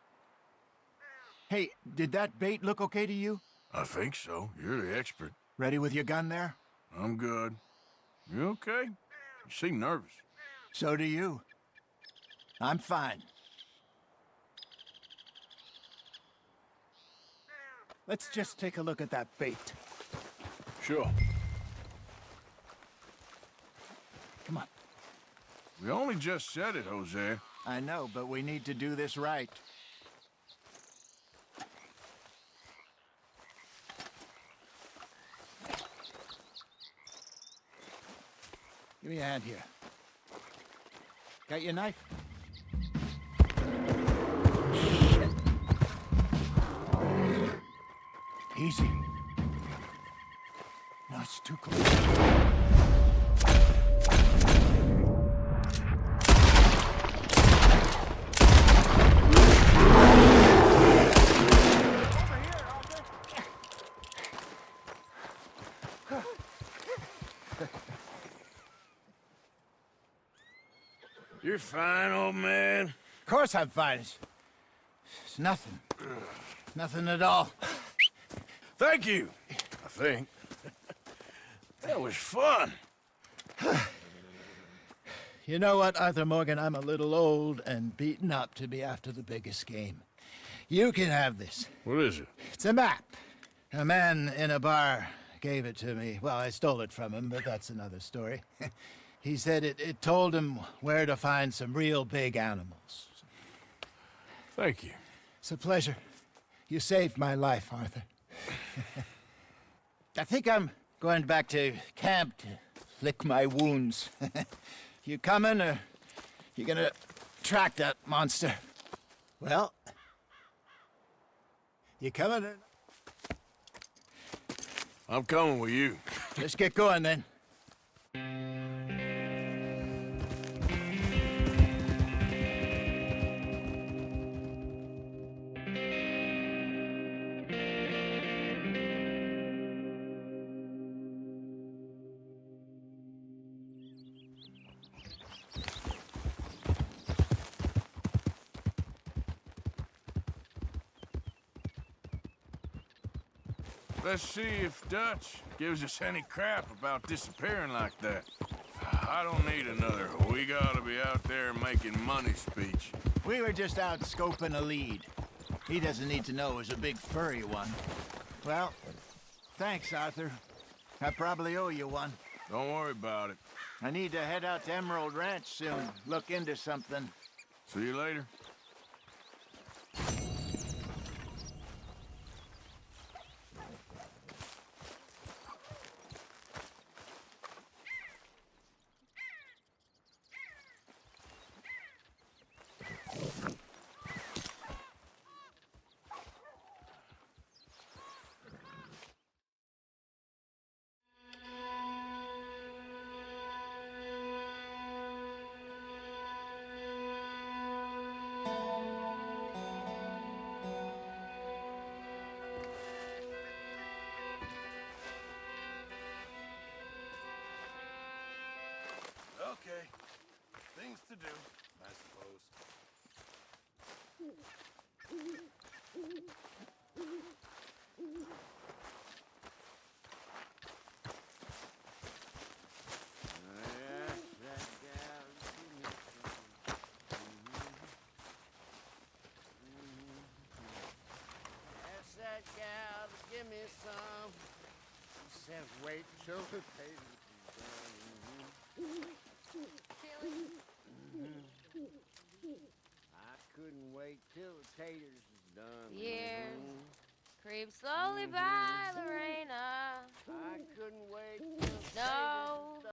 Hey, did that bait look okay to you? I think so. You're the expert. Ready with your gun there? I'm good. You okay? You seem nervous. So do you. I'm fine. Let's just take a look at that bait. Sure. Come on. We only just said it, Jose. I know, but we need to do this right. Give me a hand here. Got your knife? Shit. Easy. No, it's too close. You're fine, old man. Of course I'm fine. It's nothing. Nothing at all. Thank you, I think. That was fun. You know what, Arthur Morgan? I'm a little old and beaten up to be after the biggest game. You can have this. What is it? It's a map. A man in a bar gave it to me. Well, I stole it from him, but that's another story. He said it told him where to find some real big animals. Thank you. It's a pleasure. You saved my life, Arthur. I think I'm going back to camp to lick my wounds. You coming, or you gonna track that monster? Well, you coming? Or... I'm coming with you. Let's get going, then. Let's see if Dutch gives us any crap about disappearing like that. I don't need another "we gotta be out there making money" speech. We were just out scoping a lead. He doesn't need to know it was a big furry one. Well, thanks, Arthur. I probably owe you one. Don't worry about it. I need to head out to Emerald Ranch soon. Look into something. See you later. Okay. Things to do, I suppose. Ask that gal to give me some. She said, wait till the tater's done. I couldn't wait till the taters is done. Years creep slowly by, Lorena. I couldn't wait till the No